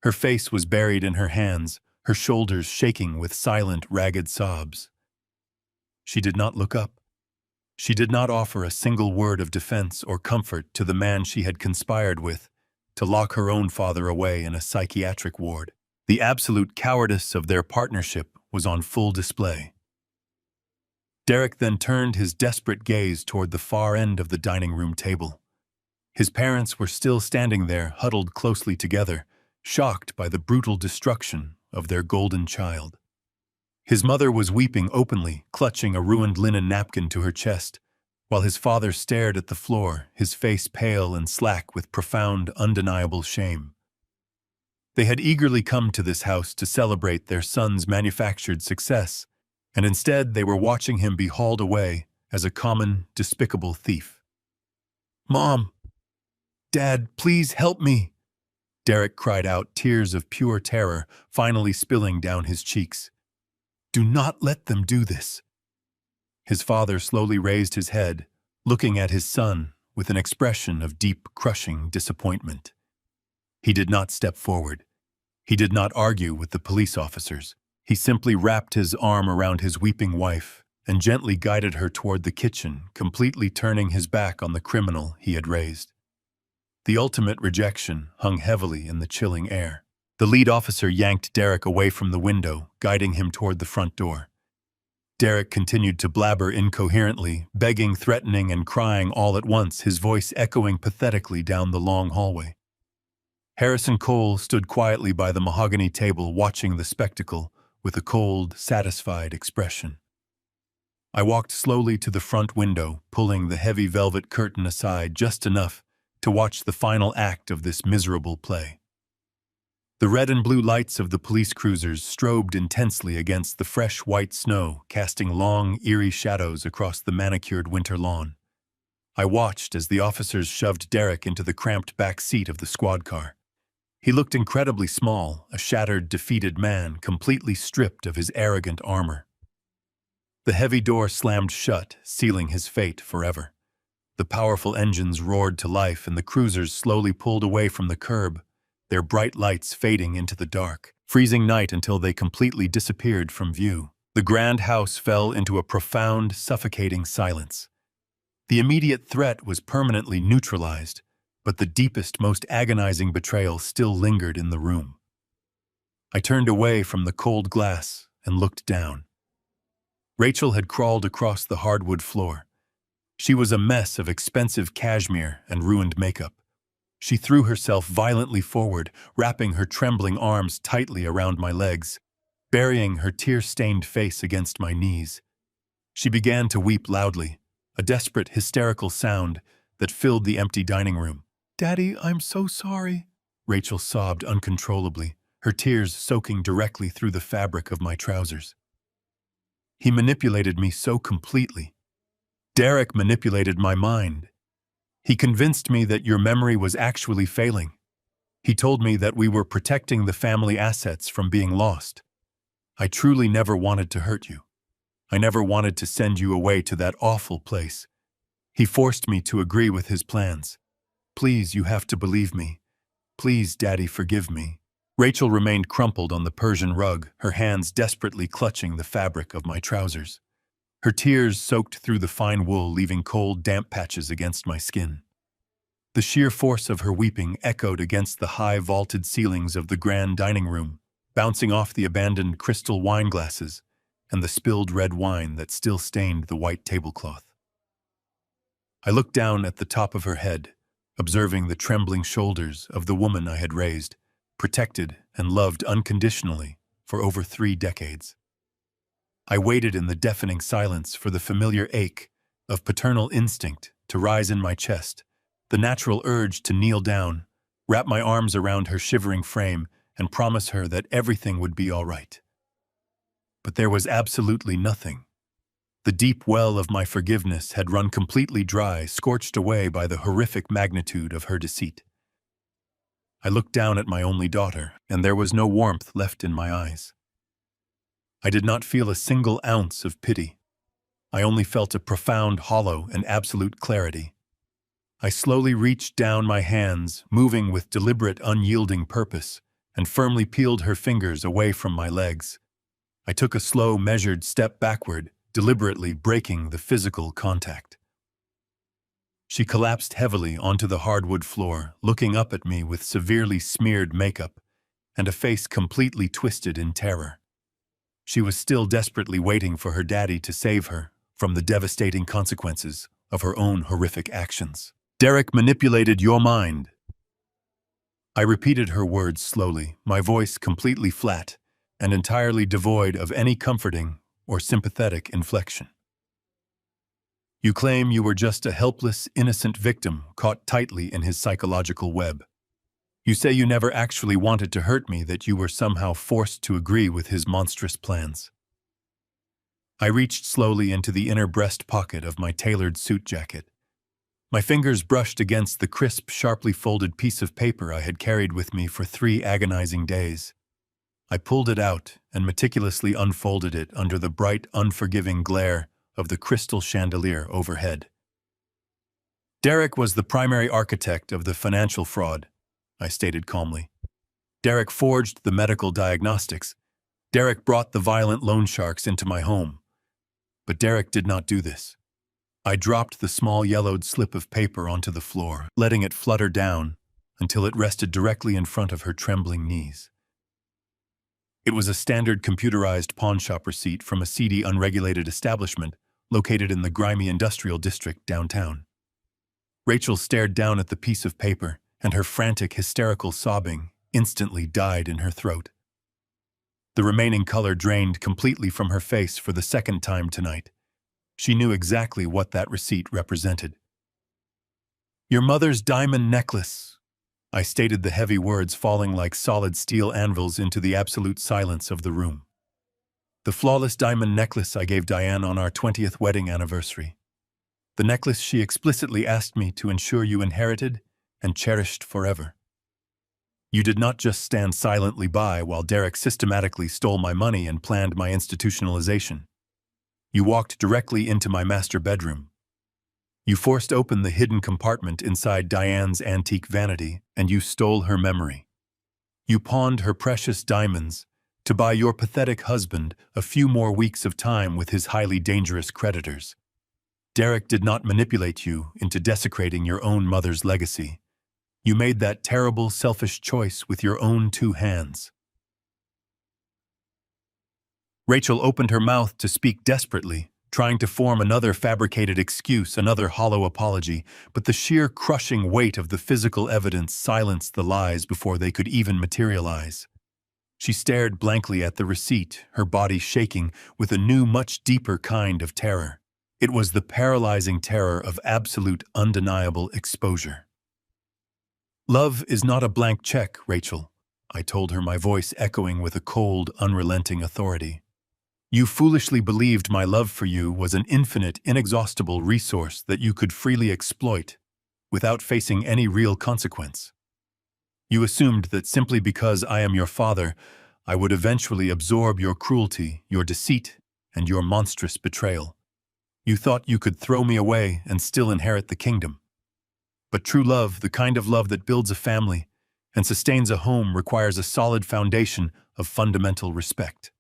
Her face was buried in her hands, her shoulders shaking with silent, ragged sobs. She did not look up. She did not offer a single word of defense or comfort to the man she had conspired with to lock her own father away in a psychiatric ward. The absolute cowardice of their partnership was on full display. Derek then turned his desperate gaze toward the far end of the dining room table. His parents were still standing there, huddled closely together, shocked by the brutal destruction of their golden child. His mother was weeping openly, clutching a ruined linen napkin to her chest, while his father stared at the floor, his face pale and slack with profound, undeniable shame. They had eagerly come to this house to celebrate their son's manufactured success, and instead they were watching him be hauled away as a common, despicable thief. "Mom! Dad, please help me!" Derek cried out, tears of pure terror finally spilling down his cheeks. "Do not let them do this." His father slowly raised his head, looking at his son with an expression of deep, crushing disappointment. He did not step forward. He did not argue with the police officers. He simply wrapped his arm around his weeping wife and gently guided her toward the kitchen, completely turning his back on the criminal he had raised. The ultimate rejection hung heavily in the chilling air. The lead officer yanked Derek away from the window, guiding him toward the front door. Derek continued to blabber incoherently, begging, threatening, and crying all at once, his voice echoing pathetically down the long hallway. Harrison Cole stood quietly by the mahogany table, watching the spectacle with a cold, satisfied expression. I walked slowly to the front window, pulling the heavy velvet curtain aside just enough to watch the final act of this miserable play. The red and blue lights of the police cruisers strobed intensely against the fresh white snow, casting long, eerie shadows across the manicured winter lawn. I watched as the officers shoved Derek into the cramped back seat of the squad car. He looked incredibly small, a shattered, defeated man, completely stripped of his arrogant armor. The heavy door slammed shut, sealing his fate forever. The powerful engines roared to life and the cruisers slowly pulled away from the curb, their bright lights fading into the dark, freezing night until they completely disappeared from view. The grand house fell into a profound, suffocating silence. The immediate threat was permanently neutralized, but the deepest, most agonizing betrayal still lingered in the room. I turned away from the cold glass and looked down. Rachel had crawled across the hardwood floor. She was a mess of expensive cashmere and ruined makeup. She threw herself violently forward, wrapping her trembling arms tightly around my legs, burying her tear-stained face against my knees. She began to weep loudly, a desperate, hysterical sound that filled the empty dining room. "Daddy, I'm so sorry," Rachel sobbed uncontrollably, her tears soaking directly through the fabric of my trousers. He manipulated me so completely. Derek manipulated my mind. He convinced me that your memory was actually failing. He told me that we were protecting the family assets from being lost. I truly never wanted to hurt you. I never wanted to send you away to that awful place. He forced me to agree with his plans. Please, you have to believe me. Please, Daddy, forgive me. Rachel remained crumpled on the Persian rug, her hands desperately clutching the fabric of my trousers. Her tears soaked through the fine wool, leaving cold, damp patches against my skin. The sheer force of her weeping echoed against the high vaulted ceilings of the grand dining room, bouncing off the abandoned crystal wine glasses and the spilled red wine that still stained the white tablecloth. I looked down at the top of her head, observing the trembling shoulders of the woman I had raised, protected and loved unconditionally for over 3 decades. I waited in the deafening silence for the familiar ache of paternal instinct to rise in my chest, the natural urge to kneel down, wrap my arms around her shivering frame, and promise her that everything would be all right. But there was absolutely nothing. The deep well of my forgiveness had run completely dry, scorched away by the horrific magnitude of her deceit. I looked down at my only daughter, and there was no warmth left in my eyes. I did not feel a single ounce of pity. I only felt a profound, hollow, and absolute clarity. I slowly reached down my hands, moving with deliberate, unyielding purpose, and firmly peeled her fingers away from my legs. I took a slow, measured step backward, deliberately breaking the physical contact. She collapsed heavily onto the hardwood floor, looking up at me with severely smeared makeup and a face completely twisted in terror. She was still desperately waiting for her daddy to save her from the devastating consequences of her own horrific actions. "Derek manipulated your mind." I repeated her words slowly, my voice completely flat and entirely devoid of any comforting or sympathetic inflection. "You claim you were just a helpless, innocent victim caught tightly in his psychological web. You say you never actually wanted to hurt me, that you were somehow forced to agree with his monstrous plans." I reached slowly into the inner breast pocket of my tailored suit jacket. My fingers brushed against the crisp, sharply folded piece of paper I had carried with me for 3 agonizing days. I pulled it out and meticulously unfolded it under the bright, unforgiving glare of the crystal chandelier overhead. "Derek was the primary architect of the financial fraud," I stated calmly. "Derek forged the medical diagnostics. Derek brought the violent loan sharks into my home. But Derek did not do this." I dropped the small yellowed slip of paper onto the floor, letting it flutter down until it rested directly in front of her trembling knees. It was a standard computerized pawnshop receipt from a seedy, unregulated establishment located in the grimy industrial district downtown. Rachel stared down at the piece of paper, and her frantic, hysterical sobbing instantly died in her throat. The remaining color drained completely from her face for the second time tonight. She knew exactly what that receipt represented. "Your mother's diamond necklace," I stated, the heavy words falling like solid steel anvils into the absolute silence of the room. "The flawless diamond necklace I gave Diane on our 20th wedding anniversary. The necklace she explicitly asked me to ensure you inherited and cherished forever. You did not just stand silently by while Derek systematically stole my money and planned my institutionalization. You walked directly into my master bedroom. You forced open the hidden compartment inside Diane's antique vanity, and you stole her memory. You pawned her precious diamonds to buy your pathetic husband a few more weeks of time with his highly dangerous creditors. Derek did not manipulate you into desecrating your own mother's legacy. You made that terrible, selfish choice with your own two hands. Rachel opened her mouth to speak desperately, trying to form another fabricated excuse, another hollow apology, but the sheer crushing weight of the physical evidence silenced the lies before they could even materialize. She stared blankly at the receipt, her body shaking with a new, much deeper kind of terror. It was the paralyzing terror of absolute, undeniable exposure. "Love is not a blank check, Rachel," I told her, my voice echoing with a cold, unrelenting authority. "You foolishly believed my love for you was an infinite, inexhaustible resource that you could freely exploit without facing any real consequence. You assumed that simply because I am your father, I would eventually absorb your cruelty, your deceit, and your monstrous betrayal. You thought you could throw me away and still inherit the kingdom. But true love, the kind of love that builds a family and sustains a home, requires a solid foundation of fundamental respect.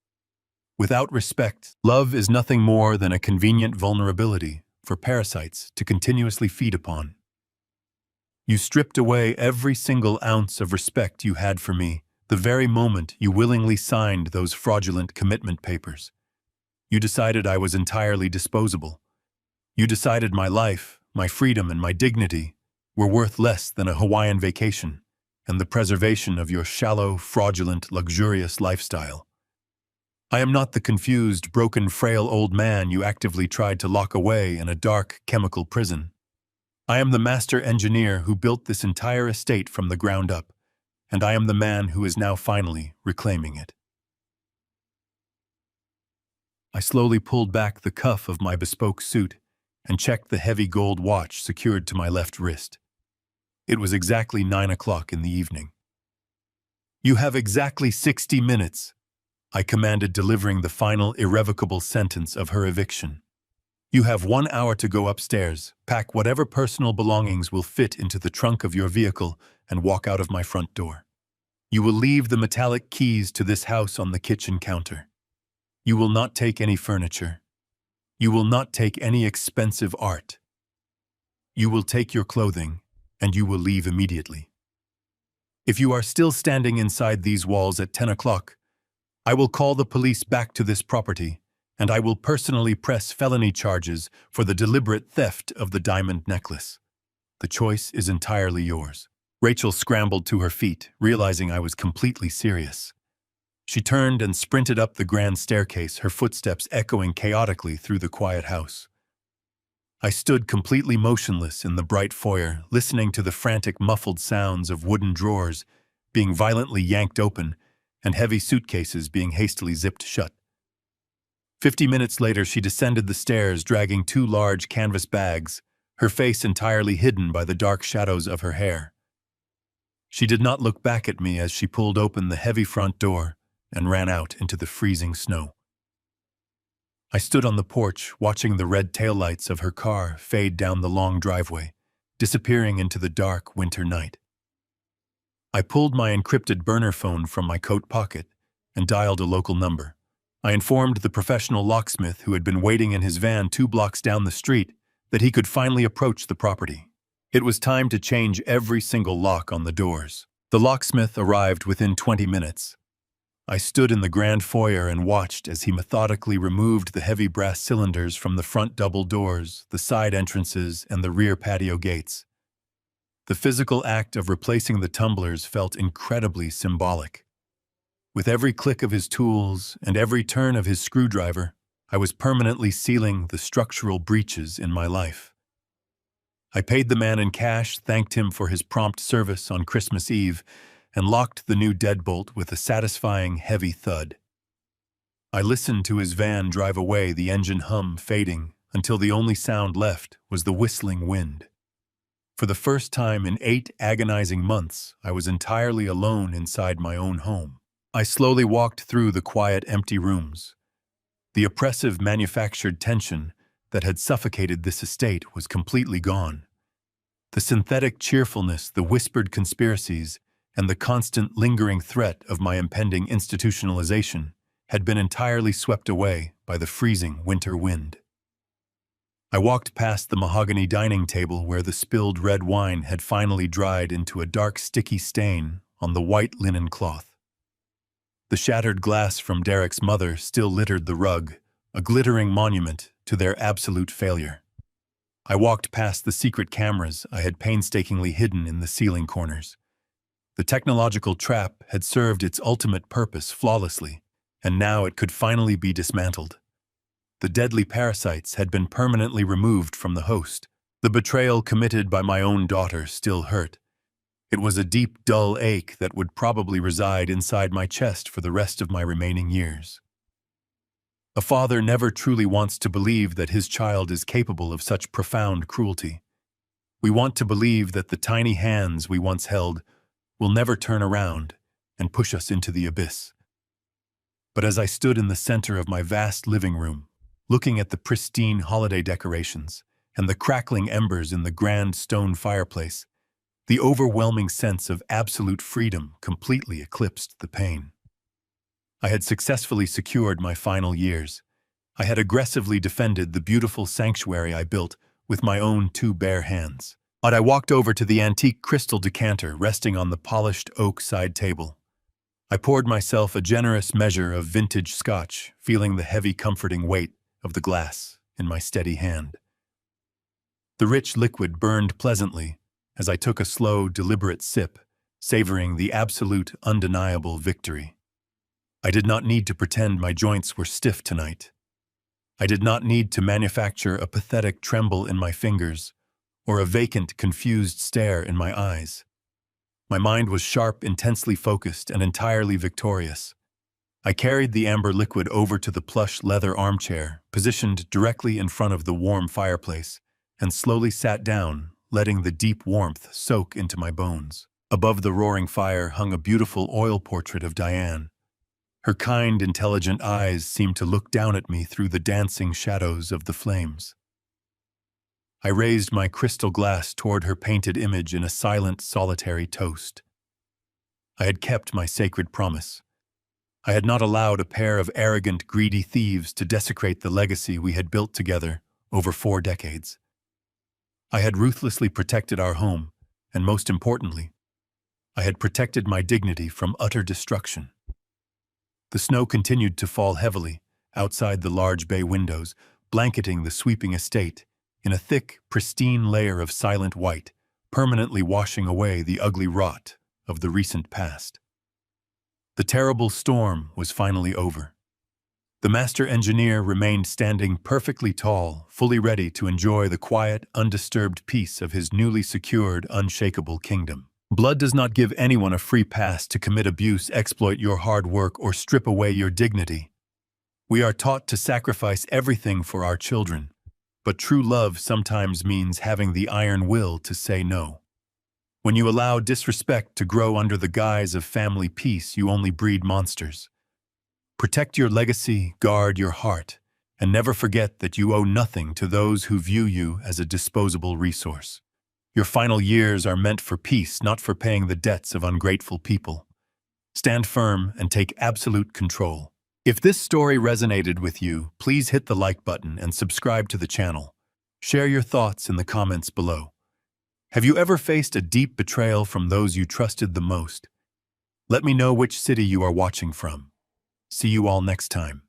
Without respect, love is nothing more than a convenient vulnerability for parasites to continuously feed upon. You stripped away every single ounce of respect you had for me the very moment you willingly signed those fraudulent commitment papers. You decided I was entirely disposable. You decided my life, my freedom, and my dignity were worth less than a Hawaiian vacation and the preservation of your shallow, fraudulent, luxurious lifestyle. I am not the confused, broken, frail old man you actively tried to lock away in a dark, chemical prison. I am the master engineer who built this entire estate from the ground up, and I am the man who is now finally reclaiming it." I slowly pulled back the cuff of my bespoke suit and checked the heavy gold watch secured to my left wrist. It was exactly 9 o'clock in the evening. "You have exactly 60 minutes, I commanded, delivering the final irrevocable sentence of her eviction. "You have 1 hour to go upstairs, pack whatever personal belongings will fit into the trunk of your vehicle, and walk out of my front door. You will leave the metallic keys to this house on the kitchen counter. You will not take any furniture. You will not take any expensive art. You will take your clothing, and you will leave immediately. If you are still standing inside these walls at 10 o'clock, I will call the police back to this property, and I will personally press felony charges for the deliberate theft of the diamond necklace. The choice is entirely yours." Rachel scrambled to her feet, realizing I was completely serious. She turned and sprinted up the grand staircase, her footsteps echoing chaotically through the quiet house. I stood completely motionless in the bright foyer, listening to the frantic, muffled sounds of wooden drawers being violently yanked open and heavy suitcases being hastily zipped shut. 50 minutes later, she descended the stairs, dragging 2 large canvas bags, her face entirely hidden by the dark shadows of her hair. She did not look back at me as she pulled open the heavy front door and ran out into the freezing snow. I stood on the porch, watching the red taillights of her car fade down the long driveway, disappearing into the dark winter night. I pulled my encrypted burner phone from my coat pocket and dialed a local number. I informed the professional locksmith who had been waiting in his van 2 blocks down the street that he could finally approach the property. It was time to change every single lock on the doors. The locksmith arrived within 20 minutes. I stood in the grand foyer and watched as he methodically removed the heavy brass cylinders from the front double doors, the side entrances, and the rear patio gates. The physical act of replacing the tumblers felt incredibly symbolic. With every click of his tools and every turn of his screwdriver, I was permanently sealing the structural breaches in my life. I paid the man in cash, thanked him for his prompt service on Christmas Eve, and locked the new deadbolt with a satisfying heavy thud. I listened to his van drive away, the engine hum fading until the only sound left was the whistling wind. For the first time in 8 agonizing months, I was entirely alone inside my own home. I slowly walked through the quiet, empty rooms. The oppressive manufactured tension that had suffocated this estate was completely gone. The synthetic cheerfulness, the whispered conspiracies, and the constant lingering threat of my impending institutionalization had been entirely swept away by the freezing winter wind. I walked past the mahogany dining table where the spilled red wine had finally dried into a dark, sticky stain on the white linen cloth. The shattered glass from Derek's mother still littered the rug, a glittering monument to their absolute failure. I walked past the secret cameras I had painstakingly hidden in the ceiling corners. The technological trap had served its ultimate purpose flawlessly, and now it could finally be dismantled. The deadly parasites had been permanently removed from the host. The betrayal committed by my own daughter still hurt. It was a deep, dull ache that would probably reside inside my chest for the rest of my remaining years. A father never truly wants to believe that his child is capable of such profound cruelty. We want to believe that the tiny hands we once held will never turn around and push us into the abyss. But as I stood in the center of my vast living room, looking at the pristine holiday decorations and the crackling embers in the grand stone fireplace, the overwhelming sense of absolute freedom completely eclipsed the pain. I had successfully secured my final years. I had aggressively defended the beautiful sanctuary I built with my own 2 bare hands. But I walked over to the antique crystal decanter resting on the polished oak side table. I poured myself a generous measure of vintage scotch, feeling the heavy, comforting weight of the glass in my steady hand. The rich liquid burned pleasantly as I took a slow, deliberate sip, savoring the absolute, undeniable victory. I did not need to pretend my joints were stiff tonight. I did not need to manufacture a pathetic tremble in my fingers or a vacant, confused stare in my eyes. My mind was sharp, intensely focused, and entirely victorious. I carried the amber liquid over to the plush leather armchair, positioned directly in front of the warm fireplace, and slowly sat down, letting the deep warmth soak into my bones. Above the roaring fire hung a beautiful oil portrait of Diane. Her kind, intelligent eyes seemed to look down at me through the dancing shadows of the flames. I raised my crystal glass toward her painted image in a silent, solitary toast. I had kept my sacred promise. I had not allowed a pair of arrogant, greedy thieves to desecrate the legacy we had built together over 4 decades. I had ruthlessly protected our home, and most importantly, I had protected my dignity from utter destruction. The snow continued to fall heavily outside the large bay windows, blanketing the sweeping estate in a thick, pristine layer of silent white, permanently washing away the ugly rot of the recent past. The terrible storm was finally over. The master engineer remained standing perfectly tall, fully ready to enjoy the quiet, undisturbed peace of his newly secured, unshakable kingdom. Blood does not give anyone a free pass to commit abuse, exploit your hard work, or strip away your dignity. We are taught to sacrifice everything for our children, but true love sometimes means having the iron will to say no. When you allow disrespect to grow under the guise of family peace, you only breed monsters. Protect your legacy, guard your heart, and never forget that you owe nothing to those who view you as a disposable resource. Your final years are meant for peace, not for paying the debts of ungrateful people. Stand firm and take absolute control. If this story resonated with you, please hit the like button and subscribe to the channel. Share your thoughts in the comments below. Have you ever faced a deep betrayal from those you trusted the most? Let me know which city you are watching from. See you all next time.